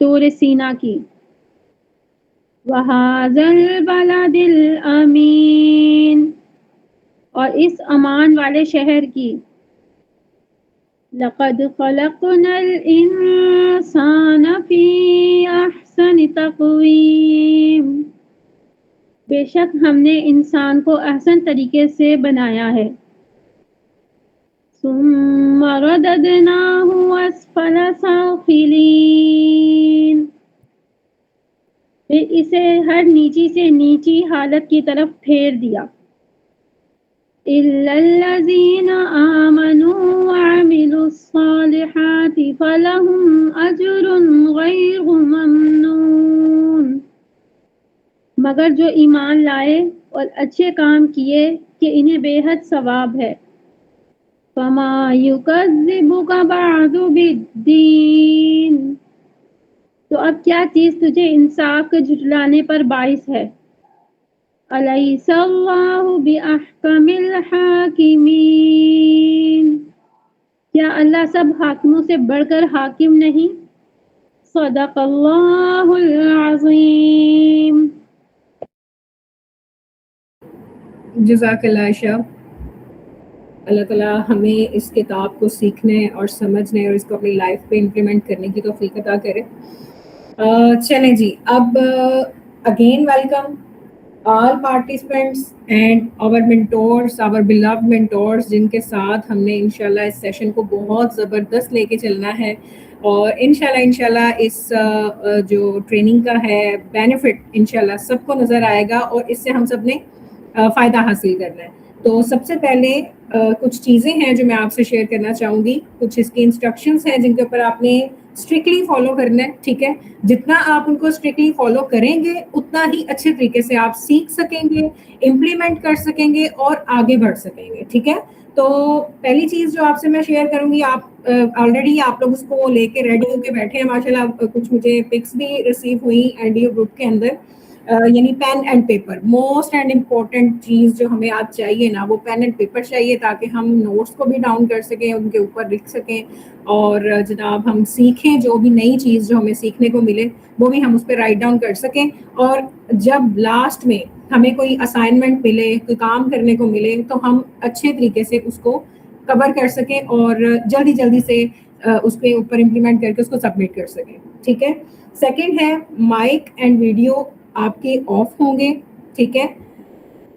तूर सीना की। वहाज़ल बलदिल अमीन, और इस अमान वाले शहर की। लक़द ख़लक़नल इंसान फ़ी अहसनि तक़वीम, बेशक हमने इंसान को अहसन तरीके से बनाया है। सुम्मा रददनाहु अस्फ़ल साफ़िलीन, फिर इसे हर नीची से नीची हालत की तरफ फेर दिया। इल्लल्लज़ीना आमनू वअमिलुस्सालिहाति फलहुम अज्रुन गैरु ममनून, मगर जो ईमान लाए और अच्छे काम किए कि इन्हें बेहद सवाब है। फमा युकज़्ज़िबुका बअदु बिद्दीन, तो अब क्या चीज़ तुझे इंसाफ के झुठलाने पर बाइस है। अलैहिस्सलाहु बिअहकमिल हाकिमीन, क्या अल्लाह सब हाकिमों से बढ़कर हाकिम नहीं। सदक़ल्लाहुल अज़ीम। जज़ाकल्लाह आयशा। अल्लाह ताला हमें इस किताब को सीखने और समझने और इसको अपनी लाइफ पे इम्प्लीमेंट करने की तौफीक अता करे। चलें जी, अब again welcome all participants and our mentors, our beloved mentors, जिनके साथ हमने इंशाल्लाह इस सेशन को बहुत ज़बरदस्त लेके चलना है और इंशाल्लाह इस जो ट्रेनिंग का है बेनिफिट इंशाल्लाह सबको नज़र आएगा और इससे हम सब ने फ़ायदा हासिल करना है। तो सबसे पहले कुछ चीज़ें हैं जो मैं आपसे शेयर करना चाहूँगी, कुछ इसकी इंस्ट्रक्शंस हैं जिनके ऊपर आपने स्ट्रिक्टली फॉलो करना है, ठीक है। जितना आप उनको स्ट्रिक्टली फॉलो करेंगे उतना ही अच्छे तरीके से आप सीख सकेंगे, इम्प्लीमेंट कर सकेंगे और आगे बढ़ सकेंगे, ठीक है। तो पहली चीज़ जो आपसे मैं शेयर करूँगी, आप ऑलरेडी आप लोग उसको लेके रेडी होके बैठे हैं माशाल्लाह। कुछ मुझे पिक्स भी रिसीव हुई एनडीओ ग्रुप के अंदर, यानी pen and paper. Most and important चीज़ जो हमें आज चाहिए ना, वो पेन एंड पेपर चाहिए, ताकि हम नोट्स को भी डाउन कर सकें, उनके ऊपर लिख सकें और जनाब हम सीखें, जो भी नई चीज़ जो हमें सीखने को मिले वो भी हम उस पर राइट डाउन कर सकें। और जब लास्ट में हमें कोई असाइनमेंट मिले, कोई काम करने को मिले, तो हम अच्छे तरीके से उसको कवर कर सकें और जल्दी जल्दी से उसके ऊपर इम्प्लीमेंट करके उसको सबमिट कर सकें, ठीक है। सेकंड है, माइक एंड वीडियो आपके ऑफ होंगे, ठीक है,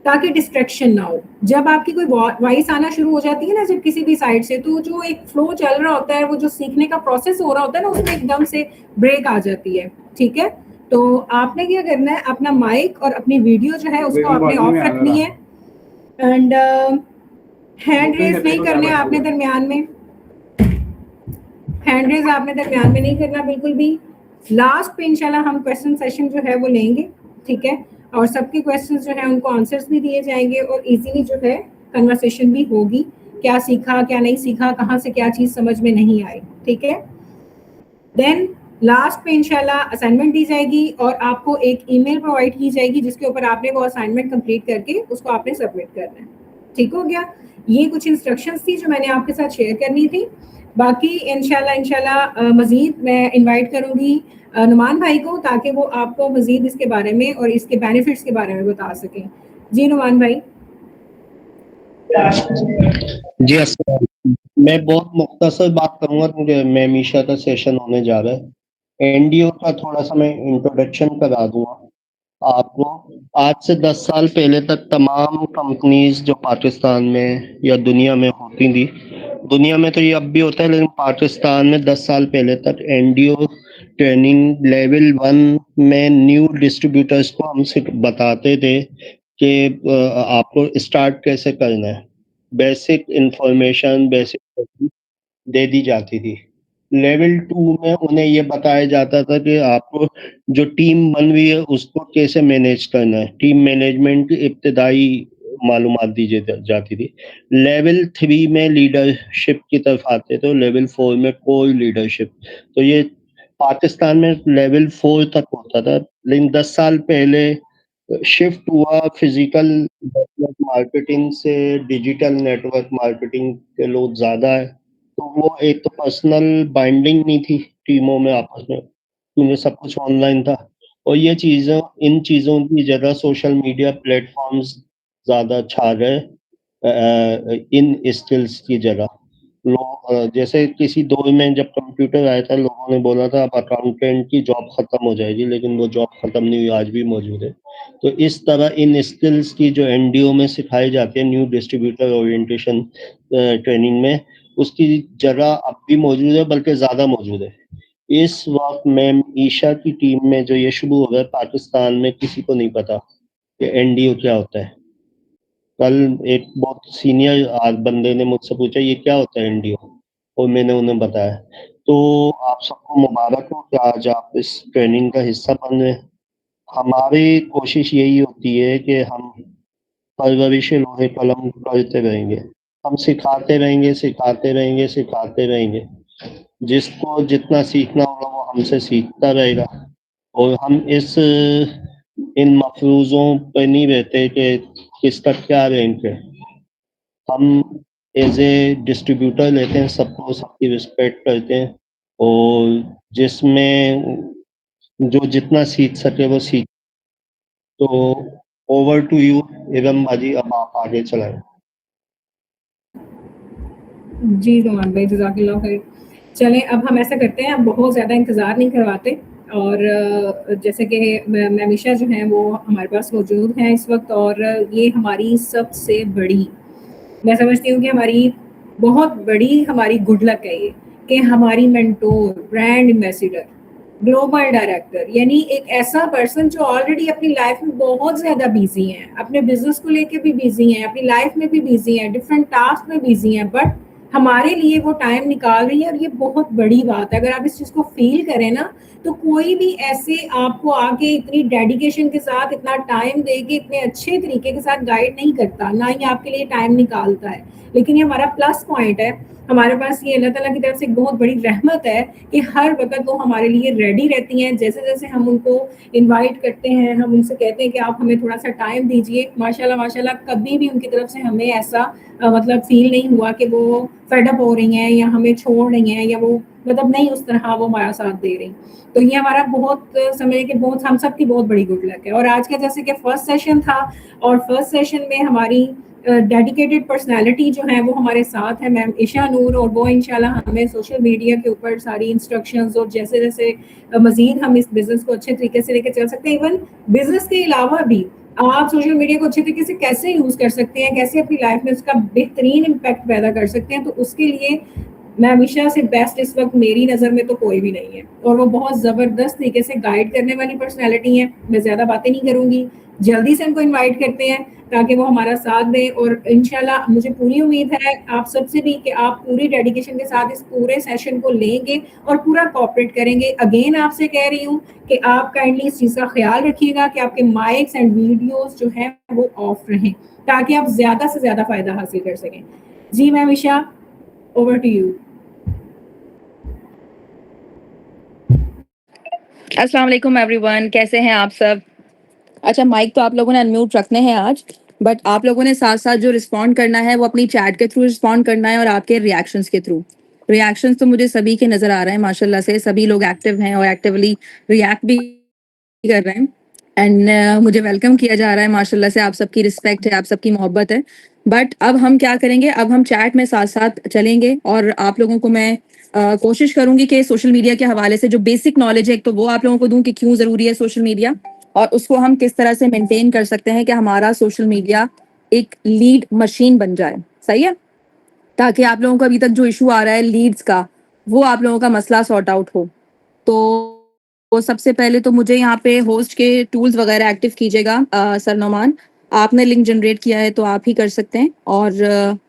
ताकि डिस्ट्रैक्शन ना हो। जब आपकी कोई वॉइस आना शुरू हो जाती है ना, जब किसी भी साइड से, तो जो एक फ्लो चल रहा होता है, वो जो सीखने का प्रोसेस हो रहा होता है ना, उसमें एकदम से ब्रेक आ जाती है, ठीक है। तो आपने क्या करना है, अपना माइक और अपनी वीडियो जो है उसको आपने ऑफ रखनी है एंड हैंड रेज नहीं करने आपने दरमियान में, हैंड रेज आपने दरमियान में नहीं करना बिल्कुल भी। लास्ट पे इंशाल्लाह हम क्वेश्चन सेशन जो है वो लेंगे, ठीक है, और सबके क्वेश्चंस जो है उनको आंसर्स भी दिए जाएंगे और इजीली जो है कन्वर्सेशन भी होगी, क्या सीखा क्या नहीं सीखा, कहाँ से क्या चीज़ समझ में नहीं आई, ठीक है। देन लास्ट पे इंशाल्लाह असाइनमेंट दी जाएगी और आपको एक ईमेल प्रोवाइड की जाएगी जिसके ऊपर आपने वो असाइनमेंट कंप्लीट करके उसको आपने सबमिट करना है, ठीक हो गया। ये कुछ इंस्ट्रक्शंस थी जो मैंने आपके साथ शेयर करनी थी। बाकी इंशाल्लाह मज़ीद मैं इनवाइट करूँगी नुमान भाई को, ताकि वो आपको मज़ीद इसके बारे में और इसके बेनिफिट्स के बारे में बता सकें। जी नुमान भाई। जी अस्सलाम। मैं बहुत मुख्तसर बात करूंगा क्योंकि मैं मीशा का सेशन होने जा रहा है। एनडीओ का थोड़ा सा मैं इंट्रोडक्शन करा दूंगा आपको। आज से 10 साल पहले तक तमाम कंपनीज जो पाकिस्तान में या दुनिया में होती थी, दुनिया में तो ये अब भी होता है, लेकिन पाकिस्तान में 10 साल पहले तक एनडीओ ट्रेनिंग लेवल 1 में न्यू डिस्ट्रीब्यूटर्स को हम सिर्फ बताते थे कि आपको स्टार्ट कैसे करना है, बेसिक इंफॉर्मेशन बेसिक दे दी जाती थी। लेवल 2 में उन्हें ये बताया जाता था कि आपको जो टीम बन रही है उसको कैसे मैनेज करना है, टीम मैनेजमेंट की इब्तदाई मालूमात दी जाती थी। लेवल 3 में लीडरशिप की तरफ आते थे, लेवल 4 में कोर लीडरशिप। तो ये पाकिस्तान में लेवल 4 तक होता था, लेकिन 10 साल पहले शिफ्ट हुआ फिजिकल नेटवर्क मार्केटिंग से डिजिटल नेटवर्क मार्केटिंग के लोग ज़्यादा है। तो वो एक तो पर्सनल बाइंडिंग नहीं थी टीमों में आपस में, क्योंकि सब कुछ ऑनलाइन था। और ये चीज़ों इन चीज़ों की जगह सोशल मीडिया प्लेटफ़ॉर्म्स ज़्यादा छा गए इन स्किल्स की जगह। जैसे किसी दौर में जब कंप्यूटर आया था, लोगों ने बोला था अब अकाउंटेंट की जॉब खत्म हो जाएगी, लेकिन वो जॉब खत्म नहीं हुई, आज भी मौजूद है। तो इस तरह इन स्किल्स की जो एनडीओ में सिखाई जाती है, न्यू डिस्ट्रीब्यूटर ओरिएंटेशन ट्रेनिंग में, उसकी जगह अब भी मौजूद है, बल्कि ज़्यादा मौजूद है। इस वक़्त मैम ईशा की टीम में जो ये शुरू हो गया, पाकिस्तान में किसी को नहीं पता कि एनडीओ क्या होता है। कल एक बहुत सीनियर बंदे ने मुझसे पूछा ये क्या होता है एनडीओ, और मैंने उन्हें बताया। तो आप सबको मुबारक हो कि आज आप इस ट्रेनिंग का हिस्सा बन रहे हैं। हमारी कोशिश यही होती है कि हम परवरिश लोहे कलम करते रहेंगे। हम सिखाते रहेंगे, सिखाते रहेंगे, सिखाते रहेंगे। जिसको जितना सीखना होगा वो हमसे सीखता रहेगा। और हम इन मफरूज़ों पे नहीं रहते कि किसका क्या रैंक है। हम एज़ ए डिस्ट्रीब्यूटर लेते हैं सबको, सबकी रिस्पेक्ट करते हैं, और जिसमें जो जितना सीख सके वो सीख। तो ओवर टू यू एगम बाजी, अब आप आगे चलाएं। जी नुमान भाई, जज़ाकल्लाह खैर। चलें अब हम ऐसा करते हैं, अब बहुत ज़्यादा इंतज़ार नहीं करवाते, और जैसे कि मैमिशा जो हैं वो हमारे पास मौजूद हैं इस वक्त, और ये हमारी सबसे बड़ी, मैं समझती हूँ कि हमारी बहुत बड़ी हमारी गुड लक है ये, कि हमारी mentor, brand ambassador, global director, यानी एक ऐसा पर्सन जो ऑलरेडी अपनी लाइफ में बहुत ज़्यादा बिजी हैं, अपने बिजनेस को लेके भी बिजी हैं, अपनी लाइफ में भी बिजी हैं, डिफरेंट टास्क में बिजी हैं, बट हमारे लिए वो टाइम निकाल रही है, और ये बहुत बड़ी बात है। अगर आप इस चीज़ को फील करें ना, तो कोई भी ऐसे आपको आके इतनी डेडिकेशन के साथ, इतना टाइम दे के, इतने अच्छे तरीके के साथ गाइड नहीं करता, ना ही आपके लिए टाइम निकालता है। लेकिन ये हमारा प्लस पॉइंट है, हमारे पास ये अल्लाह ताला की तरफ से एक बहुत बड़ी रहमत है कि हर वक्त वो हमारे लिए रेडी रहती हैं। जैसे जैसे हम उनको इनवाइट करते हैं, हम उनसे कहते हैं कि आप हमें थोड़ा सा टाइम दीजिए, माशाल्लाह माशाल्लाह कभी भी उनकी तरफ से हमें ऐसा मतलब फील नहीं हुआ कि वो फेड अप हो रही हैं या हमें छोड़ रही हैं, या वो मतलब नहीं उस तरह वो हमारा साथ दे रही। तो ये हमारा बहुत समय के बहुत, हम सब की बहुत बड़ी गुड लक है। और आज का जैसे कि फर्स्ट सेशन था, और फर्स्ट सेशन में हमारी डेडिकेटेड पर्सनालिटी जो है वो हमारे साथ है, मैम ईशा नूर, और वो इंशाल्लाह हमें सोशल मीडिया के ऊपर सारी इंस्ट्रक्शंस, और जैसे जैसे मजीद हम इस बिजनेस को अच्छे तरीके से लेके चल सकते हैं, इवन बिजनेस के अलावा भी आप सोशल मीडिया को अच्छे तरीके से कैसे यूज कर सकते हैं, कैसे अपनी लाइफ में उसका बेहतरीन इम्पैक्ट पैदा कर सकते हैं, तो उसके लिए मैं हमेशा से बेस्ट इस वक्त मेरी नज़र में तो कोई भी नहीं है, और वो बहुत ज़बरदस्त तरीके से गाइड करने वाली पर्सनैलिटी है। मैं ज़्यादा बातें नहीं करूँगी, जल्दी से उनको इनवाइट करते हैं ताकि वो हमारा साथ दें, और इंशाल्लाह मुझे पूरी उम्मीद है आप सबसे भी कि आप पूरी डेडिकेशन के साथ इस पूरे सेशन को लेंगे और पूरा कोऑपरेट करेंगे। अगेन आपसे कह रही हूँ कि आप काइंडली इस चीज़ का ख्याल रखिएगा कि आपके माइक्स एंड वीडियोस जो हैं वो ऑफ रहें, ताकि आप ज़्यादा से ज़्यादा फ़ायदा हासिल कर सकें। जी ma'am Isha, over to you. अस्सलाम वालेकुम एवरीवन, कैसे हैं आप सब? अच्छा, माइक तो आप लोगों ने अनम्यूट रखने हैं आज, बट आप लोगों ने साथ साथ जो रिस्पॉन्ड करना है वो अपनी चैट के थ्रू रिस्पॉन्ड करना है, और आपके रिएक्शंस के थ्रू। रिएक्शंस तो मुझे सभी के नज़र आ रहे हैं माशाल्लाह से, सभी लोग एक्टिव हैं और एक्टिवली रिएक्ट भी कर रहे हैं, एंड मुझे वेलकम किया जा रहा है माशाल्लाह से। आप सबकी रिस्पेक्ट है, आप सबकी मोहब्बत है। बट अब हम क्या करेंगे, अब हम चैट में साथ साथ चलेंगे, और आप लोगों को मैं कोशिश करूंगी कि सोशल मीडिया के हवाले से जो बेसिक नॉलेज है, एक तो वो आप लोगों को दूं कि क्यों ज़रूरी है सोशल मीडिया, और उसको हम किस तरह से मेंटेन कर सकते हैं कि हमारा सोशल मीडिया एक लीड मशीन बन जाए। सही है, ताकि आप लोगों को अभी तक जो इशू आ रहा है लीड्स का, वो आप लोगों का मसला सॉर्ट आउट हो। तो सबसे पहले तो मुझे यहाँ पे होस्ट के टूल्स वगैरह एक्टिव कीजिएगा। सर नोमान, आपने लिंक जनरेट किया है तो आप ही कर सकते हैं, और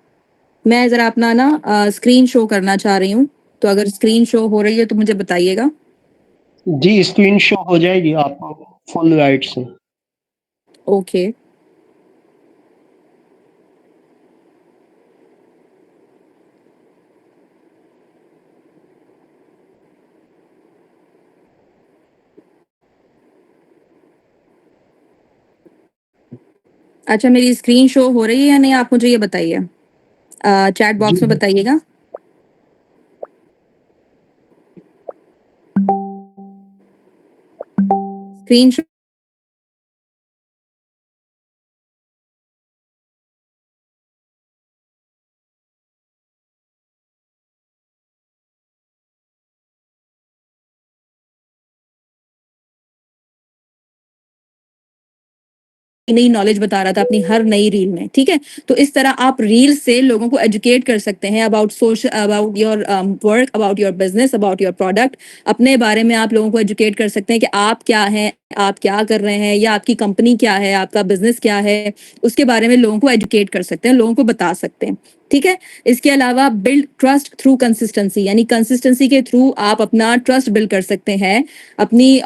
मैं ज़रा अपना ना स्क्रीन शो करना चाह रही हूँ, तो अगर स्क्रीन शो हो रही है तो मुझे बताइएगा। जी, स्क्रीन शो हो जाएगी, आपको फुल राइट्स हैं। ओके, अच्छा मेरी स्क्रीन शो हो रही है या नहीं, आप मुझे ये बताइए, चैट जी बॉक्स में बताइएगा। स्क्रीनशॉट नई नॉलेज बता रहा था अपनी हर नई रील में, ठीक है। तो इस तरह आप रील से लोगों को एजुकेट कर सकते हैं about social, about your work, about your business, about your product. अपने बारे में आप लोगों को एजुकेट कर सकते हैं कि आप क्या हैं, आप क्या कर रहे हैं, या आपकी कंपनी क्या है, आपका बिजनेस क्या है, उसके बारे में लोगों को एजुकेट कर सकते हैं, लोगों को बता सकते हैं, ठीक है। इसके अलावा बिल्ड ट्रस्ट थ्रू कंसिस्टेंसी, यानी कंसिस्टेंसी के थ्रू आप अपना ट्रस्ट बिल्ड कर सकते हैं अपनी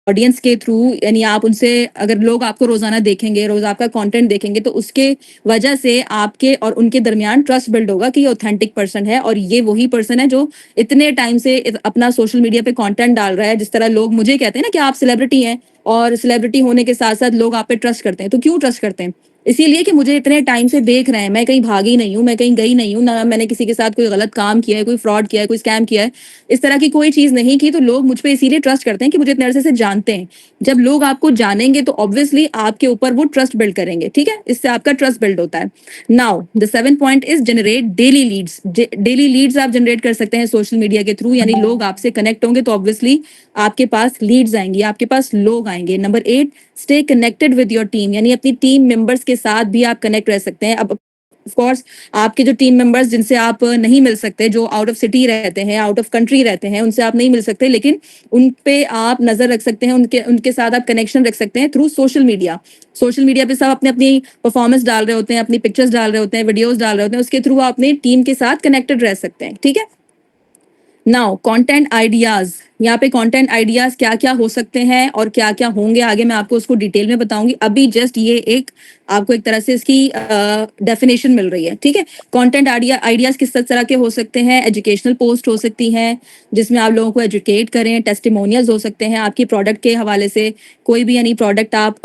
ऑडियंस के थ्रू। यानी आप उनसे, अगर लोग आपको रोजाना देखेंगे, रोज आपका कंटेंट देखेंगे, तो उसके वजह से आपके और उनके दरमियान ट्रस्ट बिल्ड होगा कि ये ऑथेंटिक पर्सन है और ये वही पर्सन है जो इतने टाइम से अपना सोशल मीडिया पे कंटेंट डाल रहा है। जिस तरह लोग मुझे कहते हैं ना कि आप सेलिब्रिटी हैं, और सेलिब्रिटी होने के साथ साथ लोग आप पे ट्रस्ट करते हैं। तो क्यों ट्रस्ट करते हैं? इसीलिए कि मुझे इतने टाइम से देख रहे हैं, मैं कहीं भागी नहीं हूँ, मैं कहीं गई नहीं हूँ, ना मैंने किसी के साथ कोई गलत काम किया है, कोई फ्रॉड किया है, कोई स्कैम किया है, इस तरह की कोई चीज नहीं की। तो लोग मुझ पे इसीलिए ट्रस्ट करते हैं कि मुझे इतने अरसे से जानते हैं। जब लोग आपको जानेंगे तो ऑब्वियसली आपके ऊपर वो ट्रस्ट बिल्ड करेंगे, ठीक है। इससे आपका ट्रस्ट बिल्ड होता है। Now the 7th point is generate daily leads. Daily leads आप जनरेट कर सकते हैं सोशल मीडिया के थ्रू, यानी लोग आपसे कनेक्ट होंगे तो ऑब्वियसली आपके पास लीड्स आएंगी, आपके पास लोग आएंगे। Number 8, stay connected with your team, यानी अपनी टीम मेंबर्स के साथ भी आप कनेक्ट रह सकते हैं। अब ऑफ कोर्स आपके जो टीम मेंबर्स जिनसे आप नहीं मिल सकते, जो आउट ऑफ सिटी रहते हैं, आउट ऑफ कंट्री रहते हैं, उनसे आप नहीं मिल सकते, लेकिन उन पे आप नजर रख सकते हैं, उनके उनके साथ आप कनेक्शन रख सकते हैं through social media. Social media पे सब अपने अपनी परफॉर्मेंस डाल रहे होते हैं, अपनी पिक्चर्स डाल रहे होते हैं, वीडियोस डाल रहे होते हैं, उसके थ्रू आप अपनी टीम के साथ कनेक्टेड रह सकते हैं, ठीक है। नाउ कंटेंट आइडियाज, यहाँ पे कंटेंट आइडियाज क्या क्या हो सकते हैं और क्या क्या होंगे आगे मैं आपको उसको डिटेल में बताऊंगी। अभी जस्ट ये एक आपको एक तरह से इसकी डेफिनेशन मिल रही है, ठीक है। कंटेंट आइडियाज किस तरह के हो सकते हैं? एजुकेशनल पोस्ट हो सकती हैं जिसमें आप लोगों को एजुकेट करें, टेस्टिमोनियल्स हो सकते हैं आपकी प्रोडक्ट के हवाले से, कोई भी यानी प्रोडक्ट आप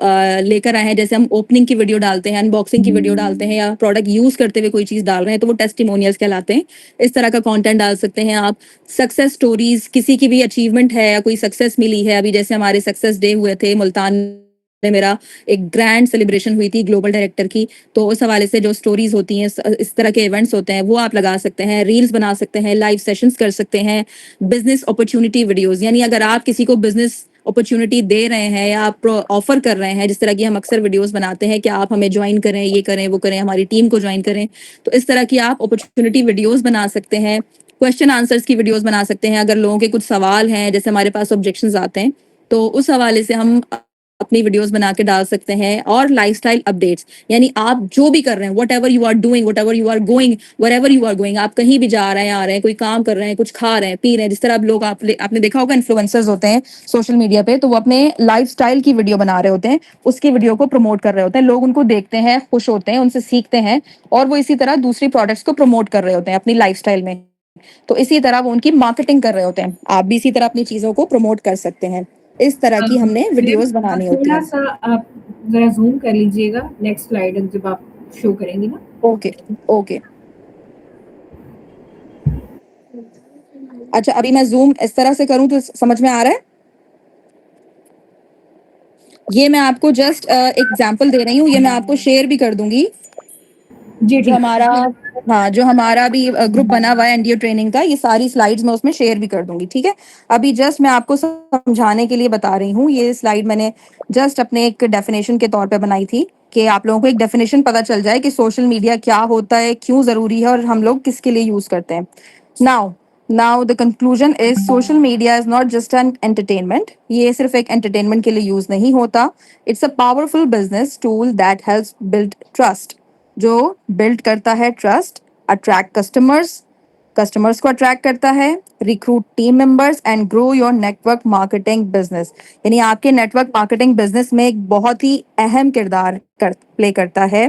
लेकर आए हैं, जैसे हम ओपनिंग की वीडियो डालते हैं, अनबॉक्सिंग की वीडियो डालते हैं, या प्रोडक्ट यूज करते हुए कोई चीज डाल रहे हैं, तो वो टेस्टिमोनियल्स कहलाते हैं। इस तरह का कंटेंट डाल सकते हैं आप। सक्सेस स्टोरीज, किसी की भी अचीवमेंट है या कोई सक्सेस मिली है, अभी जैसे हमारे सक्सेस डे हुए थे मुल्तान में, मेरा एक ग्रैंड सेलिब्रेशन हुई थी ग्लोबल डायरेक्टर की, तो उस हवाले से जो स्टोरीज होती हैं, इस तरह के इवेंट्स होते हैं, वो आप लगा सकते हैं, रील्स बना सकते हैं, लाइव सेशंस कर सकते हैं। बिजनेस अपॉर्चुनिटी वीडियोस, यानी अगर आप किसी को बिजनेस अपॉर्चुनिटी दे रहे हैं या आप ऑफर कर रहे हैं, जिस तरह की हम अक्सर वीडियोस बनाते हैं कि आप हमें ज्वाइन करें, ये करें, वो करें, हमारी टीम को ज्वाइन करें, तो इस तरह की आप अपॉर्चुनिटी वीडियोस बना सकते हैं। क्वेश्चन आंसर्स की वीडियोस बना सकते हैं, अगर लोगों के कुछ सवाल हैं, जैसे हमारे पास ऑब्जेक्शंस आते हैं, तो उस हवाले से हम अपनी वीडियोस बना के डाल सकते हैं। और लाइफस्टाइल अपडेट्स, यानी आप जो भी कर रहे हैं, whatever you are doing, whatever you are going, wherever you are going, आप कहीं भी जा रहे हैं, आ रहे हैं, कोई काम कर रहे हैं, कुछ खा रहे हैं, पी रहे हैं, जिस तरह अब लोग आपने देखा होगा इन्फ्लुएंसर्स होते हैं सोशल मीडिया पे, तो वो अपने लाइफस्टाइल की वीडियो बना रहे होते हैं, उसकी वीडियो को प्रमोट कर रहे होते हैं, लोग उनको देखते हैं, खुश होते हैं, उनसे सीखते हैं, और वो इसी तरह दूसरी प्रोडक्ट्स को प्रमोट कर रहे होते हैं अपनी लाइफस्टाइल में। तो इसी तरह वो उनकी मार्केटिंग कर रहे होते हैं। आप भी इसी तरह अपनी चीजों को प्रमोट कर सकते हैं। इस तरह की हमने वीडियोस बनानी होती थोड़ा हैं। सा आप जरा जूम कर लीजिएगा नेक्स्ट स्लाइड जब आप शो करेंगी ना। ओके ओके, अच्छा अभी मैं जूम इस तरह से करूं तो समझ में आ रहा है? ये मैं आपको जस्ट एग्जांपल दे रही हूँ, ये मैं आपको शेयर भी कर दूंगी। जी जो ठीक। हमारा, हाँ, जो हमारा भी ग्रुप बना हुआ है एनडीओ ट्रेनिंग का, ये सारी स्लाइड्स मैं उसमें शेयर भी कर दूंगी, ठीक है। अभी जस्ट मैं आपको समझाने के लिए बता रही हूँ, ये स्लाइड मैंने जस्ट अपने एक डेफिनेशन के तौर पे बनाई थी कि आप लोगों को एक डेफिनेशन पता चल जाए कि सोशल मीडिया क्या होता है, क्यों जरूरी है, और हम लोग किसके लिए यूज करते हैं। Now the conclusion is social media is not just an entertainment, ये सिर्फ एक एंटरटेनमेंट के लिए यूज नहीं होता। It's a powerful business tool that helps build trust, जो बिल्ड करता है ट्रस्ट, अट्रैक्ट कस्टमर्स, कस्टमर्स को अट्रैक्ट करता है, recruit team members and grow your network marketing business, यानी आपके नेटवर्क मार्केटिंग बिजनेस में एक बहुत ही अहम किरदार प्ले करता है।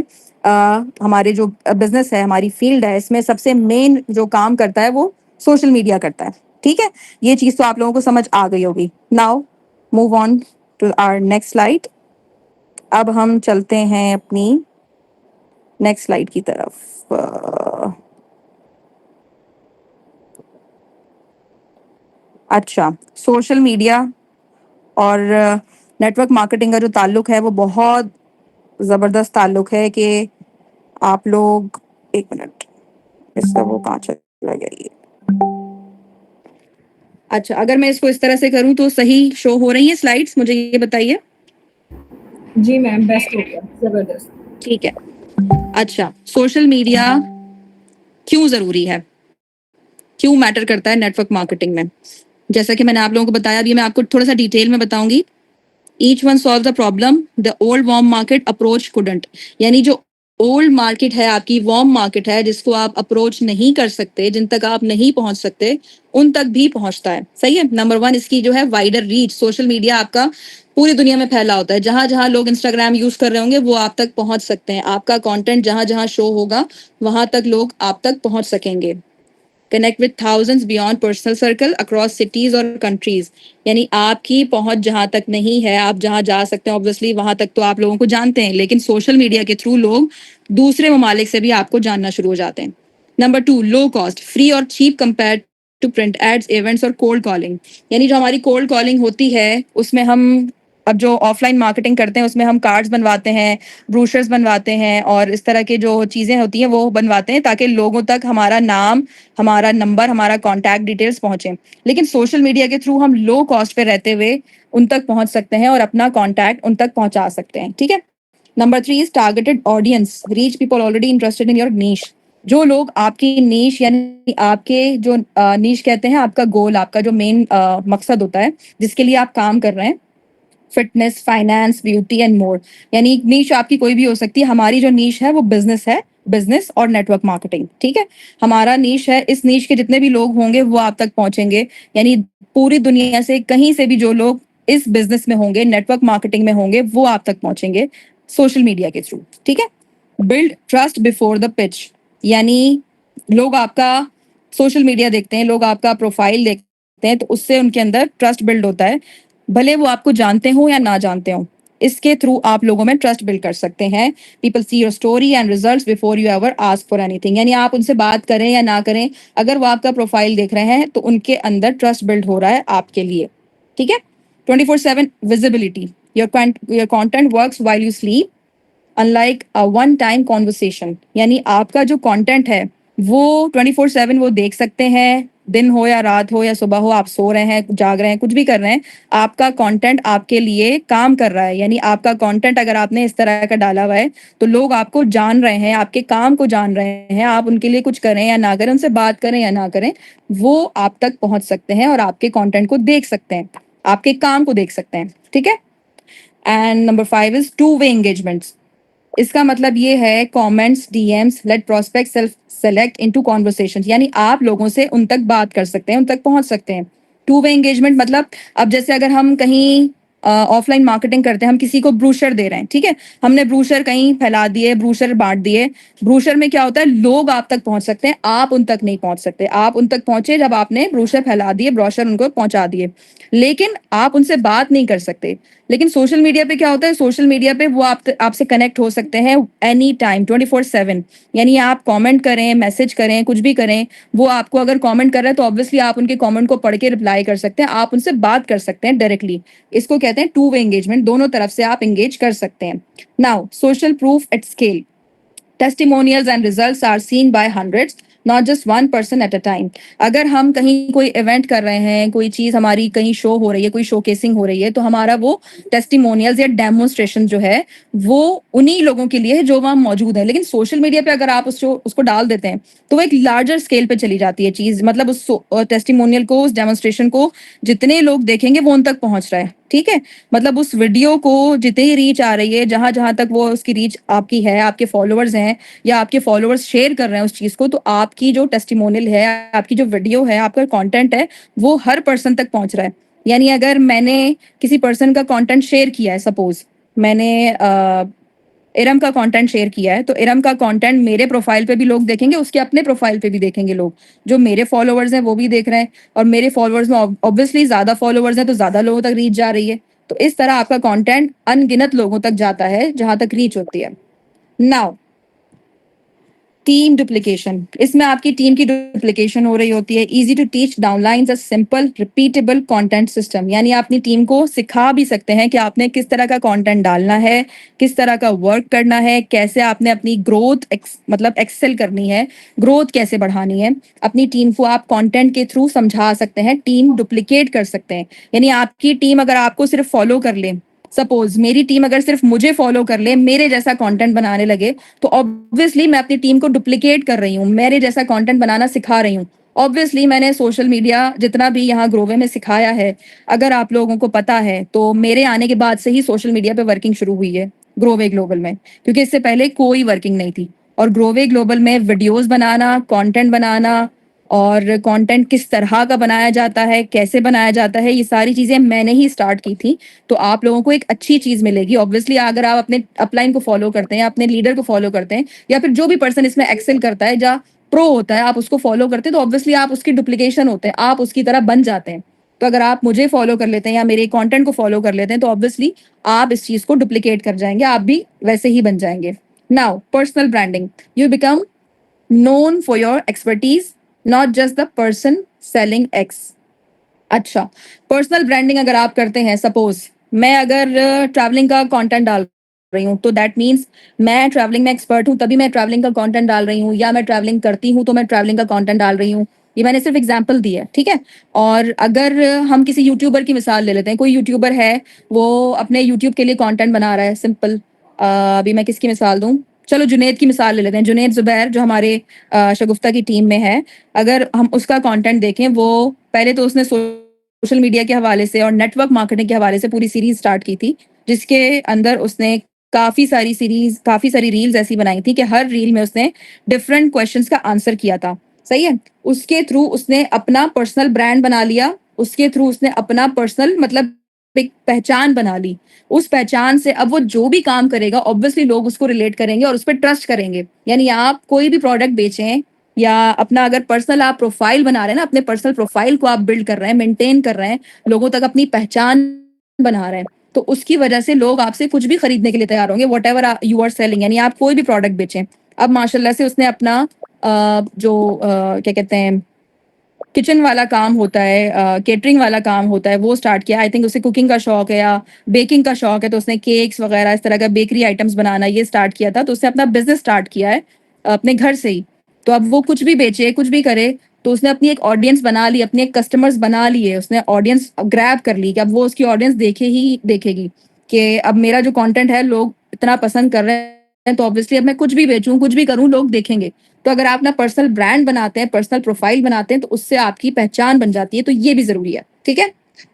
हमारे जो बिजनेस है, हमारी फील्ड है, इसमें सबसे मेन जो काम करता है वो सोशल मीडिया करता है, ठीक है। ये चीज तो आप लोगों को समझ आ गई होगी। Now move on to our next slide. अब हम चलते हैं अपनी नेक्स्ट स्लाइड की तरफ। अच्छा, सोशल मीडिया और नेटवर्क मार्केटिंग का जो ताल्लुक है वो बहुत ज़बरदस्त ताल्लुक है कि आप लोग, एक मिनट, इसका वो कहाँ चला गया ये। अच्छा, अगर मैं इसको इस तरह से करूं तो सही शो हो रही है स्लाइड्स, मुझे ये बताइए। जी मैम, बेस्ट हो गया, जबरदस्त। ठीक है। अच्छा, सोशल मीडिया क्यों ज़रूरी है, क्यों मैटर करता है नेटवर्क मार्केटिंग में? जैसा कि मैंने आप लोगों को बताया, अभी मैं आपको थोड़ा सा डिटेल में बताऊंगी। Each one solve the problem the old warm market approach couldn't. यानी जो ओल्ड मार्केट है आपकी, वार्म मार्केट है, जिसको आप अप्रोच नहीं कर सकते, जिन तक आप नहीं पहुंच सकते, उन तक भी पहुंचता है। सही है। नंबर 1 इसकी जो है वाइडर रीच। सोशल मीडिया आपका पूरी दुनिया में फैला होता है। जहां जहां लोग इंस्टाग्राम यूज कर रहे होंगे वो आप तक पहुंच सकते हैं। आपका कंटेंट जहां जहां शो होगा वहां तक लोग आप तक पहुंच सकेंगे। Connect with thousands beyond personal circle across cities और कंट्रीज। यानी आपकी पहुंच जहां तक नहीं है, आप जहां जा सकते हैं ऑब्वियसली वहां तक तो आप लोगों को जानते हैं, लेकिन सोशल मीडिया के थ्रू लोग दूसरे ममालिक से भी आपको जानना शुरू हो जाते हैं। नंबर 2, लो कॉस्ट, फ्री और cheap compare to print ads, events और कोल्ड कॉलिंग। यानी जो हमारी कोल्ड कॉलिंग होती है उसमें हम, अब जो ऑफलाइन मार्केटिंग करते हैं उसमें हम कार्ड्स बनवाते हैं, ब्रोशर्स बनवाते हैं और इस तरह के जो चीज़ें होती हैं वो बनवाते हैं ताकि लोगों तक हमारा नाम, हमारा नंबर, हमारा कॉन्टैक्ट डिटेल्स पहुंचे। लेकिन सोशल मीडिया के थ्रू हम लो कॉस्ट पे रहते हुए उन तक पहुंच सकते हैं और अपना कॉन्टैक्ट उन तक पहुंचा सकते हैं। ठीक है। Number 3 is targeted audience, reach people already interested in your niche. जो लोग आपकी नीश यानी आपके जो नीश कहते हैं, आपका गोल, आपका जो मेन मकसद होता है जिसके लिए आप काम कर रहे हैं, fitness, finance, beauty and more. यानी नीश आपकी कोई भी हो सकती है। हमारी जो नीश है वो बिजनेस है, बिजनेस और नेटवर्क मार्केटिंग। ठीक है। हमारा नीश है, इस नीश के जितने भी लोग होंगे वो आप तक पहुंचेंगे। यानी पूरी दुनिया से कहीं से भी जो लोग इस बिजनेस में होंगे, नेटवर्क मार्केटिंग में होंगे, वो आप तक पहुंचेंगे सोशल मीडिया के थ्रू। ठीक है। Build trust before the pitch. यानी लोग आपका सोशल मीडिया देखते हैं, लोग आपका प्रोफाइल देखते हैं, तो उससे उनके अंदर ट्रस्ट बिल्ड होता है, भले वो आपको जानते हो या ना जानते हो। इसके थ्रू आप लोगों में ट्रस्ट बिल्ड कर सकते हैं। People see your story and results before you ever ask for anything. यानी आप उनसे बात करें या ना करें, अगर वो आपका प्रोफाइल देख रहे हैं तो उनके अंदर ट्रस्ट बिल्ड हो रहा है आपके लिए। ठीक है। 24/7 visibility, your content works while you sleep unlike a one time conversation. यानी आपका जो कंटेंट है वो 24/7 वो देख सकते हैं, दिन हो या रात हो या सुबह हो, आप सो रहे हैं, जाग रहे हैं, कुछ भी कर रहे हैं, आपका कंटेंट आपके लिए काम कर रहा है। यानी आपका कंटेंट अगर आपने इस तरह का डाला हुआ है तो लोग आपको जान रहे हैं, आपके काम को जान रहे हैं। आप उनके लिए कुछ करें या ना करें, उनसे बात करें या ना करें, वो आप तक पहुंच सकते हैं और आपके कंटेंट को देख सकते हैं, आपके काम को देख सकते हैं। ठीक है। And number 5 is two way engagements. इसका मतलब ये है comments, DMs, let prospect self select into conversations. यानी आप लोगों से उन तक बात कर सकते हैं, उन तक पहुंच सकते हैं। टू वे एंगेजमेंट मतलब, अब जैसे अगर हम कहीं ऑफलाइन मार्केटिंग करते हैं, हम किसी को ब्रूशर दे रहे हैं, ठीक है, हमने ब्रूशर कहीं फैला दिए, ब्रूशर बांट दिए। ब्रूशर में क्या होता है, लोग आप तक पहुंच सकते हैं, आप उन तक नहीं पहुंच सकते। आप उन तक पहुंचे जब आपने ब्रूशर फैला दिए, ब्रोशर उनको पहुंचा दिए, लेकिन आप उनसे बात नहीं कर सकते। लेकिन सोशल मीडिया पे क्या होता है, सोशल मीडिया पे वो आपसे कनेक्ट हो सकते हैं एनी टाइम, 24/7। यानी आप कमेंट करें, मैसेज करें, कुछ भी करें, वो आपको अगर कमेंट कर रहे हैं तो ऑब्वियसली आप उनके कमेंट को पढ़ के रिप्लाई कर सकते हैं, आप उनसे बात कर सकते हैं डायरेक्टली। इसको कहते हैं टू वे एंगेजमेंट, दोनों तरफ से आप एंगेज कर सकते हैं। Now social proof at scale, testimonials and results are seen by hundreds, not just one person at a time. अगर हम कहीं कोई इवेंट कर रहे हैं, कोई चीज हमारी कहीं शो हो रही है, कोई शोकेसिंग हो रही है, तो हमारा वो टेस्टिमोनियल्स या डेमोन्स्ट्रेशन जो है वो उन्हीं लोगों के लिए है जो वहां मौजूद है। लेकिन सोशल मीडिया पे अगर आप उसको डाल देते हैं तो वो एक लार्जर स्केल पे चली जाती है चीज। मतलब उस टेस्टिमोनियल को, उस डेमोन्स्ट्रेशन को जितने लोग देखेंगे वो उन तक पहुंच रहा है। ठीक है। मतलब उस वीडियो को जितनी रीच आ रही है, जहां जहां तक वो उसकी रीच आपकी है, आपके फॉलोअर्स हैं या आपके फॉलोअर्स शेयर कर रहे हैं उस चीज को, तो आपकी जो टेस्टिमोनियल है, आपकी जो वीडियो है, आपका कंटेंट है, वो हर पर्सन तक पहुंच रहा है। यानी अगर मैंने किसी पर्सन का कंटेंट शेयर किया है, सपोज मैंने इरम का कंटेंट शेयर किया है, तो इरम का कंटेंट मेरे प्रोफाइल पे भी लोग देखेंगे, उसके अपने प्रोफाइल पे भी देखेंगे लोग। जो मेरे फॉलोअर्स हैं वो भी देख रहे हैं, और मेरे फॉलोअर्स में ऑब्वियसली ज्यादा फॉलोअर्स हैं तो ज्यादा लोगों तक रीच जा रही है। तो इस तरह आपका कंटेंट अनगिनत लोगों तक जाता है जहां तक रीच होती है। नाउ टीम डुप्लीकेशन, इसमें आपकी टीम की डुप्लीकेशन हो रही होती है। Easy to teach downlines a simple repeatable content system, यानी आप अपनी टीम को सिखा भी सकते हैं कि आपने किस तरह का कंटेंट डालना है, किस तरह का वर्क करना है, कैसे आपने अपनी ग्रोथ मतलब एक्सेल करनी है, ग्रोथ कैसे बढ़ानी है। अपनी टीम को आप कंटेंट के थ्रू समझा सकते हैं, टीम डुप्लीकेट कर सकते हैं। यानी आपकी टीम अगर आपको सिर्फ फॉलो कर ले, सपोज मेरी टीम अगर सिर्फ मुझे फॉलो कर ले, मेरे जैसा कंटेंट बनाने लगे, तो ऑब्वियसली मैं अपनी टीम को डुप्लीकेट कर रही हूँ, मेरे जैसा कंटेंट बनाना सिखा रही हूँ। ऑब्वियसली मैंने सोशल मीडिया जितना भी यहाँ ग्रोवे में सिखाया है, अगर आप लोगों को पता है, तो मेरे आने के बाद से ही सोशल मीडिया पे वर्किंग शुरू हुई है ग्रोवे ग्लोबल में, क्योंकि इससे पहले कोई वर्किंग नहीं थी। और ग्रोवे ग्लोबल में वीडियोस बनाना, कंटेंट बनाना और कंटेंट किस तरह का बनाया जाता है, कैसे बनाया जाता है, ये सारी चीज़ें मैंने ही स्टार्ट की थी। तो आप लोगों को एक अच्छी चीज़ मिलेगी। ऑब्वियसली अगर आप अपने अपलाइन को फॉलो करते हैं, अपने लीडर को फॉलो करते हैं, या फिर जो भी पर्सन इसमें एक्सेल करता है, या प्रो होता है, आप उसको फॉलो करते हैं, तो ऑब्वियसली आप उसकी डुप्लीकेशन होते हैं, आप उसकी तरह बन जाते हैं। तो अगर आप मुझे फॉलो कर लेते हैं या मेरे कंटेंट को फॉलो कर लेते हैं, तो ऑब्वियसली आप इस चीज़ को डुप्लीकेट कर जाएंगे, आप भी वैसे ही बन जाएंगे। Now personal branding, you become known for your expertise, not just the person selling X. अच्छा, पर्सनल ब्रांडिंग अगर आप करते हैं, सपोज मैं अगर ट्रैवलिंग का कंटेंट डाल रही हूँ, तो दैट मीन्स मैं ट्रैवलिंग में एक्सपर्ट हूँ, तभी मैं ट्रैवलिंग का कंटेंट डाल रही हूँ, या मैं ट्रैवलिंग करती हूँ तो मैं ट्रैवलिंग का कंटेंट डाल रही हूँ। ये मैंने सिर्फ एग्जांपल दी है, ठीक है। और अगर हम किसी यूट्यूबर की मिसाल ले लेते हैं, कोई यूट्यूबर है, वो अपने यूट्यूब के लिए कंटेंट बना रहा है, सिंपल। अभी मैं किसकी मिसाल दूँ, चलो जुनैद की मिसाल ले लेते हैं। जुनैद जुबैर जो हमारे शगुफ्ता की टीम में है, अगर हम उसका कंटेंट देखें, वो पहले तो उसने सोशल मीडिया के हवाले से और नेटवर्क मार्केटिंग के हवाले से पूरी सीरीज स्टार्ट की थी, जिसके अंदर उसने काफ़ी सारी रील्स ऐसी बनाई थी कि हर रील में उसने डिफरेंट क्वेश्चंस का आंसर किया था। सही है। उसके थ्रू उसने अपना पर्सनल ब्रांड बना लिया, उसके थ्रू उसने अपना पर्सनल मतलब एक पहचान बना ली। उस पहचान से अब वो जो भी काम करेगा, ऑब्वियसली लोग उसको रिलेट करेंगे और उस पर ट्रस्ट करेंगे। यानी आप कोई भी प्रोडक्ट बेचें, या अपना अगर पर्सनल आप प्रोफाइल बना रहे हैं ना, अपने पर्सनल प्रोफाइल को आप बिल्ड कर रहे हैं, मेंटेन कर रहे हैं, लोगों तक अपनी पहचान बना रहे हैं, तो उसकी वजह से लोग आपसे कुछ भी खरीदने के लिए तैयार होंगे, whatever you are selling. यानी आप कोई भी प्रोडक्ट बेचें। अब माशाल्लाह से उसने अपना क्या कहते हैं, किचन वाला काम होता है, केटरिंग वाला काम होता है, वो स्टार्ट किया। आई थिंक उसे कुकिंग का शौक है या बेकिंग का शौक है, तो उसने केक्स वगैरह इस तरह का बेकरी आइटम्स बनाना ये स्टार्ट किया था। तो उसने अपना बिजनेस स्टार्ट किया है अपने घर से ही। तो अब वो कुछ भी बेचे, कुछ भी करे, तो उसने अपनी एक ऑडियंस बना ली, अपने एक कस्टमर्स बना लिए, उसने ऑडियंस ग्रैब कर ली कि अब वो उसकी ऑडियंस देखेगी कि अब मेरा जो कंटेंट है लोग इतना पसंद कर रहे हैं, तो ऑब्वियसली अब मैं कुछ भी बेचूं, कुछ भी करूं, लोग देखेंगे। तो अगर आप अपना पर्सनल ब्रांड बनाते हैं, पर्सनल प्रोफाइल बनाते हैं, तो उससे आपकी पहचान बन जाती है। तो ये भी जरूरी है, ठीक है।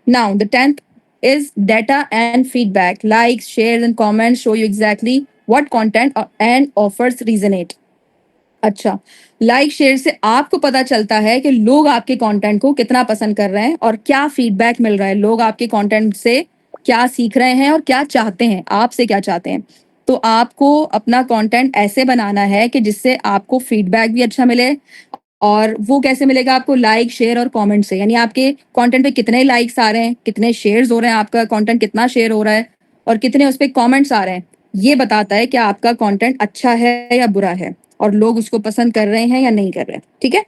Now the 10th is data and feedback. Likes, shares and comments show you exactly what content and offers resonate. अच्छा, लाइक शेयर से आपको पता चलता है कि लोग आपके कंटेंट को कितना पसंद कर रहे हैं और क्या फीडबैक मिल रहा है, लोग आपके कंटेंट से क्या सीख रहे हैं और क्या चाहते हैं, आपसे क्या चाहते हैं। तो आपको अपना कंटेंट ऐसे बनाना है कि जिससे आपको फीडबैक भी अच्छा मिले। और वो कैसे मिलेगा आपको, लाइक शेयर और कमेंट से। यानी आपके कंटेंट पे कितने लाइक्स आ रहे हैं, कितने शेयर्स हो रहे हैं, आपका कंटेंट कितना शेयर हो रहा है, और कितने उस पर कॉमेंट्स आ रहे हैं। ये बताता है कि आपका कंटेंट अच्छा है या बुरा है, और लोग उसको पसंद कर रहे हैं या नहीं कर रहे हैं, ठीक है।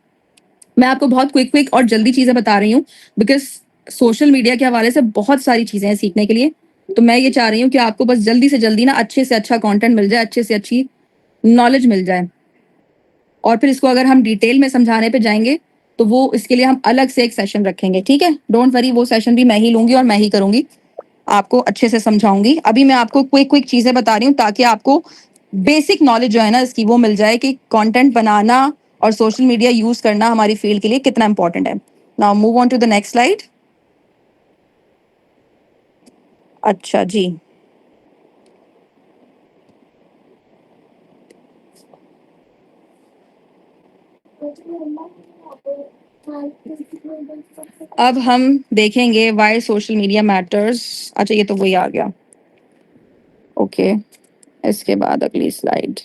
मैं आपको बहुत क्विक और जल्दी चीजें बता रही हूँ, बिकॉज सोशल मीडिया के हवाले से बहुत सारी चीजें हैं सीखने के लिए। तो मैं ये चाह रही हूँ कि आपको बस जल्दी से जल्दी ना अच्छे से अच्छा कंटेंट मिल जाए, अच्छे से अच्छी नॉलेज मिल जाए। और फिर इसको अगर हम डिटेल में समझाने पे जाएंगे, तो वो इसके लिए हम अलग से एक सेशन रखेंगे, ठीक है। डोंट वरी, वो सेशन भी मैं ही लूंगी और मैं ही करूंगी, आपको अच्छे से समझाऊंगी। अभी मैं आपको क्विक चीजें बता रही हूँ ताकि आपको बेसिक नॉलेज जो है ना इसकी वो मिल जाए कि कंटेंट बनाना और सोशल मीडिया यूज करना हमारी फील्ड के लिए कितना इंपॉर्टेंट है। Now move on to the next slide. अच्छा जी, अब हम देखेंगे व्हाई सोशल मीडिया मैटर्स। अच्छा, ये तो वही आ गया, ओके। इसके बाद अगली स्लाइड।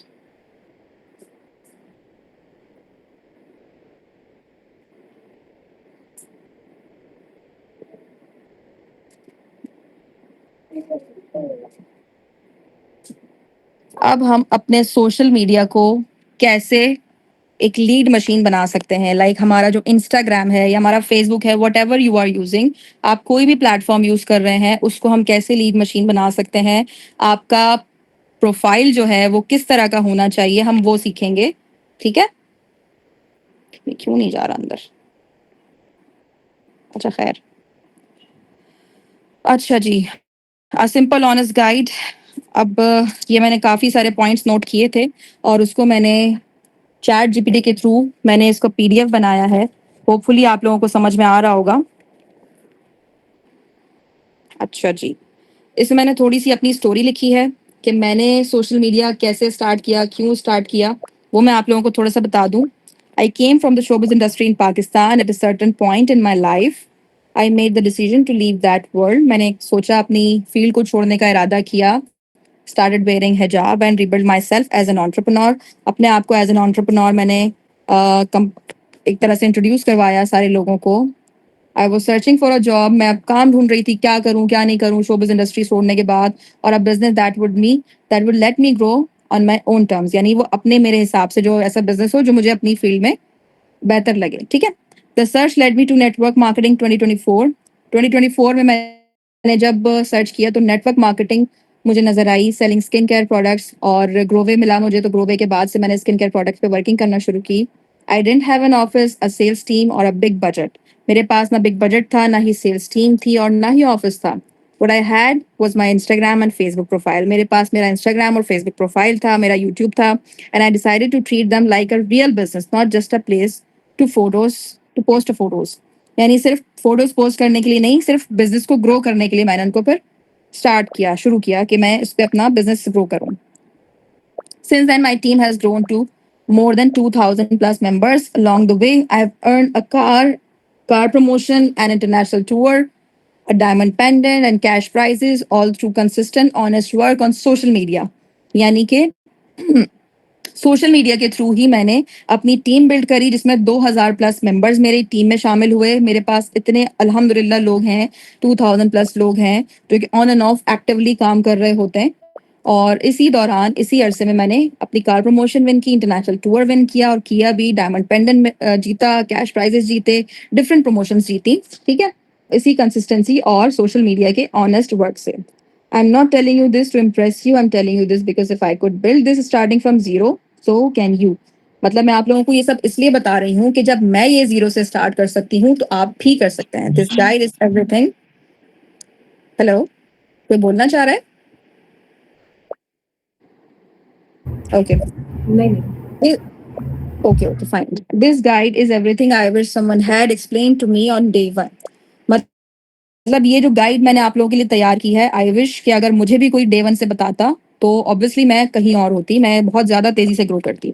अब हम अपने सोशल मीडिया को कैसे एक लीड मशीन बना सकते हैं. लाइक हमारा जो इंस्टाग्राम है या हमारा फेसबुक है, whatever you are using, आप कोई भी प्लेटफॉर्म यूज कर रहे हैं, उसको हम कैसे लीड मशीन बना सकते हैं. आपका प्रोफाइल जो है वो किस तरह का होना चाहिए, हम वो सीखेंगे. ठीक है, क्यों नहीं जा रहा अंदर. अच्छा खैर, अच्छा जी, अ सिंपल ऑनेस्ट गाइड. अब ये मैंने काफ़ी सारे पॉइंट्स नोट किए थे और उसको मैंने चैट जीपीटी के थ्रू मैंने इसको पीडीएफ बनाया है. होपफुली आप लोगों को समझ में आ रहा होगा. अच्छा जी, इसमें मैंने थोड़ी सी अपनी स्टोरी लिखी है कि मैंने सोशल मीडिया कैसे स्टार्ट किया, क्यों स्टार्ट किया, वो मैं आप लोगों को थोड़ा सा बता दूं. I came from the showbiz industry in Pakistan at a certain point in my life. I made the decision to leave that world. मैंने सोचा, अपनी फील्ड को छोड़ने का इरादा किया. started wearing hijab and rebuild myself as an entrepreneur. अपने आप को एज एन entrepreneur मैंने एक तरह से इंट्रोड्यूस करवाया सारे लोगों को. I was searching for a job. मैं अब काम ढूंढ रही थी, क्या करूं क्या नहीं करूं शोबिज इंडस्ट्री छोड़ने के बाद, और a business that would let me grow on my own terms. यानी वो अपने मेरे हिसाब से जो ऐसा बिजनेस हो जो मुझे अपनी फील्ड में बेहतर लगे. ठीक है. The search led me to network marketing 2024 में मैंने जब सर्च किया तो नेटवर्क मार्केटिंग मुझे नजर आई, सेलिंग स्किन केयर प्रोडक्ट्स, और ग्रोवे मिला मुझे. तो ग्रोवे के बाद से मैंने स्किन केयर प्रोडक्ट्स पे वर्किंग करना शुरू की. I didn't have an office, a sales team और अ बिग बजट. मेरे पास ना बिग बजट था, ना ही सेल्स टीम थी, और ना ही ऑफिस था. What I had was my Instagram and Facebook profile. मेरे पास मेरा Instagram और Facebook profile था, मेरा YouTube था, and I decided to treat them like a real business, not just a place to post a photos. यानी सिर्फ photos post करने के लिए नहीं, सिर्फ बिजनेस को ग्रो करने के लिए मैंने उनको फिर शुरू किया कि मैं इस पे अपना बिजनेस ग्रो करूं. Since then, my team has grown to more than 2,000 plus members. Along the way, I've earned a car promotion, an international tour, a diamond pendant, and cash prizes, all through consistent, honest work on social media. यानी कि social media के through ही मैंने अपनी team build करी, जिसमें 2,000 plus members मेरी team में शामिल हुए. मेरे पास इतने अल्हम्दुलिल्लाह लोग हैं, 2,000 प्लस लोग हैं जो कि ऑन एंड ऑफ एक्टिवली काम कर रहे होते हैं. और इसी दौरान, इसी अरसे में मैंने अपनी कार प्रमोशन विन की, इंटरनेशनल टूर विन किया, और किया भी, डायमंड पेंडेंट जीता, कैश प्राइजेस जीते, डिफरेंट प्रमोशंस जीती. ठीक है, इसी कंसिस्टेंसी और सोशल मीडिया के ऑनेस्ट वर्क से. I'm not telling you this to impress you. I'm telling you this because if I could build this starting from zero, so can you. मतलब मैं आप लोगों को ये सब इसलिए बता रही हूँ कि जब मैं ये जीरो से स्टार्ट कर सकती हूँ तो आप भी कर सकते हैं. This guide is everything. Hello, कोई बोलना चाह रहा है? ओके, नहीं. okay, fine. This guide is everything I wish someone had explained to me on day one. मतलब ये जो गाइड मैंने आप लोगों के लिए तैयार की है, आई विश कि अगर मुझे भी कोई डे वन से बताता तो ऑब्वियसली मैं कहीं और होती, मैं बहुत ज़्यादा तेज़ी से ग्रो करती.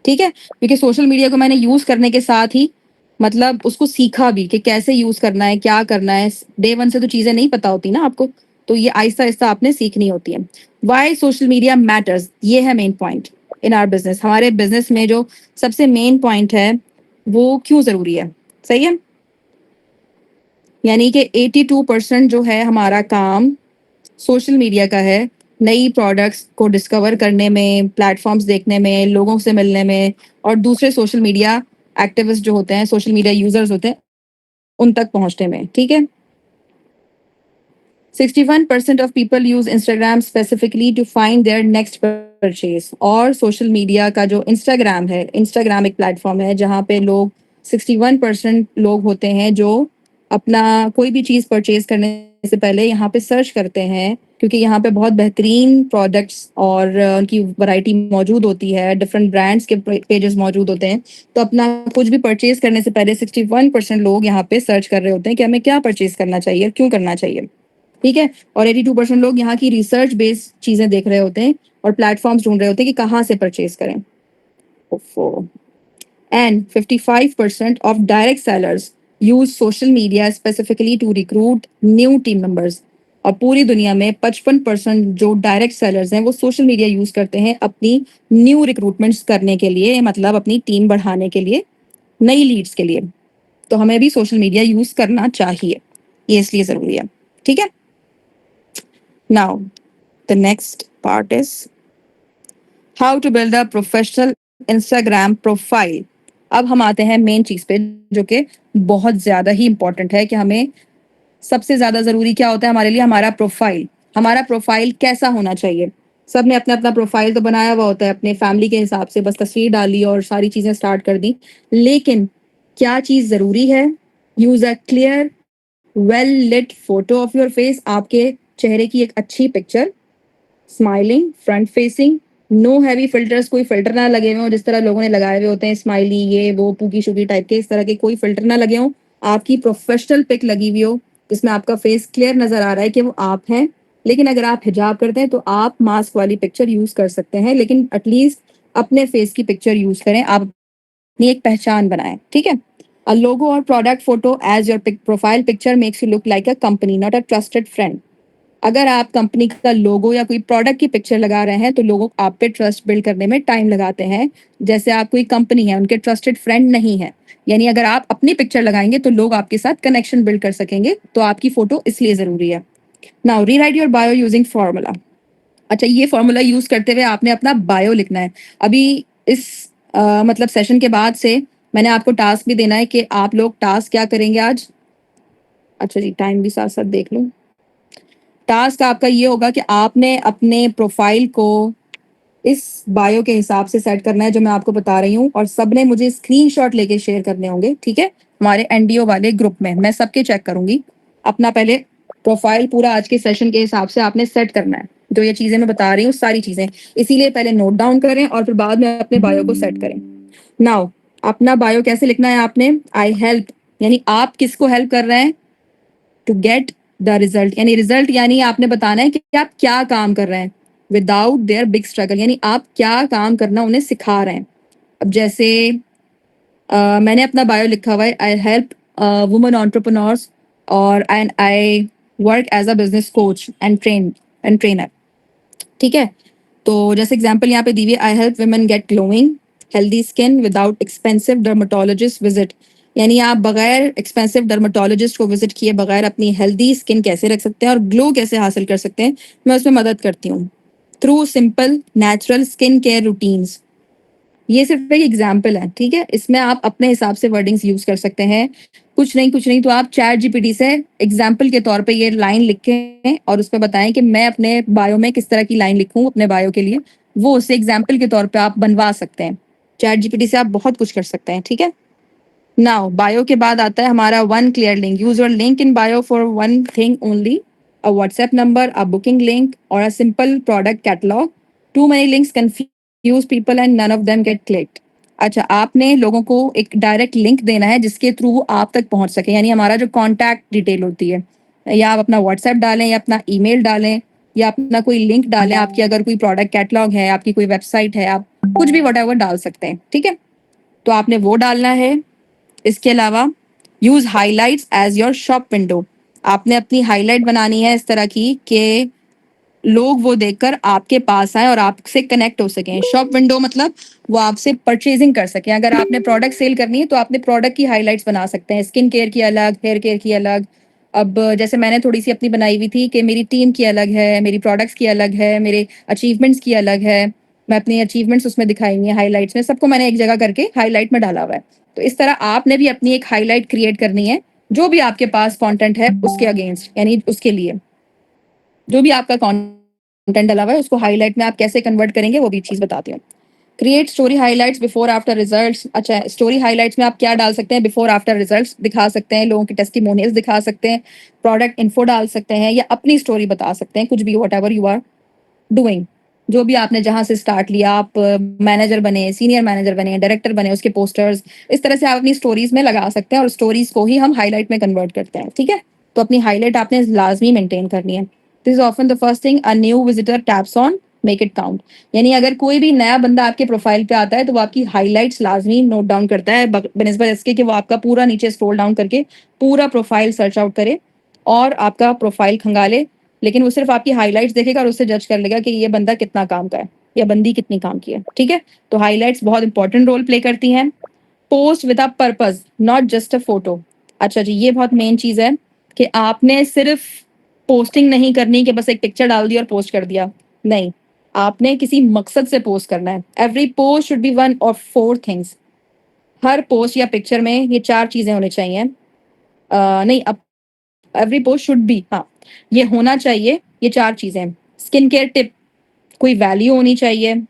ठीक है, क्योंकि सोशल मीडिया को मैंने यूज़ करने के साथ ही मतलब उसको सीखा भी कि कैसे यूज़ करना है, क्या करना है. डे वन से तो चीज़ें नहीं पता होती ना आपको, तो ये आहिस्ता आहिस्ता आपने सीखनी होती है. वाई सोशल मीडिया मैटर्स, ये है main point in our business. हमारे बिजनेस में जो सबसे मेन पॉइंट है वो क्यों ज़रूरी है. सही है, यानी कि 82% जो है हमारा काम सोशल मीडिया का है. नई प्रोडक्ट्स को डिस्कवर करने में, प्लेटफॉर्म्स देखने में, लोगों से मिलने में, और दूसरे सोशल मीडिया एक्टिविस्ट जो होते हैं, सोशल मीडिया यूजर्स होते हैं, उन तक पहुंचने में. ठीक है, 61% of people use Instagram specifically to find their next purchase. और सोशल मीडिया का जो इंस्टाग्राम है, इंस्टाग्राम एक प्लेटफॉर्म है जहाँ पे लोग 61% लोग होते हैं जो अपना कोई भी चीज़ परचेज करने से पहले यहाँ पे सर्च करते हैं, क्योंकि यहाँ पे बहुत बेहतरीन प्रोडक्ट्स और उनकी वैरायटी मौजूद होती है, डिफरेंट ब्रांड्स के पेजेस मौजूद होते हैं. तो अपना कुछ भी परचेज करने से पहले 61% लोग यहाँ पे सर्च कर रहे होते हैं कि हमें क्या परचेज करना चाहिए, क्यों करना चाहिए. ठीक है, और 82% लोग यहाँ की रिसर्च बेस्ड चीज़ें देख रहे होते हैं और प्लेटफॉर्म्स ढूंढ रहे होते हैं कि कहाँ से परचेज करें. And 55% of direct sellers use social media specifically to recruit new team members. और पूरी दुनिया में 55% जो डायरेक्ट सेलर्स हैं वो सोशल मीडिया यूज करते हैं अपनी न्यू रिक्रूटमेंट्स करने के लिए, मतलब अपनी टीम बढ़ाने के लिए, नई लीड्स के लिए. तो हमें भी सोशल मीडिया यूज करना चाहिए, ये इसलिए जरूरी है. ठीक है, now the next part is how to build a professional Instagram profile अब हम आते हैं मेन चीज पे, जो कि बहुत ज्यादा ही इंपॉर्टेंट है कि हमें सबसे ज्यादा जरूरी क्या होता है हमारे लिए, हमारा प्रोफाइल। हमारा प्रोफाइल कैसा होना चाहिए? सबने अपना अपना प्रोफाइल तो बनाया हुआ होता है अपने फैमिली के हिसाब से, बस तस्वीर डाली और सारी चीजें स्टार्ट कर दी। लेकिन क्या चीज जरूरी है? Use a clear well lit photo of your face, आपके चेहरे की एक अच्छी picture, smiling, front facing, no heavy filters, कोई फिल्टर ना लगे हुए हो जिस तरह लोगों ने लगाए हुए होते हैं, स्माइली ये वो पूकी शुकी टाइप के, इस तरह के कोई फिल्टर ना लगे हो। आपकी प्रोफेशनल पिक लगी हुई हो जिसमें आपका फेस क्लियर नजर आ रहा है कि वो आप हैं। लेकिन अगर आप हिजाब करते हैं तो आप मास्क वाली पिक्चर यूज कर सकते हैं, लेकिन एटलीस्ट अपने फेस की पिक्चर यूज करें, आप अपनी एक पहचान बनाएं, ठीक है? अ लोगो और product photo as your profile picture makes you look like a company not a trusted friend. अगर आप कंपनी का लोगो या कोई प्रोडक्ट की पिक्चर लगा रहे हैं तो लोग आप पे ट्रस्ट बिल्ड करने में टाइम लगाते हैं, जैसे आप कोई कंपनी है, उनके ट्रस्टेड फ्रेंड नहीं है। यानी अगर आप अपनी पिक्चर लगाएंगे तो लोग आपके साथ कनेक्शन बिल्ड कर सकेंगे, तो आपकी फोटो इसलिए जरूरी है। Now rewrite your bio using formula. अच्छा, ये फॉर्मूला यूज करते हुए आपने अपना बायो लिखना है। अभी इस मतलब सेशन के बाद से मैंने आपको टास्क भी देना है कि आप लोग टास्क क्या करेंगे आज। अच्छा जी, टाइम भी साथ साथ देख लो। टास्क आपका ये होगा कि आपने अपने प्रोफाइल को इस बायो के हिसाब से सेट करना है जो मैं आपको बता रही हूँ, और सबने मुझे स्क्रीनशॉट लेके शेयर करने होंगे, ठीक है? हमारे एनडीओ वाले ग्रुप में मैं सबके चेक करूंगी। अपना पहले प्रोफाइल पूरा आज के सेशन के हिसाब से आपने सेट करना है, जो ये चीजें मैं बता रही हूँ सारी चीजें, इसीलिए पहले नोट डाउन करें और फिर बाद में अपने बायो को सेट करें। नाउ अपना बायो कैसे लिखना है आपने? आई हेल्प, यानी आप किसको हेल्प कर रहे हैं, टू गेट द रिजल्ट, यानी रिजल्ट यानी आपने बताना है कि आप क्या काम कर रहे हैं, विदाउट देयर बिग स्ट्रगल, यानी आप क्या काम करना उन्हें सिखा रहे हैं। अब जैसे मैंने अपना बायो लिखा हुआ है, आई हेल्प वुमेन एंटरप्रेन्योर्स और and I work as a business coach and trainer, ठीक है? तो जैसे एग्जांपल यहाँ पे दी हुई है, I help women get glowing healthy skin without expensive dermatologist visit, यानी आप बगैर एक्सपेंसिव डर्मेटोलॉजिस्ट को विजिट किए बगैर अपनी हेल्दी स्किन कैसे रख सकते हैं और ग्लो कैसे हासिल कर सकते हैं, मैं उसमें मदद करती हूँ through simple natural skin care routines. ये सिर्फ एक एग्जाम्पल है, ठीक है? इसमें आप अपने हिसाब से वर्डिंग्स यूज कर सकते हैं। कुछ नहीं तो आप चैट जीपीटी से एग्जाम्पल के तौर पे ये लाइन लिखें और उसमें बताएं कि मैं अपने बायो में किस तरह की लाइन लिखूं अपने बायो के लिए, वो उसे एग्जाम्पल के तौर पे आप बनवा सकते हैं। चैट जीपीटी से आप बहुत कुछ कर सकते हैं, ठीक है? नाउ बायो के बाद आता है हमारा one clear link. Use your link in bio for one thing only, a WhatsApp number, a booking link और a simple product catalogue. Too many links confuse people and none of them get clicked। अच्छा, आपने लोगों को एक direct link देना है जिसके through वो आप तक पहुंच सके, यानी हमारा जो कॉन्टैक्ट डिटेल होती है, या आप अपना व्हाट्सएप डालें या अपना ईमेल डालें या अपना कोई लिंक डालें, आपकी अगर कोई प्रोडक्ट कैटलॉग है, आपकी कोई वेबसाइट है, आप कुछ भी वट डाल सकते हैं, ठीक है? तो आपने वो डालना है। इसके अलावा use highlights as your shop window. आपने अपनी हाईलाइट बनानी है इस तरह की कि लोग वो देखकर आपके पास आए और आपसे कनेक्ट हो सकें। शॉप विंडो मतलब वो आपसे परचेजिंग कर सकें। अगर आपने प्रोडक्ट सेल करनी है तो आपने प्रोडक्ट की हाईलाइट्स बना सकते हैं, स्किन केयर की अलग, हेयर केयर की अलग। अब जैसे मैंने थोड़ी सी अपनी बनाई हुई थी कि मेरी टीम की अलग है, मेरी प्रोडक्ट्स की अलग है, मेरे अचीवमेंट्स की अलग है, मैं अपनी अचीवमेंट्स उसमें दिखाई हुई है हाईलाइट्स में, सबको मैंने एक जगह करके हाईलाइट में डाला हुआ है। तो इस तरह आपने भी अपनी एक हाईलाइट क्रिएट करनी है जो भी आपके पास कंटेंट है उसके अगेंस्ट, यानी उसके लिए जो भी आपका कंटेंट डला हुआ है उसको हाईलाइट में आप कैसे कन्वर्ट करेंगे वो भी चीज बताती हूँ। Create story highlights before after results. अच्छा, स्टोरी हाईलाइट्स में आप क्या डाल सकते हैं? बिफोर आफ्टर रिजल्ट्स दिखा सकते हैं, लोगों की टेस्टिमोनियल्स दिखा सकते हैं, प्रोडक्ट इन्फो डाल सकते हैं या अपनी स्टोरी बता सकते हैं, कुछ भी whatever you are doing, जो भी आपने जहां से स्टार्ट लिया, आप मैनेजर बने, सीनियर मैनेजर बने, डायरेक्टर बने, उसके पोस्टर्स इस तरह से आप अपनी स्टोरीज में लगा सकते हैं और स्टोरीज को ही हम हाईलाइट में कन्वर्ट करते हैं, ठीक है? तो अपनी हाईलाइट आपने लाजमी मेंटेन करनी है। This is often the first thing a new visitor taps on, make it count. यानी अगर कोई भी नया बंदा आपके प्रोफाइल पे आता है तो वो आपकी हाईलाइट्स लाजमी नोट डाउन करता है, बनिस्बत इसके कि वो आपका पूरा नीचे स्क्रॉल डाउन करके पूरा प्रोफाइल सर्च आउट करे और आपका प्रोफाइल खंगाले, लेकिन वो सिर्फ आपकी हाईलाइट्स देखेगा और उससे जज कर लेगा कि ये बंदा कितना काम का है या बंदी कितनी काम की है, ठीक है? तो हाईलाइट्स बहुत इंपॉर्टेंट रोल प्ले करती हैं। Post with a purpose, not just a photo. अच्छा जी, ये बहुत मेन चीज है कि आपने सिर्फ पोस्टिंग नहीं करनी कि बस एक पिक्चर डाल दी और पोस्ट कर दिया, नहीं, आपने किसी मकसद से पोस्ट करना है। Every post should be one of four things, her post या पिक्चर में ये 4 चीज़ें होनी चाहिए। नहीं, अब एवरी पोस्ट शुड बी, हाँ, ये होना चाहिए, ये 4 चीज़ें। स्किन केयर टिप, कोई वैल्यू होनी चाहिए।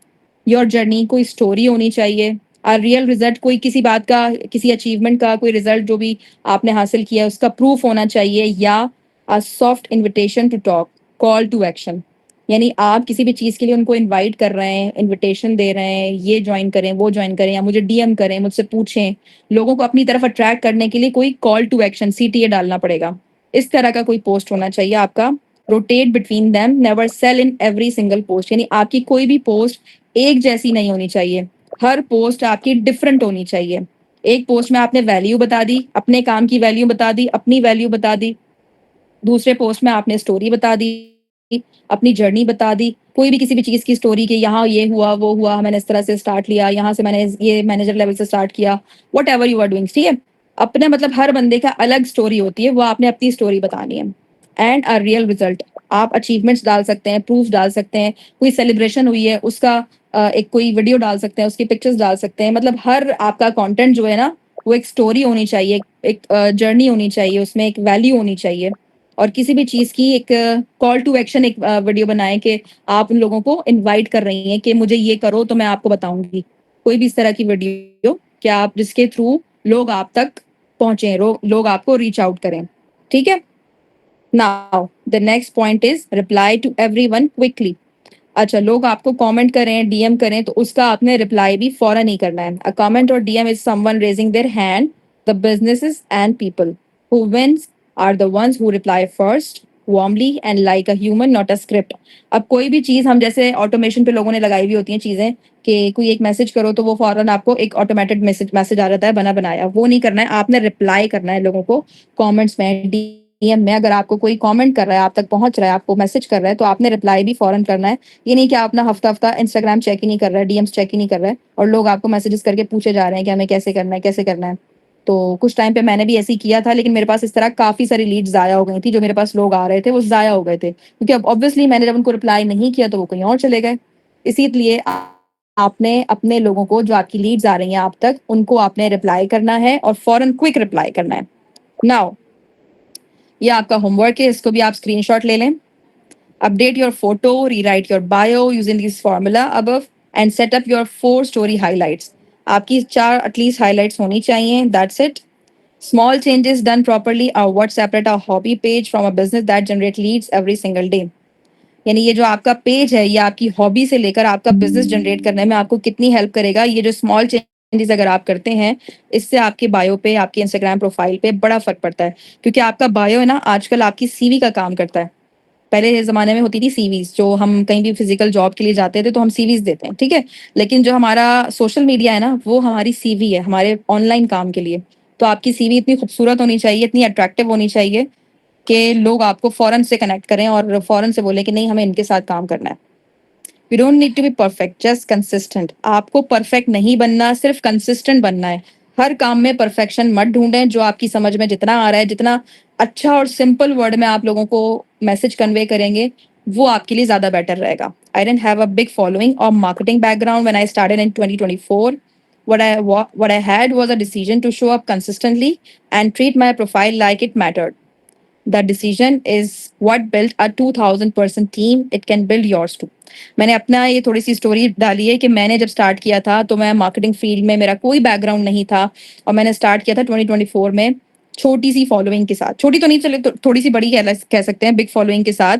योर जर्नी, कोई स्टोरी होनी चाहिए। रियल रिजल्ट, कोई किसी बात का, किसी अचीवमेंट का कोई रिजल्ट जो भी आपने हासिल किया है उसका प्रूफ होना चाहिए। या soft invitation to talk, call to action, यानी आप किसी भी चीज़ के लिए उनको इनवाइट कर रहे हैं, इनविटेशन दे रहे हैं, ये ज्वाइन करें, वो ज्वाइन करें, या मुझे डीएम करें, मुझसे पूछें। लोगों को अपनी तरफ अट्रैक्ट करने के लिए कोई कॉल टू एक्शन, सीटीए डालना पड़ेगा। इस तरह का कोई पोस्ट होना चाहिए आपका। Rotate between them, never cell in every single post, यानी आपकी कोई भी पोस्ट एक जैसी नहीं होनी चाहिए। हर पोस्ट आपकी डिफरेंट होनी चाहिए। एक पोस्ट में आपने वैल्यू बता दी, अपने काम की वैल्यू बता दी, अपनी वैल्यू बता दी। दूसरे पोस्ट में आपने स्टोरी बता दी, अपनी जर्नी बता दी, कोई भी किसी भी चीज़ की स्टोरी की, यहाँ ये हुआ, वो हुआ, मैंने इस तरह से स्टार्ट लिया, यहाँ से मैंने ये मैनेजर लेवल से स्टार्ट किया, whatever you are doing, ठीक है। अपने मतलब हर बंदे का अलग स्टोरी होती है, वो आपने अपनी स्टोरी बतानी है। एंड अ रियल रिजल्ट, आप अचीवमेंट्स डाल सकते हैं, प्रूफ डाल सकते हैं, कोई सेलिब्रेशन हुई है उसका एक कोई वीडियो डाल सकते हैं, उसकी पिक्चर्स डाल सकते हैं। मतलब हर आपका कंटेंट जो है ना, वो एक स्टोरी होनी चाहिए, एक जर्नी होनी चाहिए, उसमें एक वैल्यू होनी चाहिए। और किसी भी चीज़ की एक कॉल टू एक्शन, एक वीडियो बनाएं कि आप उन लोगों को इनवाइट कर रही हैं कि मुझे ये करो तो मैं आपको बताऊंगी। कोई भी इस तरह की वीडियो कि आप जिसके थ्रू लोग आप तक पहुंचे, लोग आपको रीच आउट करें, ठीक है। Now the next point is reply to everyone quickly. अच्छा, लोग आपको कमेंट करें, डीएम करें, तो उसका आपने रिप्लाई भी फौरन ही करना है। अ कमेंट और DM is someone raising their hand. The businesses and people who wins are the ones who reply first, warmly and like a human, not a script. अब कोई भी चीज़ हम जैसे ऑटोमेशन पे लोगों ने लगाई हुई होती हैं चीज़ें कि कोई एक मैसेज करो तो वो फौरन आपको एक ऑटोमेटेड मैसेज आ जाता है बना बनाया, वो नहीं करना है। आपने रिप्लाई करना है लोगों को कमेंट्स में, डीएम में। अगर आपको कोई कमेंट कर रहा है, आप तक पहुंच रहा है, आपको मैसेज कर रहा है, तो आपने रिप्लाई भी फौरन करना है। ये नहीं कि आप अपना हफ्ता हफ्ता इंस्टाग्राम चेक ही नहीं कर रहा है, डीएम्स चेक ही नहीं कर रहा है, और लोग आपको मैसेजेस करके पूछे जा रहे हैं कि हमें कैसे करना है, कैसे करना है। तो कुछ टाइम पे मैंने भी ऐसे ही किया था, लेकिन मेरे पास इस तरह काफ़ी सारी लीड्स ज़ाया हो गई थी। जो मेरे पास लोग आ रहे थे वो ज़ाया हो गए थे, क्योंकि अब ऑब्वियसली मैंने जब उनको रिप्लाई नहीं किया तो वो कहीं और चले गए। इसीलिए आपने अपने लोगों को, जो आपकी लीड्स आ रही हैं आप तक, उनको आपने रिप्लाई करना है और फौरन क्विक रिप्लाई करना है। नाउ ये आपका होमवर्क है, इसको भी आप स्क्रीनशॉट ले लें। Update your photo, rewrite your bio using this formula above, and set up your 4 story highlights. आपकी 4 एटलीस्ट हाईलाइट्स होनी चाहिए, that's it. Small changes done properly are what separate a hobby page from a business that generate leads every single day. यानी ये जो आपका page है, ये आपकी हॉबी से लेकर आपका बिजनेस जनरेट करने में आपको कितनी हेल्प करेगा। ये जो स्मॉल चेंजेस अगर आप करते हैं, इससे आपके बायो पे, आपके इंस्टाग्राम प्रोफाइल पे बड़ा फर्क पड़ता है। क्योंकि आपका बायो है ना, आजकल आपकी सीवी का काम करता है। पहले ज़माने में होती थी सीवीज़, जो हम कहीं भी फिजिकल जॉब के लिए जाते थे तो हम सीवीज़ देते हैं, ठीक है। लेकिन जो हमारा सोशल मीडिया है ना, वो हमारी सीवी है हमारे ऑनलाइन काम के लिए। तो आपकी सीवी इतनी खूबसूरत होनी चाहिए, इतनी अट्रैक्टिव होनी चाहिए कि लोग आपको फ़ौरन से कनेक्ट करें और फ़ौरन से बोलें कि नहीं, हमें इनके साथ काम करना है। You don't need to be perfect, just consistent. आपको परफेक्ट नहीं बनना, सिर्फ कंसिस्टेंट बनना है। हर काम में परफेक्शन मत ढूंढें। जो आपकी समझ में जितना आ रहा है, जितना अच्छा और सिंपल वर्ड में आप लोगों को मैसेज कन्वे करेंगे, वो आपके लिए ज़्यादा बेटर रहेगा। I didn't have a big following और marketing background when I started in 2024. What I had was a decision to show up consistently and treat my profile like it mattered. That decision is what built a 2000-person team. It can build yours too. मैंने अपना ये थोड़ी सी story डाली है कि मैंने जब start किया था तो मैं मार्केटिंग फील्ड में, मेरा कोई बैकग्राउंड नहीं था, और मैंने स्टार्ट किया था 2024 में छोटी सी फॉलोइंग के साथ। छोटी तो नहीं, चले तो थोड़ी सी बड़ी कह सकते हैं, बिग फॉलोइंग के साथ।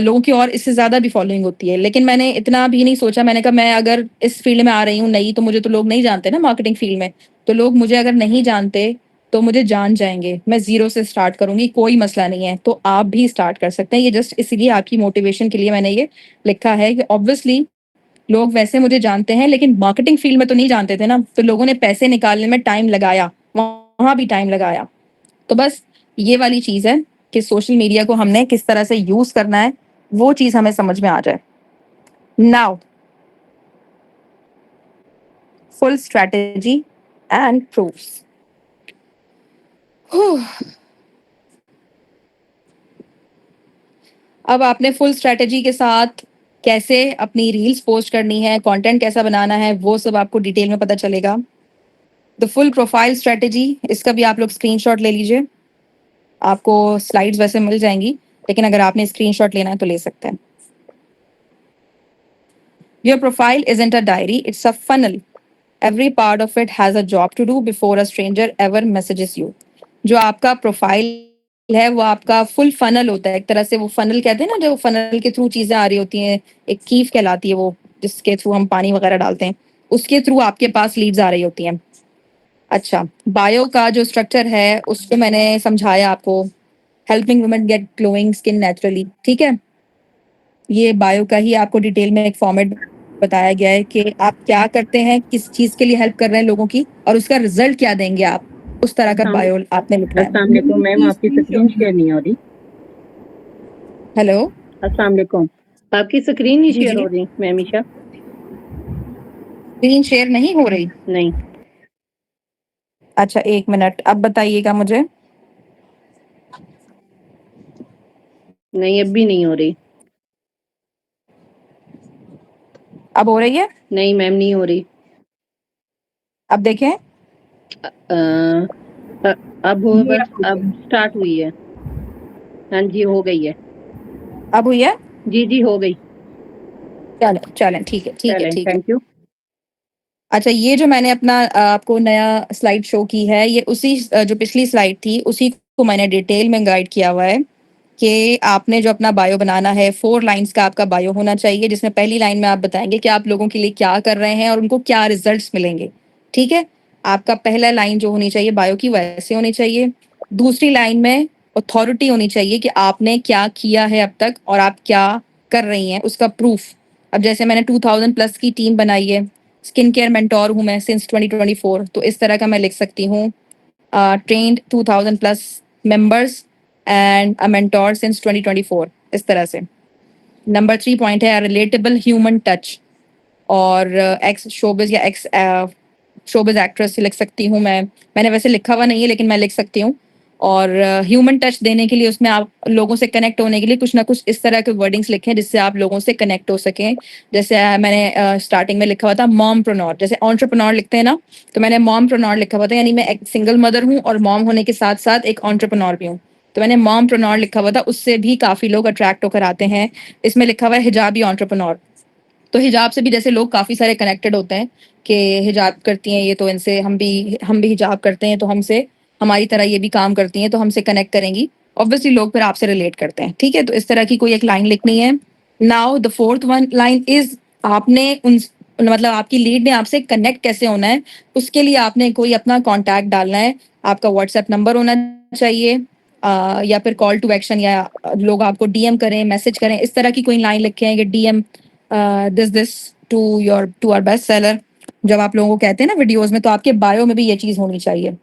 लोगों की और इससे ज़्यादा भी फॉलोइंग होती है, लेकिन मैंने इतना भी नहीं सोचा। मैंने कहा मैं अगर इस फील्ड में आ रही हूँ नई, तो मुझे तो लोग नहीं जानते ना मार्केटिंग फील्ड में। तो लोग मुझे अगर नहीं जानते तो मुझे जान जाएंगे। मैं ज़ीरो से स्टार्ट करूँगी, कोई मसला नहीं है। तो आप भी स्टार्ट कर सकते हैं। ये जस्ट इसीलिए आपकी मोटिवेशन के लिए मैंने ये लिखा है कि ऑब्वियसली लोग वैसे मुझे जानते हैं, लेकिन मार्केटिंग फील्ड में तो नहीं जानते थे ना, तो लोगों ने पैसे निकालने में टाइम लगाया, वहाँ भी टाइम लगाया। तो बस ये वाली चीज़ है कि सोशल मीडिया को हमने किस तरह से यूज़ करना है, वो चीज़ हमें समझ में आ जाए। Now full strategy and proofs. अब आपने फुल स्ट्रैटेजी के साथ कैसे अपनी रील्स पोस्ट करनी है, कंटेंट कैसा बनाना है, वो सब आपको डिटेल में पता चलेगा। द फुल प्रोफाइल स्ट्रेटेजी, इसका भी आप लोग स्क्रीनशॉट ले लीजिए, आपको स्लाइड्स वैसे मिल जाएंगी, लेकिन अगर आपने स्क्रीनशॉट लेना है तो ले सकते हैं। Your profile isn't a diary, it's a funnel, every part of it has a job to do before a stranger ever messages you. जो आपका प्रोफाइल है वो आपका फुल फनल होता है, एक तरह से वो फनल कहते हैं ना, जो फनल के थ्रू चीजें आ रही होती हैं, एक कीफ कहलाती है वो, जिसके थ्रू हम पानी वगैरह डालते हैं, उसके थ्रू आपके पास लीड्स आ रही होती हैं। अच्छा, बायो का जो स्ट्रक्चर है उसको मैंने समझाया आपको, helping women get glowing skin naturally, ठीक है। ये बायो का ही आपको डिटेल में एक फॉर्मेट बताया गया है कि आप क्या करते हैं, किस चीज के लिए हेल्प कर रहे हैं लोगों की, और उसका रिजल्ट क्या देंगे आप, उस तरह का बायो आपने लिखना है। अस्सलाम वालेकुम मैम, आपकी स्क्रीन शेयर नहीं हो रही। हेलो, अस्सलाम वालेकुम, आपकी स्क्रीन नहीं जी शेयर जी, हो रही मैम ईशा। स्क्रीन शेयर नहीं हो रही? नहीं अच्छा, एक मिनट, अब बताइएगा मुझे। नहीं, अब भी नहीं हो रही। अब हो रही है? नहीं मैम, नहीं हो रही। अब देखें। अब हो, बस अब स्टार्ट हुई है। हाँ जी, हो गई है। अब हुई है? जी जी, हो गई। चलें चलें, ठीक है ठीक है चलें, ठीक है। Thank you. अच्छा, ये जो मैंने अपना आपको नया स्लाइड शो की है, ये उसी जो पिछली स्लाइड थी उसी को मैंने डिटेल में गाइड किया हुआ है कि आपने जो अपना बायो बनाना है, 4 लाइंस का आपका बायो होना चाहिए, जिसमें पहली लाइन में आप बताएंगे कि आप लोगों के लिए क्या कर रहे हैं और उनको क्या रिजल्ट्स मिलेंगे, ठीक है। आपका पहला लाइन जो होनी चाहिए बायो की वैसे होनी चाहिए। दूसरी लाइन में अथॉरिटी होनी चाहिए कि आपने क्या किया है अब तक और आप क्या कर रही हैं उसका प्रूफ। अब जैसे मैंने 2000 प्लस की टीम बनाई है, स्किन केयर मेंटोर हूँ मैं सिंस 2024, तो इस तरह का मैं लिख सकती हूँ, trend 2000 plus members and a mentor since 2024, इस तरह से। नंबर 3 पॉइंट है रिलेटेबल ह्यूमन टच, और एक्स शोबिज या एक्स शोबिज एक्ट्रेस से लिख सकती हूँ मैंने वैसे लिखा हुआ नहीं है लेकिन मैं लिख सकती हूँ। और ह्यूमन टच देने के लिए उसमें आप लोगों से कनेक्ट होने के लिए कुछ ना कुछ इस तरह के वर्डिंग्स लिखें जिससे आप लोगों से कनेक्ट हो सकें। जैसे मैंने स्टार्टिंग में लिखा हुआ था मॉम प्रोनोर, जैसे ऑन्टरप्रनोर लिखते हैं ना, तो मैंने मॉम प्रोनोर लिखा हुआ था, यानी मैं एक सिंगल मदर हूँ और मॉम होने के साथ साथ एक ऑन्टरप्रनोर भी हूँ, तो मैंने मॉम प्रोनोर लिखा हुआ था, उससे भी काफी लोग अट्रैक्ट होकर आते हैं। इसमें लिखा हुआ है हिजाबी ऑन्टरप्रनोर, तो हिजाब से भी जैसे लोग काफ़ी सारे कनेक्टेड होते हैं कि हिजाब करती हैं ये, तो इनसे हम भी हिजाब करते हैं, तो हमसे हमारी तरह ये भी काम करती हैं तो हमसे कनेक्ट करेंगी, ऑब्वियसली लोग फिर आपसे रिलेट करते हैं, ठीक है। तो इस तरह की कोई एक लाइन लिखनी है। Now the fourth one line is, आपने उन मतलब आपकी लीड ने आपसे कनेक्ट कैसे होना है, उसके लिए आपने कोई अपना कॉन्टैक्ट डालना है, आपका व्हाट्सएप नंबर होना चाहिए, या फिर कॉल टू एक्शन, या लोग आपको डीएम करें, मैसेज करें, इस तरह की कोई लाइन लिखें कि DM this to our best seller. जब आप लोगों को कहते हैं ना वीडियोस में, तो आपके बायो में भी ये चीज होनी चाहिए,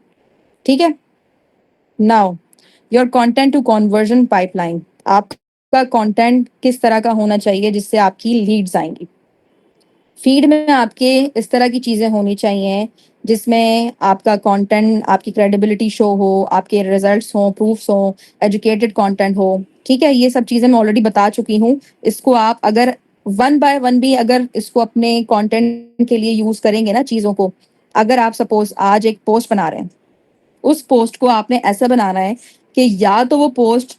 ठीक है। Now your content to conversion pipeline, आपका कंटेंट किस तरह का होना चाहिए जिससे आपकी लीड्स आएंगी। फीड में आपके इस तरह की चीजें होनी चाहिए जिसमें आपका कंटेंट, आपकी क्रेडिबिलिटी शो हो, आपके रिजल्ट्स हो, प्रूफ्स हो, एजुकेटेड कंटेंट हो, ठीक है। ये सब चीजें मैं ऑलरेडी बता चुकी हूँ। इसको आप अगर 1 बाय 1 भी अगर इसको अपने कंटेंट के लिए यूज करेंगे ना चीजों को, अगर आप सपोज आज एक पोस्ट बना रहे हैं, उस पोस्ट को आपने ऐसा बनाना है कि या तो वो पोस्ट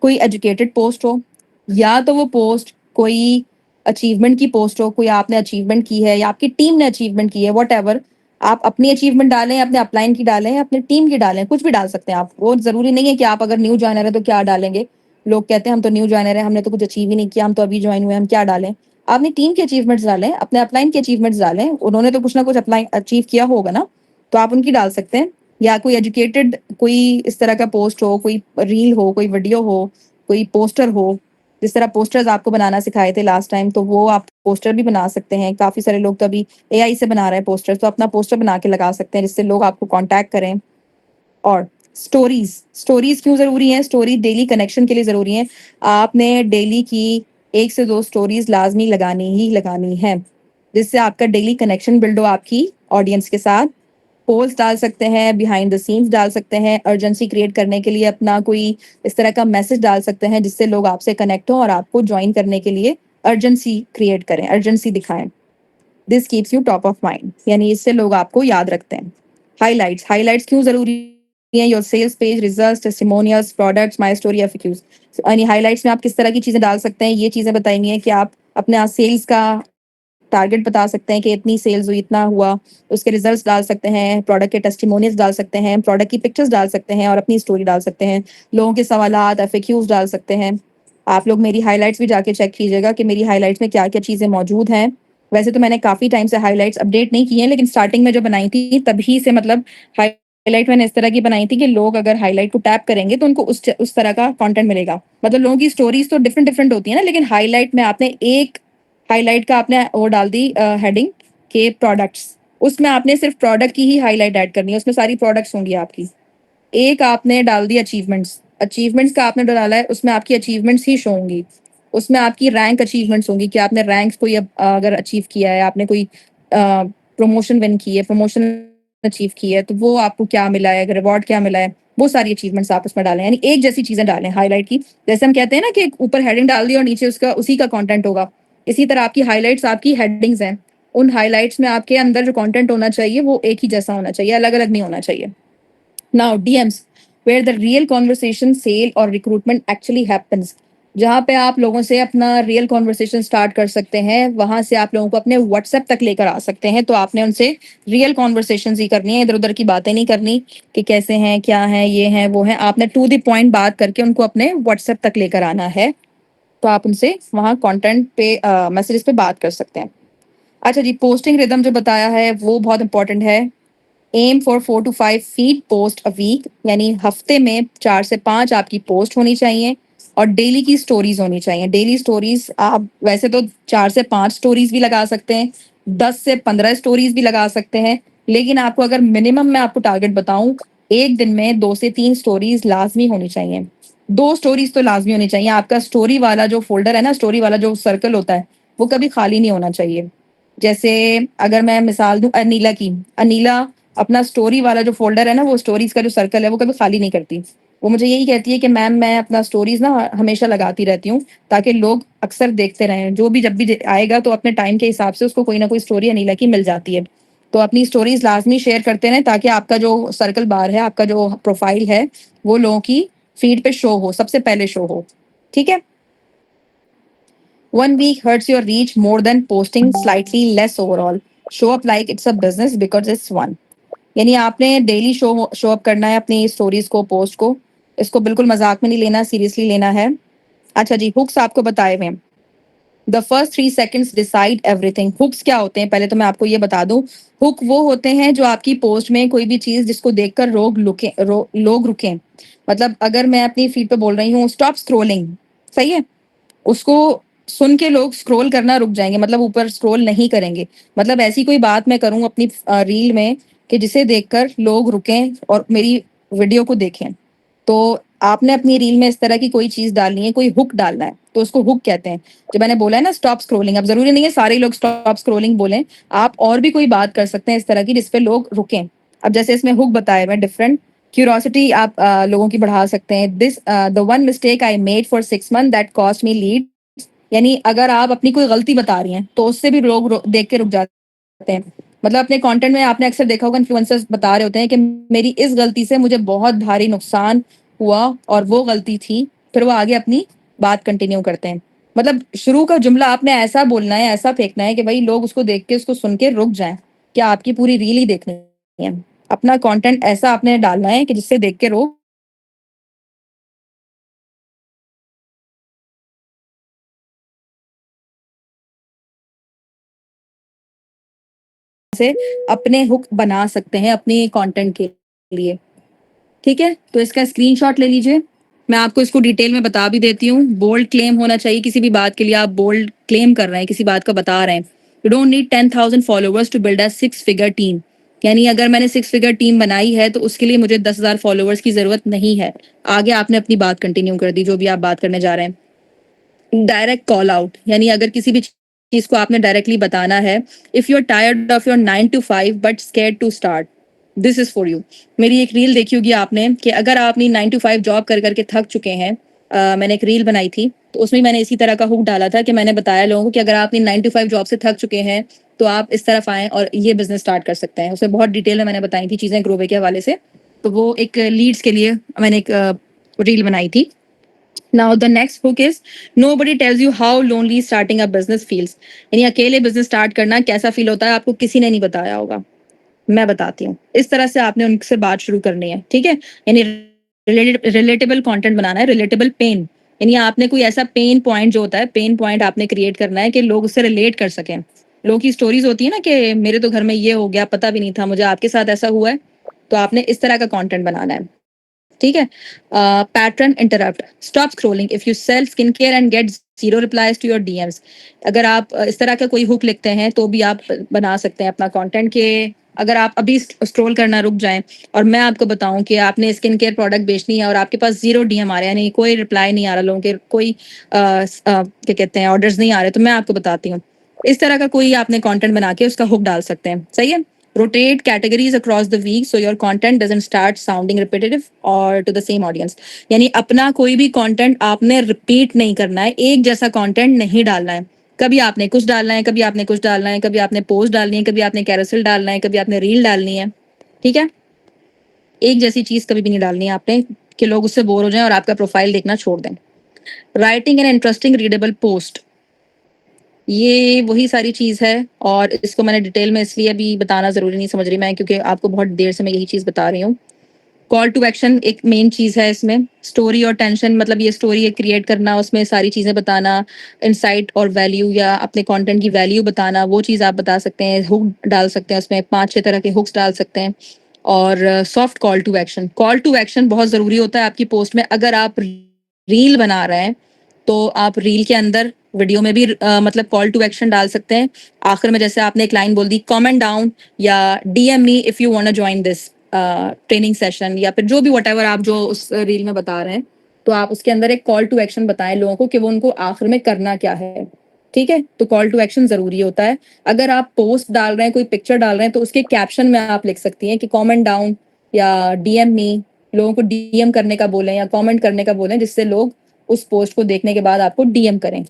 कोई एजुकेटेड पोस्ट हो, या तो वो पोस्ट कोई अचीवमेंट की पोस्ट हो, कोई आपने अचीवमेंट की है या आपकी टीम ने अचीवमेंट की है, वट आप अपनी अचीवमेंट डालें, अपने अपलाइन की डालें, अपने टीम की डालें, कुछ भी डाल सकते हैं आप। वो जरूरी नहीं है कि आप अगर न्यू ज्वाइनर है तो क्या डालेंगे, लोग कहते हैं हम तो न्यू ज्वाइनर है, हमने तो कुछ अचीव ही नहीं किया, हम तो अभी ज्वाइन हुए, हम क्या डालें। आप अपनी टीम की अचीवमेंट्स डालें, अपने अपलाइन की अचीवमेंट्स डालें, उन्होंने तो कुछ ना कुछ अपलाइन अचीव किया होगा ना, तो आप उनकी डाल सकते हैं। या कोई एजुकेटेड कोई इस तरह का पोस्ट हो, कोई रील हो, कोई वीडियो हो, कोई पोस्टर हो, जिस तरह पोस्टर्स आपको बनाना सिखाए थे लास्ट टाइम, तो वो आप पोस्टर भी बना सकते हैं। काफी सारे लोग तो अभी एआई से बना रहे हैं पोस्टर, तो अपना पोस्टर बना के लगा सकते हैं जिससे लोग आपको कांटेक्ट करें। और स्टोरीज क्यों जरूरी है? स्टोरी डेली कनेक्शन के लिए जरूरी है। आपने डेली की 1 से 2 स्टोरीज लाजमी लगानी ही लगानी है, जिससे आपका डेली कनेक्शन बिल्ड हो आपकी ऑडियंस के साथ। पोल्स डाल सकते हैं, बिहाइंड द सीन्स डाल सकते हैं, अर्जेंसी क्रिएट करने के लिए अपना कोई इस तरह का मैसेज डाल सकते हैं जिससे लोग आपसे कनेक्ट हो और आपको ज्वाइन करने के लिए अर्जेंसी क्रिएट करें, अर्जेंसी दिखाएं। This keeps you top of mind, यानी इससे लोग आपको याद रखते हैं। हाइलाइट्स, हाइलाइट्स क्यों जरूरी है? Your sales page, results, testimonials, products, my story, FAQs. यानी हाइलाइट्स में आप किस तरह की चीजें डाल सकते हैं, ये चीजें बताएंगी हैं कि आप अपने सेल्स का टारगेट बता सकते हैं कि इतनी सेल्स हुई, इतना हुआ, उसके रिजल्ट्स डाल सकते हैं, प्रोडक्ट के टेस्टिमोनियल्स डाल सकते हैं, प्रोडक्ट की पिक्चर्स डाल सकते हैं और अपनी स्टोरी डाल सकते हैं, लोगों के सवालात, एफएक्यूज डाल सकते हैं। आप लोग मेरी हाइलाइट्स भी जाके चेक कीजिएगा कि मेरी हाइलाइट्स में क्या क्या चीज़ें मौजूद हैं। वैसे तो मैंने काफ़ी टाइम से हाइलाइट्स अपडेट नहीं की हैं, लेकिन स्टार्टिंग में जो बनाई थी तभी से मतलब हाईलाइट मैंने इस तरह की बनाई थी कि लोग अगर हाईलाइट को टैप करेंगे तो उनको उस तरह का कंटेंट मिलेगा। मतलब लोगों की स्टोरीज तो डिफरेंट डिफरेंट होती है ना, लेकिन हाईलाइट में आपने एक हाईलाइट का आपने वो डाल दी हेडिंग के प्रोडक्ट्स, उसमें आपने सिर्फ प्रोडक्ट की ही हाईलाइट ऐड करनी है, उसमें सारी प्रोडक्ट्स होंगी आपकी। एक आपने डाल दी अचीवमेंट्स, अचीवमेंट्स का आपने डाला है, उसमें आपकी अचीवमेंट्स ही शो होंगी, उसमें आपकी रैंक अचीवमेंट्स होंगी कि आपने रैंक्स कोई अगर अचीव किया है, आपने कोई प्रमोशन विन की है, प्रमोशन अचीव की है, तो वो आपको क्या मिला है, रिवॉर्ड क्या मिला है, वो सारी अचीवमेंट्स आप उसमें डालें, यानी एक जैसी चीजें डालें हाईलाइट की। जैसे हम कहते हैं ना कि ऊपर हेडिंग डाल दी और नीचे उसका उसी का कंटेंट होगा, इसी तरह आपकी हाईलाइट्स आपकी हेडिंग्स हैं, उन हाईलाइट्स में आपके अंदर जो कंटेंट होना चाहिए वो एक ही जैसा होना चाहिए, अलग अलग नहीं होना चाहिए। Now DMs, where the real conversation, sale और recruitment actually happens, जहाँ पे आप लोगों से अपना रियल कॉन्वर्सेशन स्टार्ट कर सकते हैं, वहां से आप लोगों को अपने व्हाट्सएप तक लेकर आ सकते हैं। तो आपने उनसे रियल कॉन्वर्सेशन ही करनी है, इधर उधर की बातें नहीं करनी कि कैसे हैं, क्या है, ये है, वो है। आपने टू द पॉइंट बात करके उनको अपने व्हाट्सएप तक लेकर आना है, तो आप उनसे वहाँ कंटेंट पे मैसेजेस पे बात कर सकते हैं। अच्छा जी, पोस्टिंग रिदम जो बताया है वो बहुत इंपॉर्टेंट है। Aim for 4 to 5 feed post a week, यानी हफ्ते में 4 से 5 आपकी पोस्ट होनी चाहिए और डेली की स्टोरीज होनी चाहिए। डेली स्टोरीज आप वैसे तो 4 से 5 स्टोरीज भी लगा सकते हैं, 10 से 15 स्टोरीज भी लगा सकते हैं, लेकिन आपको अगर मिनिमम मैं आपको टारगेट बताऊं, एक दिन में 2 से 3 स्टोरीज लाजमी होनी चाहिए। 2 स्टोरीज तो लाजमी होनी चाहिए। आपका स्टोरी वाला जो फोल्डर है ना, स्टोरी वाला जो सर्कल होता है, वो कभी खाली नहीं होना चाहिए। जैसे अगर मैं मिसाल दूं अनीला की, अनीला अपना स्टोरी वाला जो फोल्डर है ना, वो स्टोरीज का जो सर्कल है वो कभी खाली नहीं करती। वो मुझे यही कहती है कि मैम मैं अपना स्टोरीज ना हमेशा लगाती रहती हूँ ताकि लोग अक्सर देखते रहें, जो भी जब भी आएगा तो अपने टाइम के हिसाब से उसको कोई ना कोई स्टोरी अनीला की मिल जाती है। तो अपनी स्टोरीज लाजमी शेयर करते रहें ताकि आपका जो सर्कल बार है, आपका जो प्रोफाइल है, वो लोगों की फीड पे शो हो, सबसे पहले शो हो। ठीक है। 1 week hurts your reach more than posting slightly less overall. Show up like it's a business because it's one. यानी आपने डेली शो अप करना है अपनी स्टोरीज को, पोस्ट को, इसको बिल्कुल मजाक में नहीं लेना, सीरियसली लेना है। अच्छा जी, हुक्स आपको बताए हुए हैं। The first 3 seconds decide everything. Hooks क्या होते हैं, पहले तो मैं आपको ये बता दूं। हुक वो होते हैं जो आपकी पोस्ट में कोई भी चीज जिसको देखकर लोग रुकें। मतलब अगर मैं अपनी फीड पे बोल रही हूँ स्टॉप स्क्रोलिंग, सही है, उसको सुन के लोग स्क्रॉल करना रुक जाएंगे, मतलब ऊपर स्क्रॉल नहीं करेंगे। मतलब ऐसी कोई बात मैं करूं अपनी रील में कि जिसे देखकर लोग रुकें और मेरी वीडियो को देखें। तो आपने अपनी रील में इस तरह की कोई चीज डालनी है, कोई हुक डालना है, तो उसको हुक कहते हैं। जो मैंने बोला है ना स्टॉप स्क्रोलिंग, अब जरूरी नहीं है सारे लोग स्टॉप स्क्रोलिंग बोलें, आप और भी कोई बात कर सकते हैं इस तरह की जिसपे लोग रुकें। अब जैसे इसमें हुक बताए हुए डिफरेंट, क्यूरोसिटी आप लोगों की बढ़ा सकते हैं। This the one mistake I made for 6 months that cost me lead, यानी अगर आप अपनी कोई गलती बता रही हैं तो उससे भी लोग देख के रुक जाते हैं। मतलब अपने कंटेंट में आपने अक्सर देखा होगा इन्फ्लुएंसर्स बता रहे होते हैं कि मेरी इस गलती से मुझे बहुत भारी नुकसान हुआ और वो गलती थी, फिर वो आगे अपनी बात कंटिन्यू करते हैं। मतलब शुरू का जुमला आपने ऐसा बोलना है, ऐसा फेंकना है कि भाई लोग उसको देख के उसको सुन के रुक जाएं, क्या आपकी पूरी रील ही देखनी है। अपना कंटेंट ऐसा आपने डालना है कि जिससे देख के लोग से अपने हुक बना सकते हैं अपने कंटेंट के लिए। ठीक है, तो इसका स्क्रीनशॉट ले लीजिए। मैं आपको इसको डिटेल में बता भी देती हूँ। बोल्ड क्लेम होना चाहिए किसी भी बात के लिए, आप बोल्ड क्लेम कर रहे हैं, किसी बात का बता रहे हैं। You don't need 10,000 followers to build a 6 figure team, यानी अगर मैंने 6 figure टीम बनाई है तो उसके लिए मुझे 10,000 फॉलोअर्स की जरूरत नहीं है। आगे आपने अपनी बात कंटिन्यू कर दी, जो भी आप बात करने जा रहे हैं। डायरेक्ट कॉल आउट, यानी अगर किसी भी चीज को आपने डायरेक्टली बताना है। If you are tired of your 9 to 5 but scared to start, this is for you. मेरी एक रील देखी होगी आपने कि अगर आप अपनी 9 to 5 जॉब कर करके थक चुके हैं, मैंने एक रील बनाई थी तो उसमें मैंने इसी तरह का हुक डाला था कि मैंने बताया लोगों को कि अगर आप अपनी 9 to 5 जॉब से थक चुके हैं तो आप इस तरफ आएँ और ये बिजनेस स्टार्ट कर सकते हैं। उसमें बहुत डिटेल में मैंने बताई थी चीज़ें ग्रोवे के हवाले से, तो वो एक लीड्स के लिए मैंने एक रील बनाई थी। Now the next hook is nobody tells you how lonely starting a business feels. यानी अकेले बिजनेस स्टार्ट करना कैसा फील होता है आपको किसी ने नहीं बताया होगा, मैं बताती हूँ। इस तरह से आपने उनसे बात शुरू करनी है, ठीक है? यानी रिलेटेबल कंटेंट बनाना है, रिलेटेबल पेन, यानी आपने कोई ऐसा पेन पॉइंट जो होता है, पेन पॉइंट आपने क्रिएट करना है कि लोग उससे रिलेट कर सकें। लोगों की स्टोरीज होती है ना कि मेरे तो घर में ये हो गया, पता भी नहीं था मुझे, आपके साथ ऐसा हुआ है, तो आपने इस तरह का कंटेंट बनाना है, ठीक है? Pattern interrupt, stop scrolling if you sell skin care and get 0 replies to your DMs. अगर आप इस तरह का कोई हुक लिखते हैं तो भी आप बना सकते हैं अपना कंटेंट के अगर आप अभी स्क्रॉल करना रुक जाएं और मैं आपको बताऊं कि आपने स्किन केयर प्रोडक्ट बेचनी है और आपके पास 0 डीएम आ रहे हैं, यानी कोई रिप्लाई नहीं आ रहा, लोगों के कोई क्या कहते हैं ऑर्डर्स नहीं आ रहे, तो मैं आपको बताती हूँ इस तरह का कोई आपने कंटेंट बना के उसका हुक डाल सकते हैं, सही है? Rotate categories across the week so your content doesn't start sounding repetitive और टू द सेम ऑडियंस। यानी अपना कोई भी कंटेंट आपने रिपीट नहीं करना है, एक जैसा कंटेंट नहीं डालना है। कभी आपने कुछ डालना है, कभी आपने कुछ डालना है, कभी आपने पोस्ट डालनी है, कभी आपने कैरोसेल डालना है, कभी आपने रील डालनी है, ठीक है? एक जैसी चीज कभी भी नहीं डालनी है आपने कि लोग उससे बोर हो जाएं और आपका प्रोफाइल देखना छोड़ दें। Writing an interesting readable post, ये वही सारी चीज है और इसको मैंने डिटेल में इसलिए अभी बताना जरूरी नहीं समझ रही मैं, क्योंकि आपको बहुत देर से मैं यही चीज बता रही हूँ। कॉल टू एक्शन एक मेन चीज है इसमें, स्टोरी और टेंशन, मतलब ये स्टोरी क्रिएट करना, उसमें सारी चीजें बताना, इंसाइट और वैल्यू या अपने कंटेंट की वैल्यू बताना, वो चीज आप बता सकते हैं। हुक डाल सकते हैं, उसमें 5-6 तरह के हुक्स डाल सकते हैं। और सॉफ्ट कॉल टू एक्शन बहुत जरूरी होता है आपकी पोस्ट में। अगर आप रील बना रहे हैं तो आप रील के अंदर वीडियो में भी मतलब कॉल टू एक्शन डाल सकते हैं। आखिर में जैसे आपने एक लाइन बोल दी, कमेंट डाउन या DM me if you want to join this training session, या फिर जो भी व्हाटएवर आप जो उस रील में बता रहे हैं, तो आप उसके अंदर एक कॉल टू एक्शन बताएं लोगों को कि वो उनको आखिर में करना क्या है, ठीक है? तो कॉल टू एक्शन जरूरी होता है। अगर आप पोस्ट डाल रहे हैं, कोई पिक्चर डाल रहे हैं, तो उसके कैप्शन में आप लिख सकती हैं कि कमेंट डाउन या डीएम मी, लोगों को डीएम करने का बोलें या कमेंट करने का बोलें, जिससे लोग उस पोस्ट को देखने के बाद आपको डीएम करें,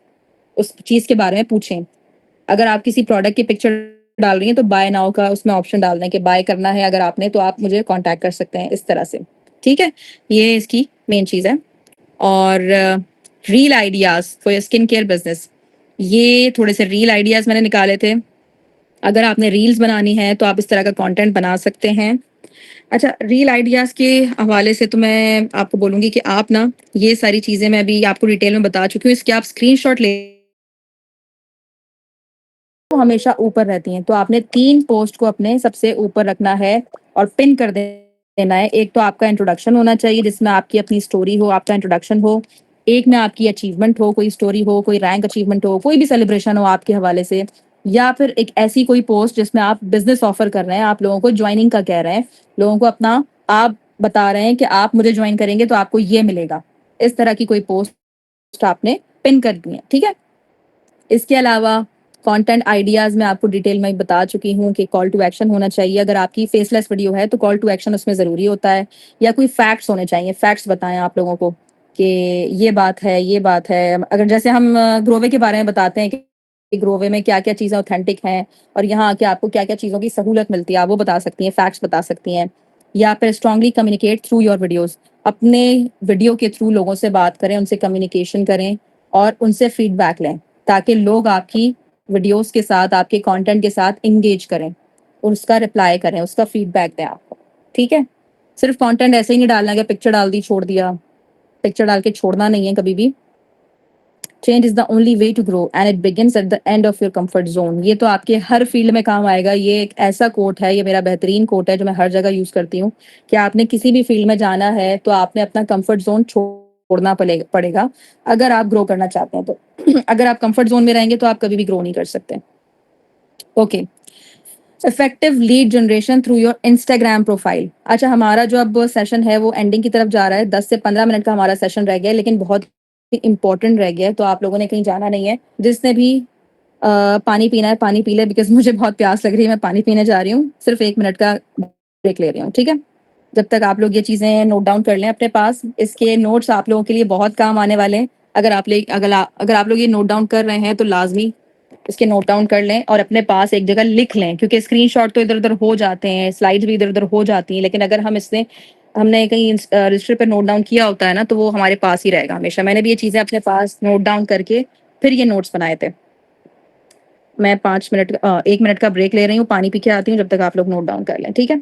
उस चीज के बारे में पूछें। अगर आप किसी प्रोडक्ट की पिक्चर डाल रही हैं तो बाय नाउ का उसमें ऑप्शन डाल दें कि बाय करना है अगर आपने, तो आप मुझे कांटेक्ट कर सकते हैं इस तरह से, ठीक है? ये इसकी मेन चीज है। और reel ideas for your skin care business, ये थोड़े से रील आइडियाज मैंने निकाले थे। अगर आपने रील्स बनानी है तो आप इस तरह का कंटेंट बना सकते हैं। अच्छा, रील आइडियाज के हवाले से तो मैं आपको बोलूंगी कि आप ना ये सारी चीजें मैं अभी आपको डिटेल में बता चुकी हूँ, इसके आप स्क्रीनशॉट ले हमेशा ऊपर रहती हैं, तो आपने 3 पोस्ट को अपने सबसे ऊपर रखना है और पिन कर देना है। एक तो आपका इंट्रोडक्शन होना चाहिए जिसमें आपकी अपनी स्टोरी हो, आपका इंट्रोडक्शन हो। एक में आपकी अचीवमेंट हो, कोई स्टोरी हो, कोई रैंक अचीवमेंट हो, कोई भी सेलिब्रेशन हो आपके हवाले से, या फिर एक ऐसी कोई पोस्ट जिसमें आप बिजनेस ऑफर कर रहे हैं, आप लोगों को ज्वाइनिंग का कह रहे हैं, लोगों को अपना आप बता रहे हैं कि आप मुझे ज्वाइन करेंगे तो आपको ये मिलेगा। इस तरह की कोई पोस्ट आपने पिन कर दी है, ठीक है? इसके अलावा कंटेंट आइडियाज में आपको डिटेल में बता चुकी हूँ कि कॉल टू एक्शन होना चाहिए। अगर आपकी फेसलेस वीडियो है तो कॉल टू एक्शन उसमें ज़रूरी होता है, या कोई फैक्ट्स होने चाहिए, फैक्ट्स बताएं आप लोगों को कि ये बात है, ये बात है। अगर जैसे हम ग्रोवे के बारे में बताते हैं कि ग्रोवे में क्या क्या चीज़ें ऑथेंटिक हैं और यहाँ आके आपको क्या क्या चीज़ों की सहूलत मिलती है, आप वो बता सकती हैं, फैक्ट्स बता सकती हैं। या फिर strongly communicate through your videos, अपने वीडियो के थ्रू लोगों से बात करें, उनसे कम्युनिकेशन करें और उनसे फीडबैक लें, ताकि लोग आपकी वीडियोस के साथ, आपके कंटेंट के साथ इंगेज करें, उसका रिप्लाई करें, उसका फीडबैक दें आपको, ठीक है? सिर्फ कंटेंट ऐसे ही नहीं डालना है, पिक्चर डाल दी छोड़ दिया, पिक्चर डाल के छोड़ना नहीं है कभी भी। Change is the only way to grow and it begins at the end of your comfort zone. ये तो आपके हर फील्ड में काम आएगा। ये एक ऐसा कोट है, ये मेरा बेहतरीन कोट है जो मैं हर जगह यूज करती हूँ कि आपने किसी भी फील्ड में जाना है तो आपने अपना कंफर्ट जोन छोड़ना पड़ेगा अगर आप ग्रो करना चाहते हैं तो। अगर आप कंफर्ट जोन में रहेंगे तो आप कभी भी ग्रो नहीं कर सकते। Okay, effective lead generation through your Instagram profile. अच्छा, हमारा जो अब सेशन है वो एंडिंग की तरफ जा रहा है, 10 से 15 मिनट का हमारा सेशन रह गया है, लेकिन बहुत इंपॉर्टेंट रह गया है, तो आप लोगों ने कहीं जाना नहीं है। जिसने भी पानी पीना है पानी पी ले, बिकॉज मुझे बहुत प्यास लग रही है, मैं पानी पीने जा रही हूँ। सिर्फ 1 मिनट का ब्रेक ले रही हूँ, ठीक है? जब तक आप लोग ये चीजें नोट डाउन कर लें अपने पास, इसके नोट्स आप लोगों के लिए बहुत काम आने वाले हैं। अगर आप लोग ये नोट डाउन कर रहे हैं तो लाजमी इसके नोट डाउन कर लें और अपने पास एक जगह लिख लें, क्योंकि स्क्रीनशॉट तो इधर उधर हो जाते हैं, स्लाइड्स भी इधर उधर हो जाती हैं, लेकिन अगर हमने कहीं रजिस्टर पे नोट डाउन किया होता है ना, तो वो हमारे पास ही रहेगा हमेशा। मैंने भी ये चीज़ें अपने पास नोट डाउन करके फिर ये नोट्स बनाए थे। मैं 1 मिनट का ब्रेक ले रही हूँ, पानी पी के आती हूँ, जब तक आप लोग नोट डाउन कर लें, ठीक है।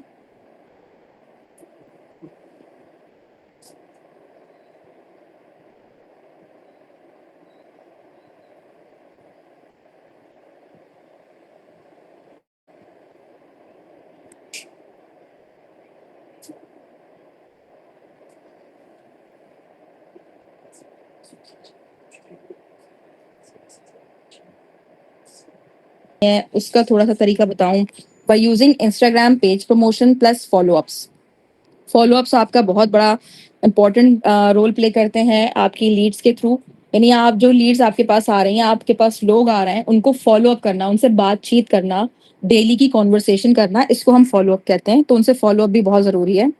मैं उसका थोड़ा सा तरीका बताऊं। By using Instagram page promotion plus follow-ups आपका बहुत बड़ा इंपॉर्टेंट रोल प्ले करते हैं आपकी लीड्स के थ्रू। यानी आप जो लीड्स आपके पास आ रही हैं, आपके पास लोग आ रहे हैं, उनको फॉलोअप करना, उनसे बातचीत करना, डेली की कॉन्वर्सेशन करना, इसको हम फॉलोअप कहते हैं। तो उनसे फॉलोअप भी बहुत ज़रूरी है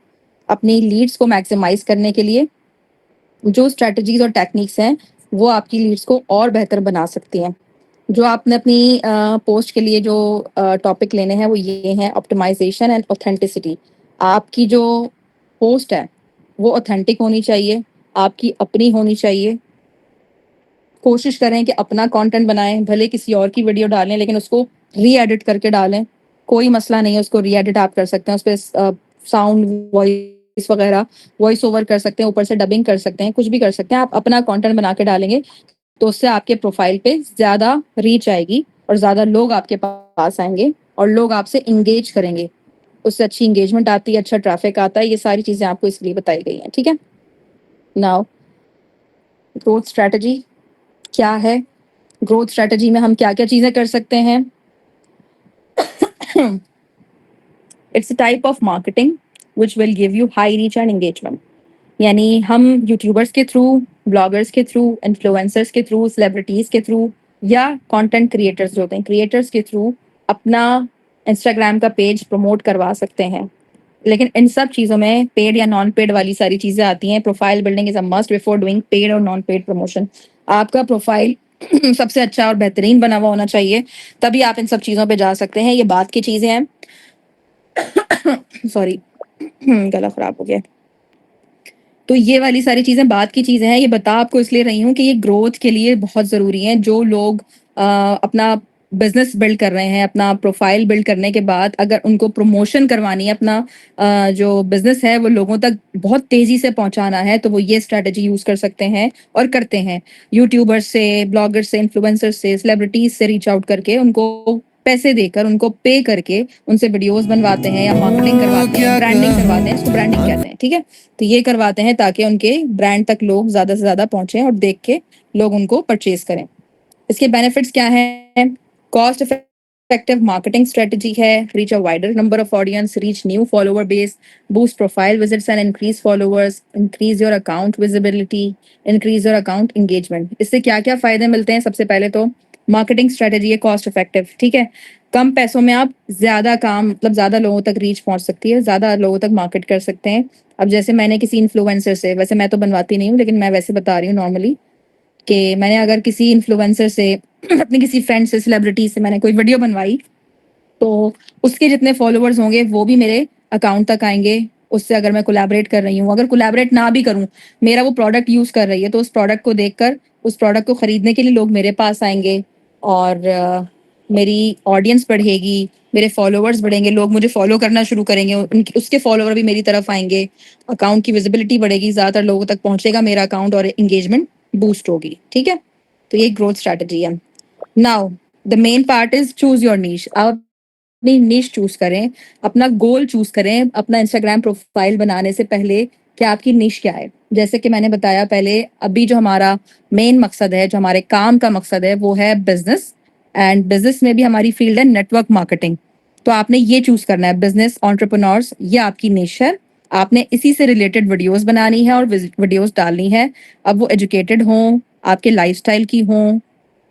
अपनी लीड्स को मैक्सिमाइज करने के लिए। जो स्ट्रेटजीज और टेक्निक्स हैं वो आपकी लीड्स को और बेहतर बना सकती हैं। जो आपने अपनी पोस्ट के लिए जो टॉपिक लेने हैं वो ये हैं ऑप्टिमाइजेशन एंड ऑथेंटिसिटी। आपकी जो पोस्ट है वो ऑथेंटिक होनी चाहिए, आपकी अपनी होनी चाहिए। कोशिश करें कि अपना कंटेंट बनाएं, भले किसी और की वीडियो डालें लेकिन उसको री एडिट करके डालें, कोई मसला नहीं है, उसको री एडिट आप कर सकते हैं, उस पर साउंड वॉइस वगैरह वॉइस ओवर कर सकते हैं, ऊपर से डबिंग कर सकते हैं, कुछ भी कर सकते हैं। आप अपना कंटेंट बना के डालेंगे तो उससे आपके प्रोफाइल पे ज़्यादा रीच आएगी और ज़्यादा लोग आपके पास आएंगे और लोग आपसे इंगेज करेंगे, उससे अच्छी इंगेजमेंट आती है, अच्छा ट्रैफिक आता है। ये सारी चीज़ें आपको इसलिए बताई गई हैं, ठीक है। नाउ ग्रोथ स्ट्रैटेजी क्या है? ग्रोथ स्ट्रैटेजी में हम क्या क्या चीज़ें कर सकते हैं? It's a type of marketing which will give you high reach and engagement. यानी हम यूट्यूबर्स के थ्रू, ब्लॉगर्स के थ्रू, इन्फ्लुएंसर्स के थ्रू, सेलिब्रिटीज़ के थ्रू या कंटेंट क्रिएटर्स जो होते हैं, क्रिएटर्स के थ्रू अपना इंस्टाग्राम का पेज प्रमोट करवा सकते हैं। लेकिन इन सब चीज़ों में पेड या नॉन पेड वाली सारी चीज़ें आती हैं। Profile building is a must before doing paid और नॉन पेड प्रमोशन। आपका प्रोफाइल सबसे अच्छा और बेहतरीन बना हुआ होना चाहिए, तभी आप इन सब चीज़ों पे जा सकते हैं। ये बात की चीज़ें हैं। सॉरी गला खराब हो गया। तो ये वाली सारी चीज़ें बात की चीज़ें हैं। ये बता आपको इसलिए रही हूँ कि ये ग्रोथ के लिए बहुत ज़रूरी है। जो लोग अपना बिजनेस बिल्ड कर रहे हैं, अपना प्रोफाइल बिल्ड करने के बाद अगर उनको प्रमोशन करवानी है, अपना जो बिजनेस है वो लोगों तक बहुत तेज़ी से पहुंचाना है, तो वो ये स्ट्रैटेजी यूज़ कर सकते हैं और करते हैं। यूट्यूबर्स से, ब्लॉगर्स से, इन्फ्लुएंसर्स से, सेलिब्रिटीज से रीच आउट करके, उनको पैसे देकर, उनको पे करके उनसे वीडियोस बनवाते हैं या मार्केटिंग करवाते हैं, ब्रांडिंग करवाते हैं। इसको ब्रांडिंग कहते हैं, ठीक है। तो ये करवाते हैं ताकि उनके ब्रांड तक लोग ज़्यादा से ज़्यादा पहुंचे और देख के लोग उनको परचेज करें। इसके बेनिफिट्स क्या हैं? कॉस्ट इफेक्टिव मार्केटिंग स्ट्रेटजी है, reach a wider number of audience, reach new follower base, boost profile visits and increase followers, increase your account visibility, increase your account engagement. इससे क्या क्या फायदे मिलते हैं? सबसे पहले तो मार्केटिंग स्ट्रेटजी है कॉस्ट इफेक्टिव, ठीक है। कम पैसों में आप ज्यादा काम, मतलब ज्यादा लोगों तक रीच पहुंच सकती है, ज्यादा लोगों तक मार्केट कर सकते हैं। अब जैसे मैंने किसी इन्फ्लुएंसर से, वैसे मैं तो बनवाती नहीं हूँ लेकिन मैं वैसे बता रही हूँ नॉर्मली, कि मैंने अगर किसी इन्फ्लुएंसर से अपने किसी फ्रेंड से, सेलिब्रिटी से मैंने कोई वीडियो बनवाई, तो उसके जितने फॉलोअर्स होंगे वो भी मेरे अकाउंट तक आएंगे। उससे अगर मैं कोलैबोरेट कर रही हूँ, अगर कोलैबोरेट ना भी करूँ, मेरा वो प्रोडक्ट यूज कर रही है, तो उस प्रोडक्ट को देखकर, उस प्रोडक्ट को खरीदने के लिए लोग मेरे पास आएंगे और मेरी ऑडियंस बढ़ेगी, मेरे फॉलोअर्स बढ़ेंगे, लोग मुझे फॉलो करना शुरू करेंगे, उनके उसके फॉलोअर भी मेरी तरफ आएंगे, अकाउंट की विजिबिलिटी बढ़ेगी, ज़्यादातर लोगों तक पहुंचेगा मेरा अकाउंट और एंगेजमेंट बूस्ट होगी, ठीक है। तो ये ग्रोथ स्ट्रैटेजी है। Now the main part is choose your niche. आप अपनी निश चूज करें, अपना गोल चूज करें। अपना इंस्टाग्राम प्रोफाइल बनाने से पहले कि आपकी निश क्या है। जैसे कि मैंने बताया पहले, अभी जो हमारा मेन मकसद है, जो हमारे काम का मकसद है, वो है बिजनेस। एंड बिजनेस में भी हमारी फील्ड है नेटवर्क मार्केटिंग। तो आपने ये चूज करना है, बिजनेस एंटरप्रेन्योर्स, ये आपकी निश है। आपने इसी से रिलेटेड वीडियोस बनानी है और वीडियोस डालनी है। अब वो एजुकेटेड हों, आपके लाइफस्टाइल की हों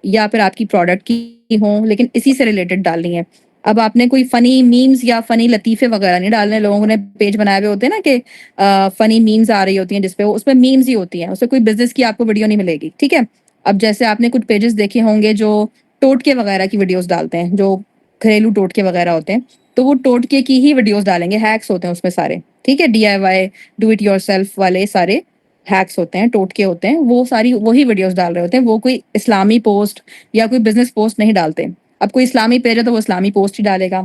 या फिर आपकी प्रोडक्ट की हों, लेकिन इसी से रिलेटेड डालनी है। अब आपने कोई फनी मीम्स या फनी लतीफे वगैरह नहीं डालने। लोगों ने पेज बनाए हुए होते हैं ना कि फनी मीम्स आ रही होती हैं जिसपे, उसमें मीम्स ही होती हैं, उसमें कोई बिजनेस की आपको वीडियो नहीं मिलेगी, ठीक है। अब जैसे आपने कुछ पेजेस देखे होंगे जो टोटके वगैरह की वीडियोस डालते हैं, जो घरेलू टोटके वगैरह होते हैं, तो वो टोटके की ही वीडियोस डालेंगे, हैक्स होते हैं उसमें सारे, ठीक है, DIY डू इट योरसेल्फ वाले सारे हैक्स होते हैं, टोटके होते हैं, वो सारी वही वीडियोस डाल रहे होते हैं, वो कोई इस्लामी पोस्ट या कोई बिजनेस पोस्ट नहीं डालते। अब कोई इस्लामी पेज है तो वो इस्लामी पोस्ट ही डालेगा।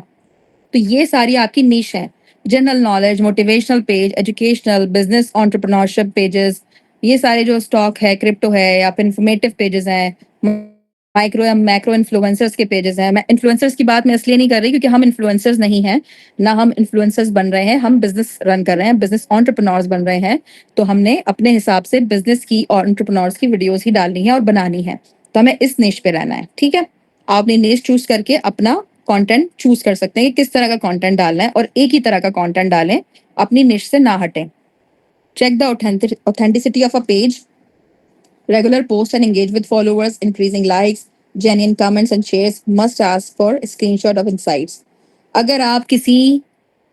तो ये सारी आपकी निश है, general knowledge, motivational page, educational, business entrepreneurship pages, ये सारे जो स्टॉक है, क्रिप्टो है, या फिर इंफॉर्मेटिव पेजेस हैं, माइक्रो या मैक्रो इन्फ्लुएंसर्स के पेजेस हैं। मैं इन्फ्लुएंसर्स की बात मैं इसलिए नहीं कर रही क्योंकि हम इन्फ्लुएंसर्स नहीं हैं, ना हम इन्फ्लुएंसर्स बन रहे हैं, हम बिजनेस रन कर रहे हैं, बिजनेस एंटरप्रेन्योर्स बन रहे हैं। तो हमने अपने हिसाब से बिजनेस की और एंटरप्रेन्योर्स की वीडियोस ही डालनी है और बनानी है, तो हमें इस निश पे रहना है, ठीक है। आप अपनी निश चूज करके अपना कंटेंट चूज कर सकते हैं कि किस तरह का कंटेंट डालना है, और एक ही तरह का कंटेंट डालें, अपनी निश से ना हटें। Check the authenticity of a page. Regular posts and engage with followers, increasing likes, genuine comments and shares. Must ask for a screenshot of insights. अगर आप किसी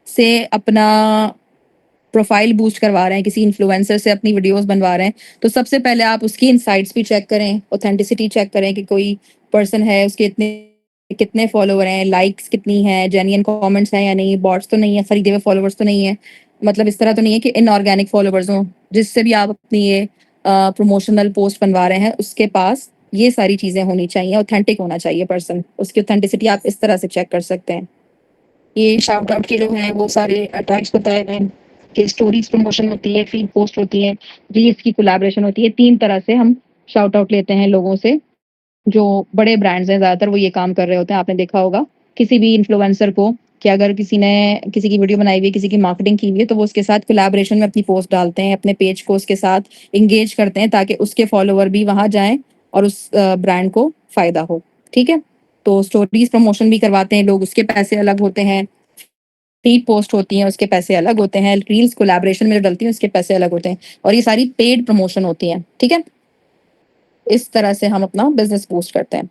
से अपना प्रोफाइल बूस्ट करवा रहे हैं, किसी इन्फ्लुएंसर से अपनी वीडियोस बनवा रहे हैं, तो सबसे पहले आप उसकी इनसाइट्स भी चेक करें, ऑथेंटिसिटी चेक करें कि कोई पर्सन है, उसके इतने कितने फॉलोवर हैं, लाइक्स कितनी हैं, जेन्युइन कमेंट्स हैं या नहीं, बॉट्स तो नहीं है, खरीदे हुए फॉलोवर्स तो नहीं है, मतलब इस तरह तो नहीं है कि इनऑर्गेनिक फॉलोवर्स हों, जिससे भी आप अपनी ये प्रमोशनल पोस्ट बनवा रहे हैं उसके पास ये सारी चीज़ें होनी चाहिए, ऑथेंटिक होना चाहिए पर्सन, उसकी ऑथेंटिसिटी आप इस तरह से चेक कर सकते हैं। ये शाउट आउट के जो हैं वो सारे टाइप्स बताए गए हैं कि स्टोरीज प्रमोशन होती है, फीड पोस्ट होती है, रील्स की कोलैबोरेशन होती है। 3 तरह से हम शाउट आउट लेते हैं लोगों से, जो बड़े ब्रांड्स हैं ज़्यादातर वो ये काम कर रहे होते हैं। आपने देखा होगा किसी भी इन्फ्लुएंसर को कि अगर किसी ने किसी की वीडियो बनाई हुई है, किसी की मार्केटिंग की हुई है, तो वो उसके साथ कोलैबोरेशन में अपनी पोस्ट डालते हैं, अपने पेज को उसके साथ एंगेज करते हैं ताकि उसके फॉलोवर भी वहाँ जाएँ और उस ब्रांड को फ़ायदा हो, ठीक है। तो स्टोरीज प्रमोशन भी करवाते हैं लोग, उसके पैसे अलग होते हैं, फीड पोस्ट होती हैं उसके पैसे अलग होते हैं, रील्स कोलैबोरेशन में जो डलती हैं उसके पैसे अलग होते हैं, और ये सारी पेड प्रमोशन होती हैं, ठीक है। इस तरह से हम अपना बिजनेस बूस्ट करते हैं।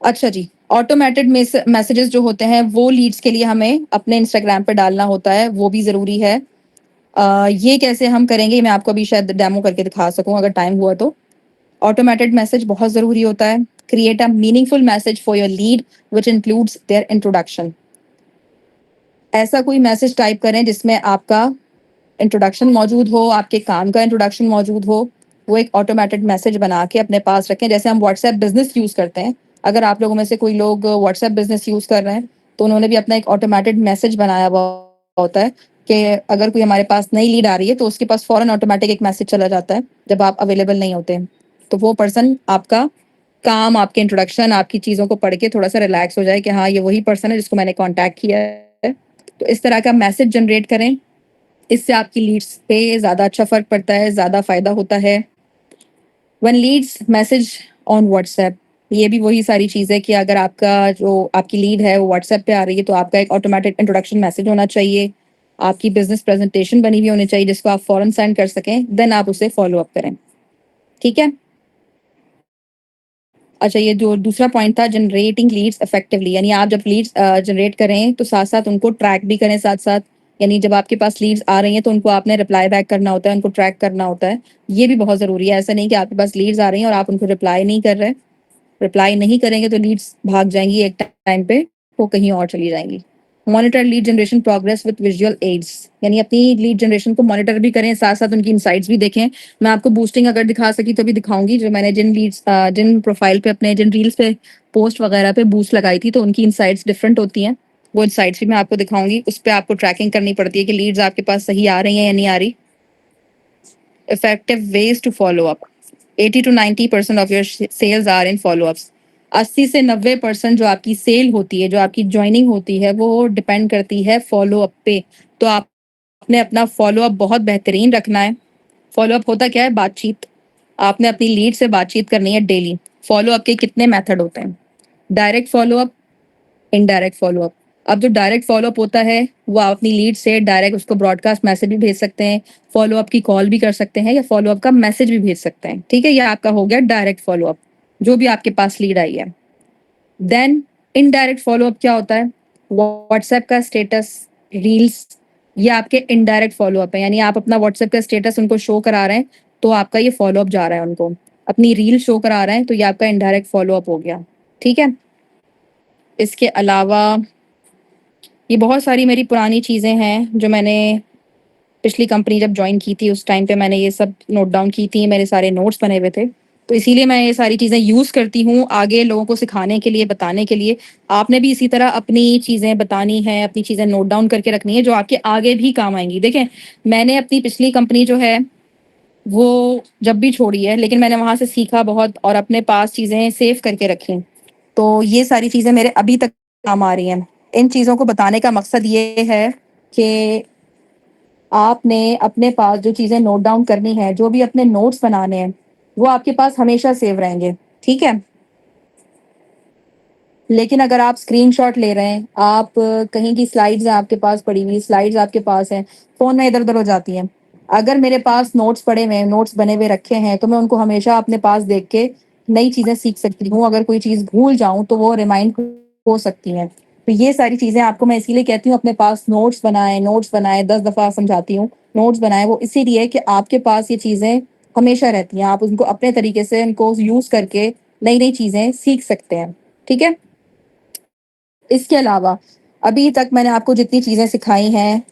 अच्छा जी, ऑटोमेटेड मैसेजेस जो होते हैं वो लीड्स के लिए हमें अपने इंस्टाग्राम पे डालना होता है, वो भी ज़रूरी है। ये कैसे हम करेंगे, मैं आपको अभी शायद डेमो करके दिखा सकूं अगर टाइम हुआ तो। ऑटोमेटेड मैसेज बहुत ज़रूरी होता है। Create a meaningful message for your lead which includes their introduction. ऐसा कोई मैसेज टाइप करें जिसमें आपका इंट्रोडक्शन मौजूद हो, आपके काम का इंट्रोडक्शन मौजूद हो, वो एक ऑटोमेटेड मैसेज बना के अपने पास रखें। जैसे हम व्हाट्सएप बिजनेस यूज़ करते हैं, अगर आप लोगों में से कोई लोग व्हाट्सएप बिजनेस यूज़ कर रहे हैं तो उन्होंने भी अपना एक ऑटोमेटेड मैसेज बनाया हुआ होता है कि अगर कोई हमारे पास नई लीड आ रही है तो उसके पास फ़ौरन ऑटोमेटिक एक मैसेज चला जाता है जब आप अवेलेबल नहीं होते हैं, तो वो पर्सन आपका काम, आपके इंट्रोडक्शन, आपकी चीज़ों को पढ़ के थोड़ा सा रिलैक्स हो जाए कि हाँ ये वही पर्सन है जिसको मैंने कॉन्टैक्ट किया है। तो इस तरह का मैसेज जनरेट करें, इससे आपकी लीड्स पे ज़्यादा अच्छा फ़र्क पड़ता है, ज़्यादा फ़ायदा होता है। One leads message on WhatsApp, ये भी वही सारी चीज़ है कि अगर आपका जो आपकी लीड है वो व्हाट्सएप पे आ रही है तो आपका एक ऑटोमेटिक इंट्रोडक्शन मैसेज होना चाहिए, आपकी बिजनेस प्रेजेंटेशन बनी हुई होनी चाहिए जिसको आप फ़ौरन सेंड कर सकें, देन आप उसे फॉलो अप करें, ठीक है। अच्छा, ये जो दूसरा पॉइंट था जनरेटिंग लीड्स इफेक्टिवली, यानी आप जब लीड्स जनरेट करें तो साथ साथ उनको ट्रैक भी करें साथ साथ, यानी जब आपके पास लीड्स आ रही हैं तो उनको आपने रिप्लाई बैक करना होता है, उनको ट्रैक करना होता है, ये भी बहुत ज़रूरी है। ऐसा नहीं कि आपके पास लीड्स आ रही हैं और आप उनको रिप्लाई नहीं कर रहे, रिप्लाई नहीं करेंगे तो लीड्स भाग जाएंगी एक टाइम पे, वो कहीं और चली जाएंगी। Monitor lead generation progress with visual aids, यानी अपनी लीड जनरेशन को मॉनिटर भी करें, साथ साथ उनकी इनसाइट्स भी देखें। मैं आपको बूस्टिंग अगर दिखा सकी तो भी दिखाऊंगी, जो मैंने जिन लीड्स जिन प्रोफाइल पे अपने जिन रील्स पे पोस्ट वगैरह पे बूस्ट लगाई थी तो उनकी इनसाइट्स डिफरेंट होती हैं, वो इनसाइट्स भी मैं आपको दिखाऊंगी। उस पर आपको ट्रैकिंग करनी पड़ती है कि लीड्स आपके पास सही आ रही हैं या नहीं आ रही। Effective ways to follow up, 80 to 90% of your sales are in follow ups. 80 से 90% जो आपकी सेल होती है, जो आपकी ज्वाइनिंग होती है, वो डिपेंड करती है फॉलो अप पे। तो आपने अपना फॉलो अप बहुत बेहतरीन रखना है। फॉलो अप होता क्या है, बातचीत। आपने अपनी लीड से बातचीत करनी है डेली। फॉलो अप के कितने मेथड होते हैं, direct follow up, indirect follow up. अब जो डायरेक्ट फॉलो अप होता है वो आप अपनी लीड से डायरेक्ट उसको ब्रॉडकास्ट मैसेज भी भेज सकते हैं, फॉलो अप की कॉल भी कर सकते हैं, या फॉलो अप का मैसेज भी भेज सकते हैं, ठीक है। ये आपका हो गया डायरेक्ट फॉलो अप, जो भी आपके पास लीड आई है। देन इनडायरेक्ट फॉलो अप क्या होता है, व्हाट्सएप का स्टेटस, रील्स, ये आपके इनडायरेक्ट फॉलो अप है, यानी आप अपना व्हाट्सएप का स्टेटस उनको शो करा रहे हैं तो आपका ये फॉलो अप जा रहा है उनको। अपनी रील शो करा रहा है, तो ये आपका इनडायरेक्ट फॉलो अप हो गया, ठीक है। इसके अलावा ये बहुत सारी मेरी पुरानी चीज़ें हैं जो मैंने पिछली कंपनी जब ज्वाइन की थी उस टाइम पे मैंने ये सब नोट डाउन की थी, मेरे सारे नोट्स बने हुए थे, तो इसीलिए मैं ये सारी चीज़ें यूज़ करती हूँ आगे लोगों को सिखाने के लिए, बताने के लिए। आपने भी इसी तरह अपनी चीज़ें बतानी है, अपनी चीज़ें नोट डाउन करके रखनी है जो आपके आगे भी काम आएंगी। देखें, मैंने अपनी पिछली कंपनी जो है वो जब भी छोड़ी है, लेकिन मैंने वहाँ से सीखा बहुत और अपने पास चीज़ें सेव करके रखी। तो ये सारी चीज़ें मेरे अभी तक काम आ रही हैं। इन चीज़ों को बताने का मकसद ये है कि आपने अपने पास जो चीज़ें नोट डाउन करनी है, जो भी अपने नोट्स बनाने हैं, वो आपके पास हमेशा सेव रहेंगे, ठीक है। लेकिन अगर आप स्क्रीनशॉट ले रहे हैं, आप कहीं की स्लाइड्स हैं आपके पास पड़ी हुई, स्लाइड्स आपके पास हैं, फ़ोन में इधर-उधर हो जाती हैं। अगर मेरे पास नोट्स पड़े हुए हैं, नोट्स बने हुए रखे हैं, तो मैं उनको हमेशा अपने पास देख के नई चीज़ें सीख सकती हूँ। अगर कोई चीज़ भूल जाऊँ, तो वो रिमाइंड हो सकती हैं। तो ये सारी चीज़ें आपको मैं इसीलिए कहती हूँ अपने पास नोट्स बनाएँ, 10 दफ़ा समझाती हूँ, नोट्स बनाएँ। वो इसीलिए कि आपके पास ये चीज़ें हमेशा रहती हैं। आप उनको अपने तरीके से उनको यूज़ करके नई-नई चीज़ें सीख सकते हैं, ठीक है? इसके अलावा अभी तक मैंने आपको जितनी चीज़ें सिखाई हैं,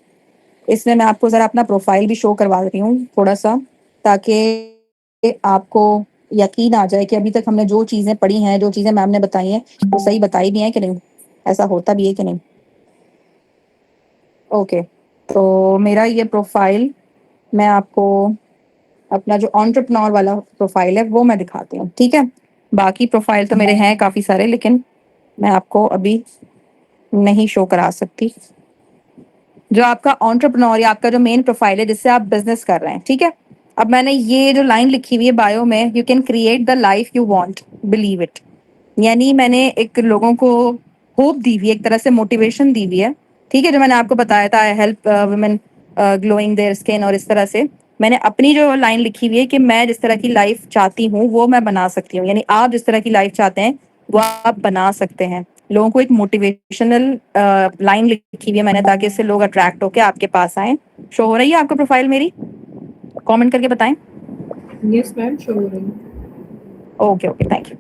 इसमें मैं आपको ज़रा अपना प्रोफ़ाइल भी शो करवा रही हूँ थोड़ा-सा, ताकि आपको यकीन आ जाए कि अभी तक हमने जो चीज़ें पढ़ी हैं, जो चीज़ें मैम ने बताई हैं, वो सही बताई भी हैं कि नहीं, ऐसा होता भी है कि नहीं। ओके, तो मेरा ये प्रोफ़ाइल मैं आपको अपना जो एंटरप्रेन्योर वाला प्रोफ़ाइल है, वो मैं दिखाती हूँ, ठीक है? बाकी प्रोफ़ाइल तो मेरे हैं काफ़ी सारे, लेकिन मैं आपको अभी नहीं शो करा सकती। जो आपका एंटरप्रेन्योर या आपका जो मेन प्रोफाइल है जिससे आप बिजनेस कर रहे हैं, ठीक है। अब मैंने ये जो लाइन लिखी हुई है बायो में, you can create the life you want, believe it, यानी मैंने एक लोगों को होप दी हुई है, एक तरह से मोटिवेशन दी हुई है, ठीक है। जो मैंने आपको बताया था, आई help women glowing their skin, और इस तरह से मैंने अपनी जो लाइन लिखी हुई है कि मैं जिस तरह की लाइफ चाहती हूँ वो मैं बना सकती हूँ, यानी आप जिस तरह की लाइफ चाहते हैं वो आप बना सकते हैं। लोगों को एक मोटिवेशनल लाइन लिखी हुई है मैंने, ताकि इससे लोग अट्रैक्ट होकर आपके पास आए। शो हो रही है आपको प्रोफाइल मेरी? कमेंट करके बताएं। यस मैम, शो हो रही है। Okay okay, thank you.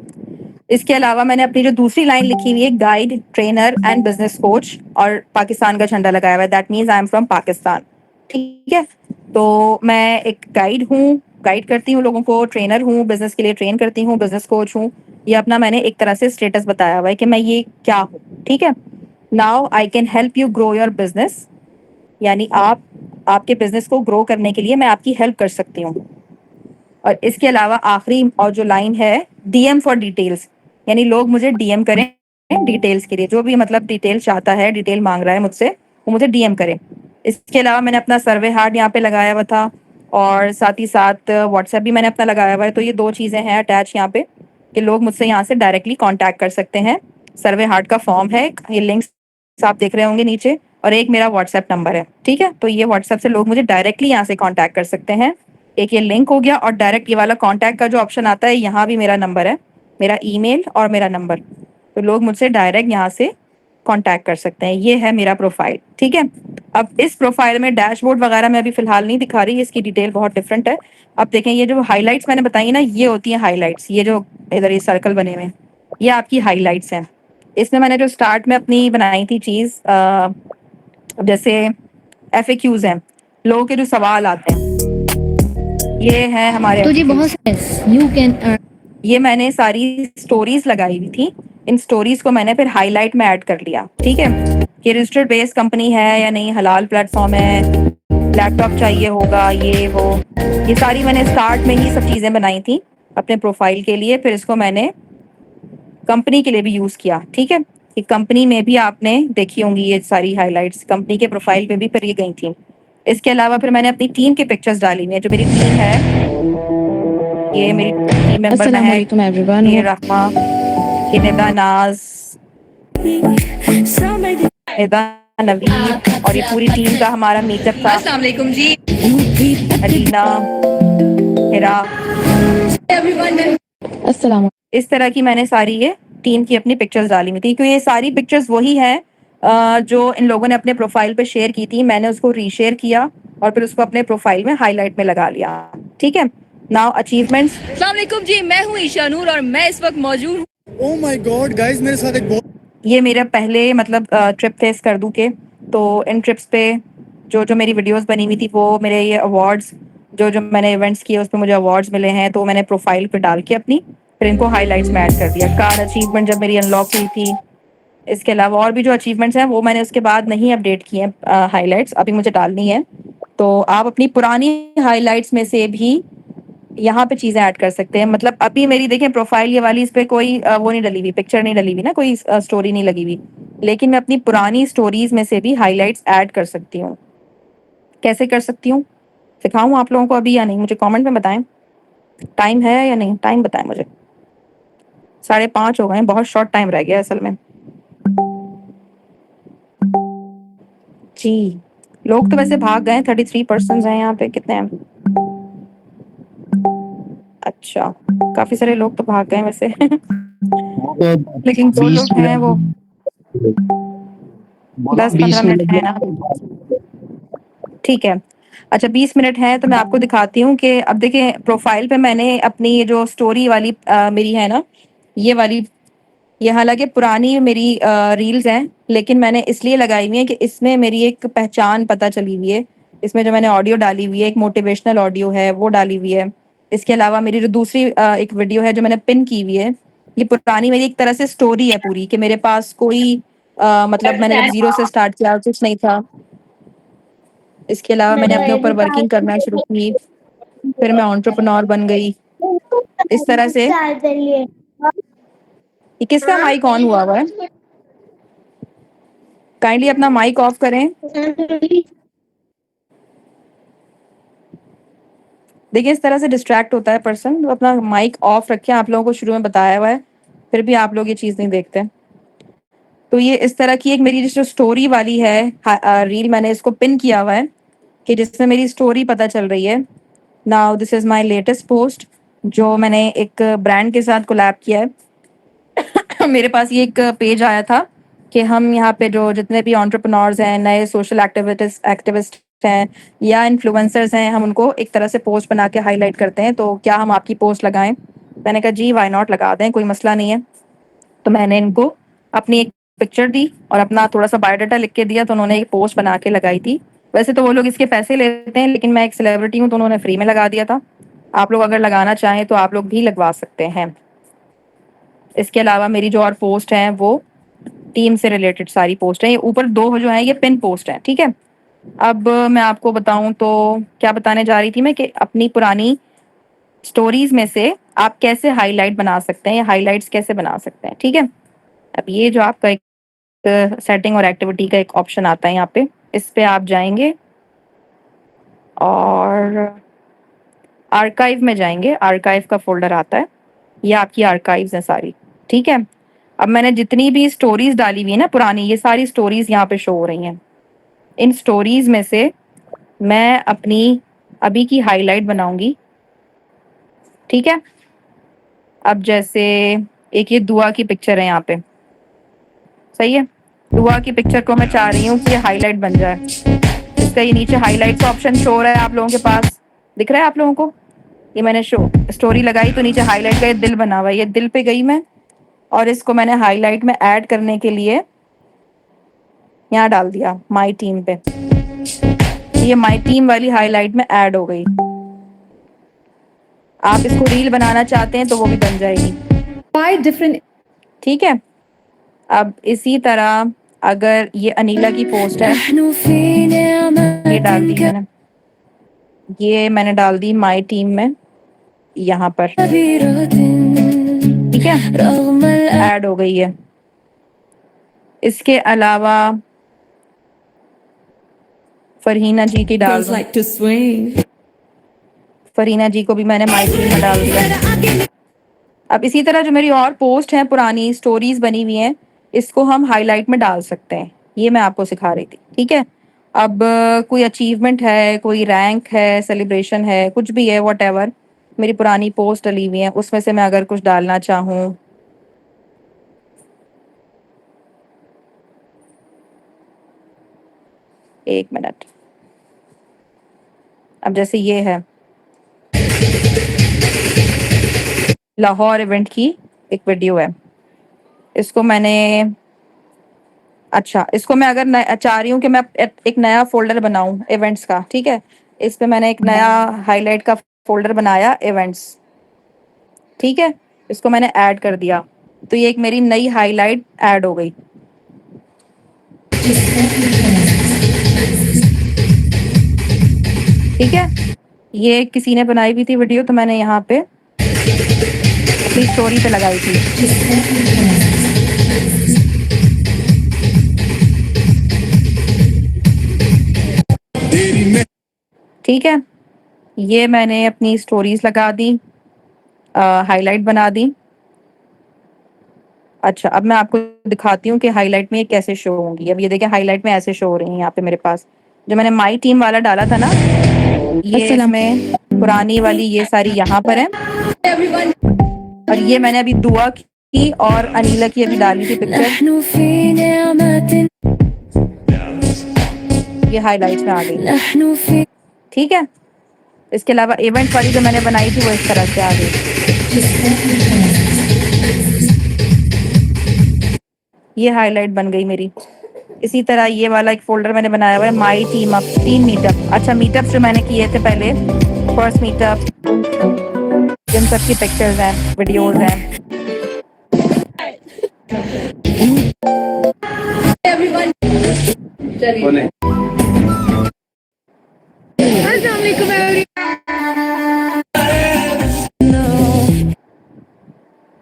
इसके अलावा मैंने अपनी जो दूसरी लाइन लिखी हुई है, guide, trainer and business coach, और पाकिस्तान का झंडा लगाया हुआ है, that means I am from Pakistan, ठीक है। तो मैं एक गाइड हूँ, गाइड करती हूँ लोगों को, ट्रेनर हूँ, बिजनेस के लिए ट्रेन करती हूँ, बिजनेस कोच हूँ। ये अपना मैंने एक तरह से स्टेटस बताया हुआ है कि मैं ये क्या हूँ, ठीक है। Now I can help you grow your business, यानी आप आपके बिजनेस को ग्रो करने के लिए मैं आपकी हेल्प कर सकती हूँ। और इसके अलावा आखिरी और जो लाइन है, डीएम फॉर डिटेल्स, यानी लोग मुझे डीएम करें डिटेल्स के लिए, जो भी मतलब डिटेल चाहता है, डिटेल मांग रहा है मुझसे, वो मुझे डीएम करें। इसके अलावा मैंने अपना सर्वे हार्ड यहाँ पे लगाया हुआ था, और साथ ही साथ व्हाट्सएप भी मैंने अपना लगाया हुआ है। तो ये 2 चीज़ें हैं अटैच यहाँ पे कि लोग मुझसे यहाँ से डायरेक्टली कॉन्टैक्ट कर सकते हैं। सर्वे हार्ड का फॉर्म है, ये लिंक्स आप देख रहे होंगे नीचे, और एक मेरा व्हाट्सएप नंबर है, ठीक है। तो ये व्हाट्सएप से लोग मुझे डायरेक्टली यहाँ से कॉन्टैक्ट कर सकते हैं। एक ये लिंक हो गया, और डायरेक्ट ये वाला कॉन्टैक्ट का जो ऑप्शन आता है, यहाँ भी मेरा नंबर है, मेरा ईमेल और मेरा नंबर, तो लोग मुझसे डायरेक्ट यहाँ से कॉन्टैक्ट कर सकते हैं। ये है मेरा प्रोफाइल, ठीक है। अब इस प्रोफाइल में डैशबोर्ड वगैरह मैं अभी फिलहाल नहीं दिखा रही, इसकी डिटेल बहुत डिफरेंट है। अब देखें, ये जो हाईलाइट्स मैंने बताई ना, ये होती हैं हाईलाइट्स, ये जो इधर ये सर्कल बने हुए हैं, ये आपकी हाईलाइट्स हैं। इसमें मैंने जो स्टार्ट में अपनी बनाई थी चीज़, जैसे FAQs हैं, लोगों के जो सवाल आते हैं, ये है हमारे तो जी बहुत यू कैन ये मैंने सारी स्टोरीज लगाई हुई थी। इन स्टोरीज को मैंने फिर हाईलाइट में ऐड कर लिया, ठीक है, कि रजिस्टर्ड बेस्ड कंपनी है या नहीं, हलाल प्लेटफॉर्म है, लैपटॉप चाहिए होगा, ये वो, ये सारी मैंने स्टार्ट में ही सब चीज़ें बनाई थी अपने प्रोफाइल के लिए। फिर इसको मैंने कंपनी के लिए भी यूज़ किया, ठीक है, कि कंपनी में भी आपने देखी होंगी ये सारी हाईलाइट्स, कंपनी के प्रोफाइल पे भी फिर ये गई थी। इसके अलावा फिर मैंने अपनी टीम की पिक्चर्स डाली हुई है, जो मेरी टीम है, ये मेरी टीम मेंबर अस्सलाम है, वालेकुम एवरीवन। ये रहमा, ये निदा नाज, निदा नवीद, और ये पूरी टीम का हमारा मीटअप था। अस्सलाम वालेकुम जी, अलीना, हिरा, अस्सलाम। इस तरह की मैंने सारी ये टीम की अपनी पिक्चर्स डाली हुई थी, क्योंकि ये सारी पिक्चर्स वही हैं जो इन लोगों ने अपने प्रोफाइल पे शेयर की थी। मैंने उसको रीशेयर किया और फिर उसको अपने प्रोफाइल में हाईलाइट में लगा लिया, ठीक है। Now achievements. अस्सलाम वालेकुम जी, मैं हूँ ईशा नूर और मैं इस वक्त मौजूद हूँ। ओह माय गॉड गाइस, मेरे साथ एक बहुत ये मेरा पहले मतलब ट्रिप थे स्कर्दू के। तो इन ट्रिप्स पे जो जो मेरी वीडियोस बनी हुई थी वो मेरे ये अवार्ड्स जो जो मैंने इवेंट्स किए उस पर मुझे अवार्ड्स मिले हैं, तो मैंने प्रोफाइल पे डाल के अपनी फिर इनको हाईलाइट्स में ऐड कर दिया। कार अचीवमेंट जब मेरी अनलॉक हुई थी, इसके अलावा और भी जो अचीवमेंट्स हैं वो मैंने उसके बाद नहीं अपडेट किए हैं, हाईलाइट्स अभी मुझे डालनी है। तो आप अपनी पुरानी हाईलाइट्स में से भी यहाँ पे चीजें ऐड कर सकते हैं। मतलब अभी मेरी देखें प्रोफाइल ये वाली, इस पे कोई वो नहीं डली हुई, पिक्चर नहीं डली हुई ना, कोई स्टोरी नहीं लगी हुई, लेकिन मैं अपनी पुरानी स्टोरीज में से भी हाईलाइट्स ऐड कर सकती हूँ। कैसे कर सकती हूँ सिखाऊं आप लोगों को अभी या नहीं, मुझे कमेंट में बताएं। टाइम है या नहीं, टाइम बताएं मुझे। 5:30 हो गए, बहुत शॉर्ट टाइम रह गया असल में जी। लोग तो वैसे भाग गए, 33% हैं यहाँ पे। कितने हैं? अच्छा, काफी सारे लोग तो भाग गए वैसे वो तो लेकिन जो 20 लोग हैं वो मिनट, बोलो 10-15 20 मिनट है ना, मिनट। ठीक है। अच्छा 20 मिनट है तो मैं आपको दिखाती हूँ कि अब देखें प्रोफाइल पे मैंने अपनी ये जो स्टोरी वाली मेरी है ना, ये वाली, ये हालांकि पुरानी मेरी रील्स हैं, लेकिन मैंने इसलिए लगाई हुई है कि इसमें मेरी एक पहचान पता चली हुई है। इसमें जो मैंने ऑडियो डाली हुई है, एक मोटिवेशनल ऑडियो है वो डाली हुई है। इसके अलावा मेरी जो दूसरी एक वीडियो है जो मैंने पिन की हुई है, ये पुरानी मेरी एक तरह से स्टोरी है पूरी, कि मेरे पास कोई मतलब मैंने जब जीरो से स्टार्ट किया कुछ नहीं था। इसके अलावा मैंने अपने ऊपर वर्किंग करना शुरू की, फिर मैं एंटरप्रेन्योर बन गई इस तरह से। ये किसका माइक ऑन हुआ है? काइंडली अपना माइक ऑफ करें। देखिए इस तरह से डिस्ट्रैक्ट होता है पर्सन, तो अपना माइक ऑफ रखें। आप लोगों को शुरू में बताया हुआ है, फिर भी आप लोग ये चीज़ नहीं देखते। तो ये इस तरह की एक मेरी जो स्टोरी वाली है रील, मैंने इसको पिन किया हुआ है कि जिसमें मेरी स्टोरी पता चल रही है। Now this is my latest post जो मैंने एक ब्रांड के साथ कोलैब किया है मेरे पास ये एक पेज आया था कि हम यहाँ पे जो जितने भी एंटरप्रेन्योर्स हैं, नए सोशल एक्टिविस्ट हैं या इन्फ्लुएंसर्स हैं, हम उनको एक तरह से पोस्ट बना के हाईलाइट करते हैं, तो क्या हम आपकी पोस्ट लगाएं? मैंने कहा जी वाई नॉट, लगा दें, कोई मसला नहीं है। तो मैंने इनको अपनी एक पिक्चर दी और अपना थोड़ा सा बायोडाटा लिख के दिया, तो उन्होंने एक पोस्ट बना के लगाई थी। वैसे तो वो लोग इसके पैसे लेते हैं, लेकिन मैं एक सेलिब्रिटी हूँ तो उन्होंने फ्री में लगा दिया था। आप लोग अगर लगाना चाहें तो आप लोग भी लगवा सकते हैं। इसके अलावा मेरी जो और पोस्ट हैं वो टीम से रिलेटेड सारी पोस्ट हैं। ये ऊपर दो जो हैं ये पिन पोस्ट हैं, ठीक है। अब मैं आपको बताऊं तो क्या बताने जा रही थी मैं, कि अपनी पुरानी स्टोरीज में से आप कैसे हाईलाइट बना सकते हैं या हाईलाइट्स कैसे बना सकते हैं, ठीक है। अब ये जो आपका एक सेटिंग और एक्टिविटी का एक ऑप्शन आता है यहाँ पे, इस पे आप जाएंगे और आर्काइव में जाएंगे। आर्काइव का फोल्डर आता है, ये आपकी आर्काइव्स हैं सारी, ठीक है। अब मैंने जितनी भी स्टोरीज डाली हुई है ना पुरानी, ये सारी स्टोरीज यहाँ पे शो हो रही हैं। इन स्टोरीज में से मैं अपनी अभी की हाईलाइट बनाऊंगी, ठीक है। अब जैसे एक ये दुआ की पिक्चर है यहाँ पे, सही है। दुआ की पिक्चर को मैं चाह रही हूँ कि ये हाईलाइट बन जाए। इसका ये नीचे हाईलाइट्स ऑप्शन शो हो रहा है आप लोगों के पास, दिख रहा है आप लोगों को? ये मैंने स्टोरी लगाई तो नीचे हाईलाइट का ये दिल बना हुआ है, ये दिल पे गई मैं और इसको मैंने हाईलाइट में ऐड करने के लिए यहाँ डाल दिया माई टीम पे। ये माई टीम वाली हाईलाइट में ऐड हो गई। आप इसको रील बनाना चाहते हैं तो वो भी बन जाएगी, 5 different ठीक है। अब इसी तरह अगर ये अनीला की पोस्ट है, ये डाल दी मैंने, ये मैंने डाल दी माई टीम में यहाँ पर, ठीक है, ऐड हो गई है। इसके अलावा फरहीना जी की डाल दूं, फरहीना जी को भी मैंने माई टीम में डाल दिया। अब इसी तरह जो मेरी और पोस्ट हैं पुरानी स्टोरीज बनी हुई हैं, इसको हम हाईलाइट में डाल सकते हैं। ये मैं आपको सिखा रही थी, ठीक है। अब कोई अचीवमेंट है, कोई रैंक है, सेलिब्रेशन है, कुछ भी है, व्हाटएवर, मेरी पुरानी पोस्ट डली हुई है उसमें से मैं अगर कुछ डालना चाहूँ, एक मिनट। अब जैसे ये है, लाहौर इवेंट की एक वीडियो है। इसको मैंने इसको मैं अगर चाह रही हूँ कि मैं एक नया फ़ोल्डर बनाऊँ इवेंट्स का, ठीक है? इस पे मैंने एक नया हाइलाइट का फ़ोल्डर बनाया इवेंट्स, ठीक है? इसको मैंने ऐड कर दिया, तो ये एक मेरी नई हाइलाइट ऐड हो गई। ठीक है? ये किसी ने बनाई हुई थी वीडियो, तो मैंने यहाँ पे अपनी स्टोरी पे लगाई थी। ठीक है? ये मैंने अपनी स्टोरीज़ लगा दी, हाइलाइट बना दी। अच्छा, अब मैं आपको दिखाती हूँ कि हाइलाइट में ये कैसे शो होंगी। अब ये देखिए हाइलाइट में ऐसे शो हो रही हैं यहाँ पे मेरे पास। जो मैंने माई टीम वाला डाला था ना, ये इसमें पुरानी वाली ये सारी यहाँ पर है। और ये मैंने अभी दुआ की और अनीला की अभी डाली थी पिक्चर। ये हाइलाइट्स में आ गई। ठीक है? इसके अलावा इवेंट वाली जो मैंने बनाई थी वो इस तरह से आ गई। ये हाइलाइट बन गई मेरी। इसी तरह ये वाला एक फ़ोल्डर मैंने बनाया हुआ है, माई टीम अप, 3 मीटअप। अच्छा, मीटअप्स जो मैंने किए थे पहले, फर्स्ट मीटअप, जिन सब की पिक्चर्स हैं, वीडियोज़ हैं। चलिए।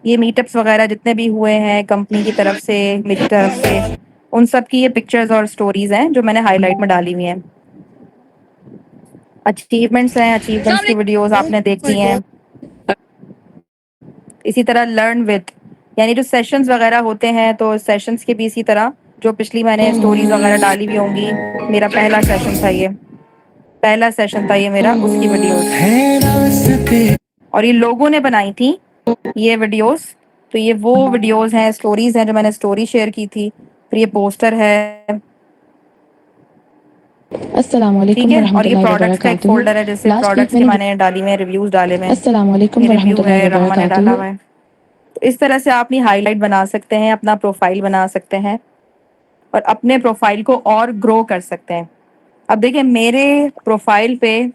ये मीटअप्स वगैरह जितने भी हुए हैं कंपनी की तरफ से, मेरी तरफ से, उन सब की ये पिक्चर्स और स्टोरीज़ हैं जो मैंने हाइलाइट में डाली हुई हैं। अचीवमेंट्स हैं, अचीवमेंट्स की वीडियोज़ आपने देखी हैं। इसी तरह लर्न विद, यानी जो सेशंस वगैरह होते हैं, तो सेशंस के भी इसी तरह जो पिछली मैंने स्टोरीज़ वगैरह डाली हुई होंगी। मेरा पहला सेशन था ये, पहला सेशन था ये मेरा, उसकी वीडियोज़। और ये लोगों ने बनाई थी ये वीडियोज़, तो ये वो वीडियोज़ हैं, स्टोरीज़ हैं जो मैंने स्टोरी शेयर की थी। फिर ये पोस्टर है, अस्सलामुअलैकुम ठीक है? और ये वरहमतुल्लाहि प्रोडक्ट्स का एक वबरकातुहू। फ़ोल्डर है, जैसे लास्ट वीक प्रोडक्ट्स के मैंने मैंने डाली में रिव्यूज़ डाले हुए हैं। अस्सलामुअलैकुम ये रिव्यू वरहमतुल्लाहि है, रहमा ने डाला वबरकातुहू। हुआ है। तो इस तरह से आप अपनी हाइलाइट बना सकते हैं, अपना प्रोफाइल बना सकते हैं और अपने प्रोफाइल को और ग्रो कर सकते हैं। अब देखिए मेरे प्रोफाइल पे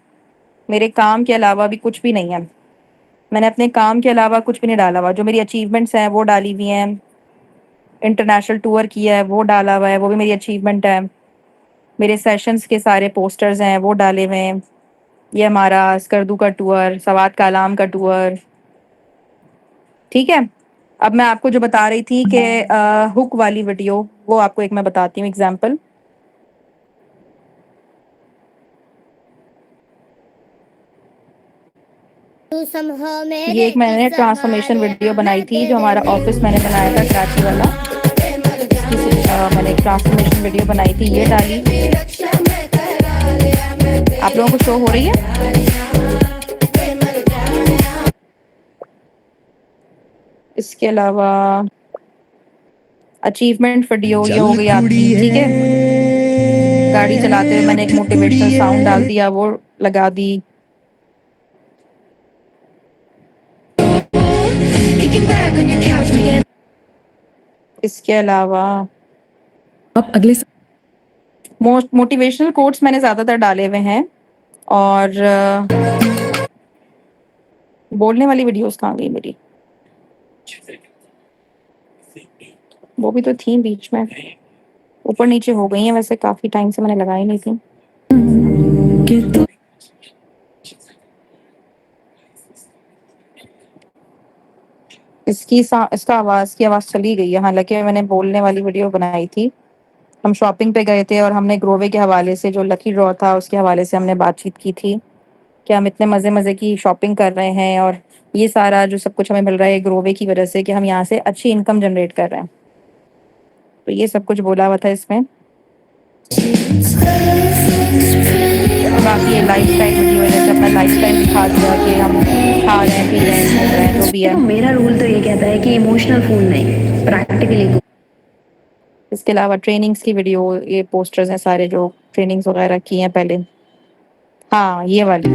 मेरे काम के अलावा भी कुछ भी नहीं है। मैंने अपने काम के अलावा कुछ भी नहीं डाला हुआ। जो मेरी अचीवमेंट्स हैं वो डाली हुई हैं, इंटरनेशनल टूर किया है वो डाला हुआ है, वो भी मेरी अचीवमेंट है। मेरे सेशंस के सारे पोस्टर्स हैं वो डाले हुए हैं। ये हमारा स्कर्दू का टूर, सवात कालाम का टूर, ठीक है? अब मैं आपको जो बता रही थी कि हुक वाली वीडियो, वो आपको एक मैं बताती हूँ एग्जांपल। ये एक मैंने ट्रांसफॉर्मेशन वीडियो बनाई थी जो हमारा ऑफिस मैंने बनाया था कराची वाला। मैंने एक ट्रांसफॉर्मेशन वीडियो बनाई थी, ये डाली। आप लोगों को शो हो रही है? इसके अलावा अचीवमेंट वीडियो ये हो गई आपकी, ठीक है? गाड़ी चलाते हुए मैंने एक मोटिवेशनल साउंड डाल दिया, वो लगा दी। इसके अलावा अब अगले मोटिवेशनल कोट्स मैंने ज़्यादातर डाले हुए हैं। और बोलने वाली वीडियोस कहाँ गई मेरी? वो भी तो थी बीच में, ऊपर नीचे हो गई हैं वैसे, काफ़ी टाइम से मैंने लगाई नहीं थी। इसका आवाज़ की आवाज़ चली गई है, हालांकि मैंने बोलने वाली वीडियो बनाई थी। हम शॉपिंग पे गए थे और हमने ग्रोवे के हवाले से, जो लकी ड्रॉ था उसके हवाले से हमने बातचीत की थी कि हम इतने मज़े की शॉपिंग कर रहे हैं और ये सारा जो सब कुछ हमें मिल रहा है ग्रोवे की वजह से, कि हम यहाँ से अच्छी इनकम जनरेट कर रहे हैं। तो ये सब कुछ बोला हुआ था इसमें। बाकी ये लाइफस्टाइल वीडियो है, जैसे अपना लाइफस्टाइल दिखा दिया कि हम खा रहे हैं, पी रहे हैं, घूम रहे हैं, जो भी है। मेरा रूल तो ये कहता है कि इमोशनल फूल नहीं, प्रैक्टिकली। इसके अलावा ट्रेनिंग्स की वीडियो, ये पोस्टर्स हैं सारे जो ट्रेनिंग्स वगैरह की हैं पहले। हाँ ये वाली।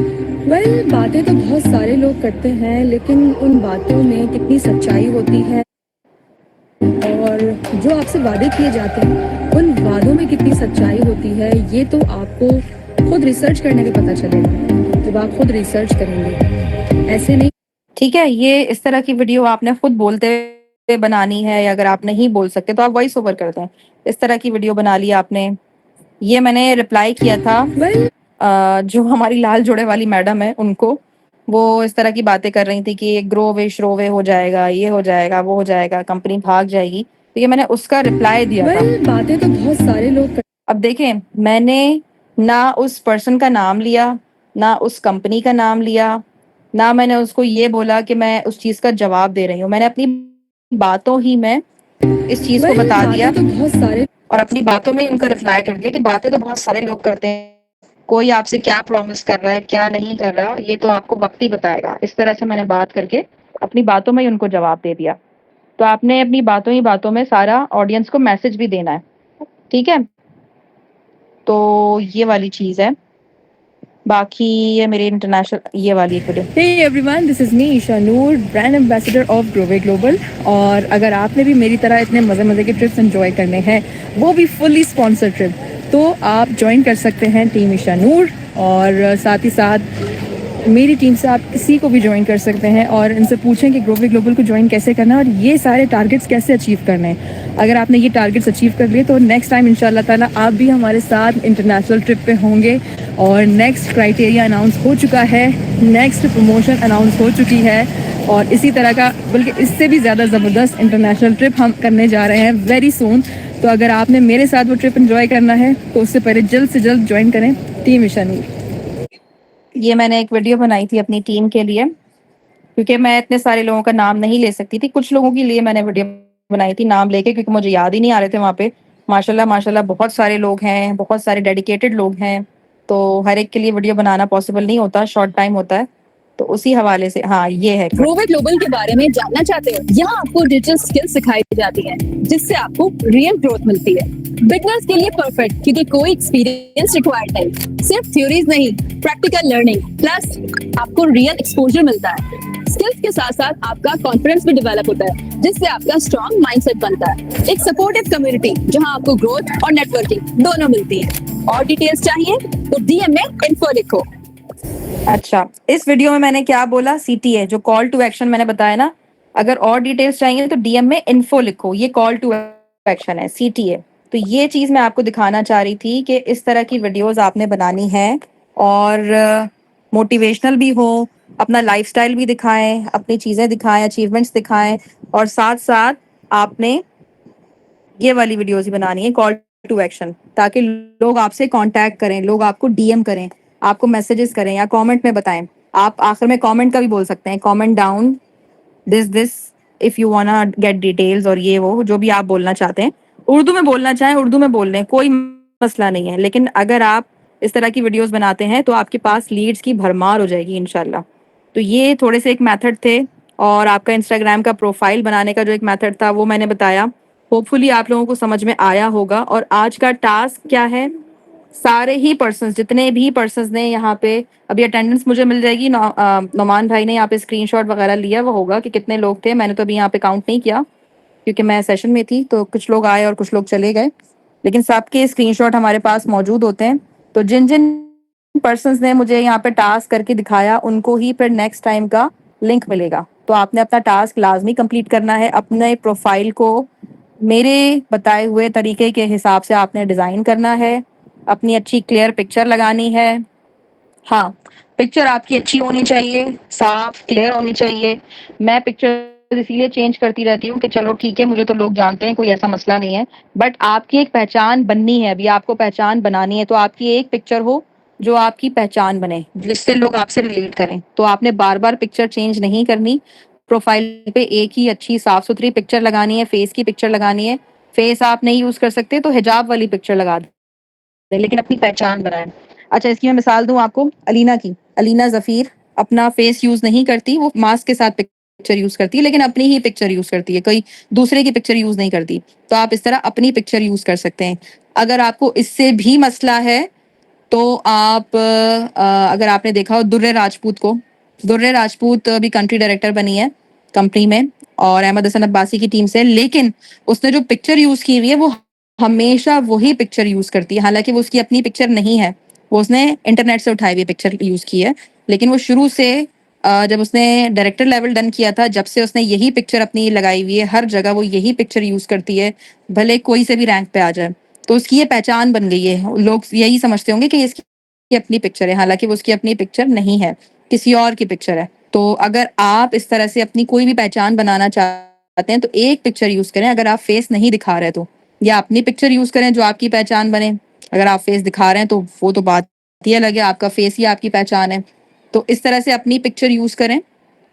वेल बातें तो बहुत सारे लोग करते हैं, लेकिन उन बातों में कितनी सच्चाई होती है और जो आपसे वादे किए जाते हैं उन वादों में कितनी सच्चाई होती है, ये तो आपको खुद रिसर्च करने पे पता चलेगा जब आप खुद रिसर्च करेंगे, ऐसे नहीं। ठीक है, ये इस तरह की वीडियो आपने खुद बोलते हुए बनानी है, या अगर आप नहीं बोल सकते तो आप वॉइस ओवर करते हैं। इस तरह की वीडियो बना ली आपने। ये मैंने रिप्लाई किया था जो हमारी लाल जोड़े वाली मैडम है उनको। वो इस तरह की बातें कर रही थी कि ग्रोवे श्रोवे हो जाएगा, ये हो जाएगा, वो हो जाएगा, कंपनी भाग जाएगी। तो ये मैंने उसका रिप्लाई दिया था। बातें तो बहुत सारे लोग अब देखें, मैंने ना उस पर्सन का नाम लिया, ना उस कंपनी का नाम लिया, ना मैंने उसको ये बोला कि मैं उस चीज का जवाब दे रही हूँ। मैंने अपनी बातों ही में इस चीज को बता दिया तो बहुत सारे और अपनी बातों में उनका रिप्लाई कर दिया कि बातें तो बहुत सारे लोग करते हैं, कोई आपसे क्या प्रॉमिस कर रहा है क्या नहीं कर रहा ये तो आपको वक्त ही बताएगा। इस तरह से मैंने बात करके अपनी बातों में ही उनको जवाब दे दिया। तो आपने अपनी बातों ही बातों में सारा ऑडियंस को मैसेज भी देना है, ठीक है। तो ये वाली चीज है। बाकी ये मेरी इंटरनेशनल ये वाली एक video. Hey everyone, this is me Isha Noor, brand ambassador of Grove Global. और अगर आपने भी मेरी तरह इतने मज़े मज़े के ट्रिप्स एंजॉय करने हैं, वो भी फुल्ली स्पॉन्सर्ड ट्रिप, तो आप ज्वाइन कर सकते हैं टीम ईशा नूर। और साथ ही साथ मेरी टीम से आप किसी को भी ज्वाइन कर सकते हैं और इनसे पूछें कि ग्रोवे ग्लोबल को ज्वाइन कैसे करना है और ये सारे टारगेट्स कैसे अचीव करने हैं। अगर आपने ये टारगेट्स अचीव कर लिए तो नेक्स्ट टाइम इंशाल्लाह ताला आप भी हमारे साथ इंटरनेशनल ट्रिप पे होंगे। और नेक्स्ट क्राइटेरिया अनाउंस हो चुका है, नेक्स्ट प्रमोशन अनाउंस हो चुकी है और इसी तरह का बल्कि इससे भी ज़्यादा ज़बरदस्त इंटरनेशनल ट्रिप हम करने जा रहे हैं वेरी सून। तो अगर आपने मेरे साथ वो ट्रिप एंजॉय करना है तो उससे पहले जल्द से जल्द ज्वाइन करें टीम ईशा नूर। ये मैंने एक वीडियो बनाई थी अपनी टीम के लिए, क्योंकि मैं इतने सारे लोगों का नाम नहीं ले सकती थी। कुछ लोगों के लिए मैंने वीडियो बनाई थी नाम लेके, क्योंकि मुझे याद ही नहीं आ रहे थे वहाँ पे। माशाल्लाह माशाल्लाह बहुत सारे लोग हैं, बहुत सारे डेडिकेटेड लोग हैं, तो हर एक के लिए वीडियो बनाना पॉसिबल नहीं होता, शॉर्ट टाइम होता है। तो उसी हवाले से हाँ ये है। ग्रोवे ग्लोबल के बारे में जानना चाहते हो? यहाँ आपको डिजिटल स्किल्स सिखाई जाती हैं, जिससे आपको रियल ग्रोथ मिलती है। बिगनर्स के लिए परफेक्ट, क्योंकि कोई एक्सपीरियंस रिक्वायर्ड नहीं, सिर्फ थ्योरीज नहीं, प्रैक्टिकल लर्निंग प्लस आपको रियल एक्सपोजर मिलता है। स्किल्स के साथ साथ आपका कॉन्फिडेंस भी डेवलप होता है, जिससे आपका स्ट्रॉन्ग माइंडसेट बनता है। एक सपोर्टिव कम्युनिटी जहाँ आपको ग्रोथ और नेटवर्किंग दोनों मिलती है। और डिटेल्स चाहिए तो डीएम में इन्फो लिखो। अच्छा, इस वीडियो में मैंने क्या बोला? CTA जो कॉल टू एक्शन मैंने बताया ना, अगर और डिटेल्स चाहिए तो DM में इन्फो लिखो, ये कॉल टू एक्शन है CTA। तो ये चीज मैं आपको दिखाना चाह रही थी कि इस तरह की वीडियोस आपने बनानी है और मोटिवेशनल भी हो, अपना लाइफस्टाइल भी दिखाएं, अपनी चीजें दिखाएं, अचीवमेंट्स दिखाएं, और साथ साथ आपने ये वाली वीडियोस ही बनानी है कॉल टू एक्शन, ताकि लोग आपसे कांटेक्ट करें, लोग आपको DM करें, आपको मैसेजेस करें या कमेंट में बताएं। आप आखिर में कमेंट का भी बोल सकते हैं, comment down this if you वांना gate details, और ये वो जो भी आप बोलना चाहते हैं। उर्दू में बोलना चाहें उर्दू में बोल लें, कोई मसला नहीं है। लेकिन अगर आप इस तरह की वीडियोस बनाते हैं तो आपके पास लीड्स की भरमार हो जाएगी इंशाल्लाह। तो ये थोड़े से एक मेथड थे, और आपका इंस्टाग्राम का प्रोफाइल बनाने का जो एक मेथड था वो मैंने बताया। होपफुली आप लोगों को समझ में आया होगा। और आज का टास्क क्या है? सारे ही पर्सन्स, जितने भी पर्सन्स ने यहाँ पे अभी अटेंडेंस मुझे मिल जाएगी, नौमान भाई ने यहाँ पे स्क्रीनशॉट वगैरह लिया वो होगा कि कितने लोग थे। मैंने तो अभी यहाँ पे काउंट नहीं किया क्योंकि मैं सेशन में थी, तो कुछ लोग आए और कुछ लोग चले गए, लेकिन सबके स्क्रीनशॉट हमारे पास मौजूद होते हैं। तो जिन जिन पर्सन्स ने मुझे यहाँ पे टास्क करके दिखाया उनको ही फिर नेक्स्ट टाइम का लिंक मिलेगा। तो आपने अपना टास्क लाजमी कंप्लीट करना है। अपने प्रोफाइल को मेरे बताए हुए तरीके के हिसाब से आपने डिज़ाइन करना है, अपनी अच्छी क्लियर पिक्चर लगानी है। हाँ, पिक्चर आपकी अच्छी होनी चाहिए, साफ क्लियर होनी चाहिए। मैं पिक्चर इसीलिए चेंज करती रहती हूँ कि चलो ठीक है, मुझे तो लोग जानते हैं, कोई ऐसा मसला नहीं है, बट आपकी एक पहचान बननी है। अभी आपको पहचान बनानी है, तो आपकी एक पिक्चर हो जो आपकी पहचान बने, जिससे लोग आपसे रिलेट करें। तो आपने बार बार पिक्चर चेंज नहीं करनी। प्रोफाइल पे एक ही अच्छी साफ सुथरी पिक्चर लगानी है, फेस की पिक्चर लगानी है। फेस आप नहीं यूज कर सकते तो हिजाब वाली पिक्चर लगा दें, लेकिन अपनी पहचान बनाएं। अच्छा, इसकी मैं मिसाल दूं आपको अलीना की। अलीना जफीर अपना फेस यूज नहीं करती, वो मास्क के साथ पिक्चर यूज करती है, लेकिन अपनी ही पिक्चर यूज करती है, कोई दूसरे की पिक्चर यूज नहीं करती। तो आप इस तरह अपनी पिक्चर यूज कर सकते हैं। अगर आपको इससे भी मसला है तो आप अगर आपने देखा हो दुर्रे राजपूत को, दुर्रे राजपूत भी कंट्री डायरेक्टर बनी है कंपनी में और अहमद हसन अब्बासी की टीम से, लेकिन उसने जो पिक्चर यूज की हुई है वो हमेशा वही पिक्चर यूज करती है, हालांकि वो उसकी अपनी पिक्चर नहीं है, वो उसने इंटरनेट से उठाई हुई पिक्चर यूज की है, लेकिन वो शुरू से जब उसने डायरेक्टर लेवल डन किया था, जब से उसने यही पिक्चर अपनी लगाई हुई है, हर जगह वो यही पिक्चर यूज करती है, भले कोई से भी रैंक पे आ जाए। तो उसकी ये पहचान बन गई है, लोग यही समझते होंगे कि इसकी अपनी पिक्चर है, हालांकि वो उसकी अपनी पिक्चर नहीं है, किसी और की पिक्चर है। तो अगर आप इस तरह से अपनी कोई भी पहचान बनाना चाहते हैं तो एक पिक्चर यूज करें, अगर आप फेस नहीं दिखा रहे तो, या अपनी पिक्चर यूज करें जो आपकी पहचान बने। अगर आप फेस दिखा रहे हैं तो वो तो बात ही अलग है, आपका फेस ही आपकी पहचान है। तो इस तरह से अपनी पिक्चर यूज करें,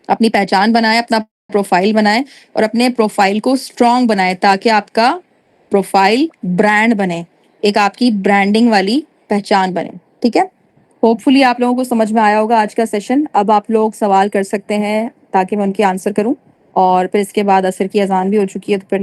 अपनी पहचान बनाएं, अपना प्रोफाइल बनाएं और अपने प्रोफाइल को स्ट्रांग बनाएं ताकि आपका प्रोफाइल ब्रांड बने, एक आपकी ब्रांडिंग वाली पहचान बने। ठीक है, होपफुली आप लोगों को समझ में आया होगा आज का सेशन। अब आप लोग सवाल कर सकते हैं ताकि मैं उनकी आंसर करूं, और फिर इसके बाद असर की अजान भी हो चुकी है, तो फिर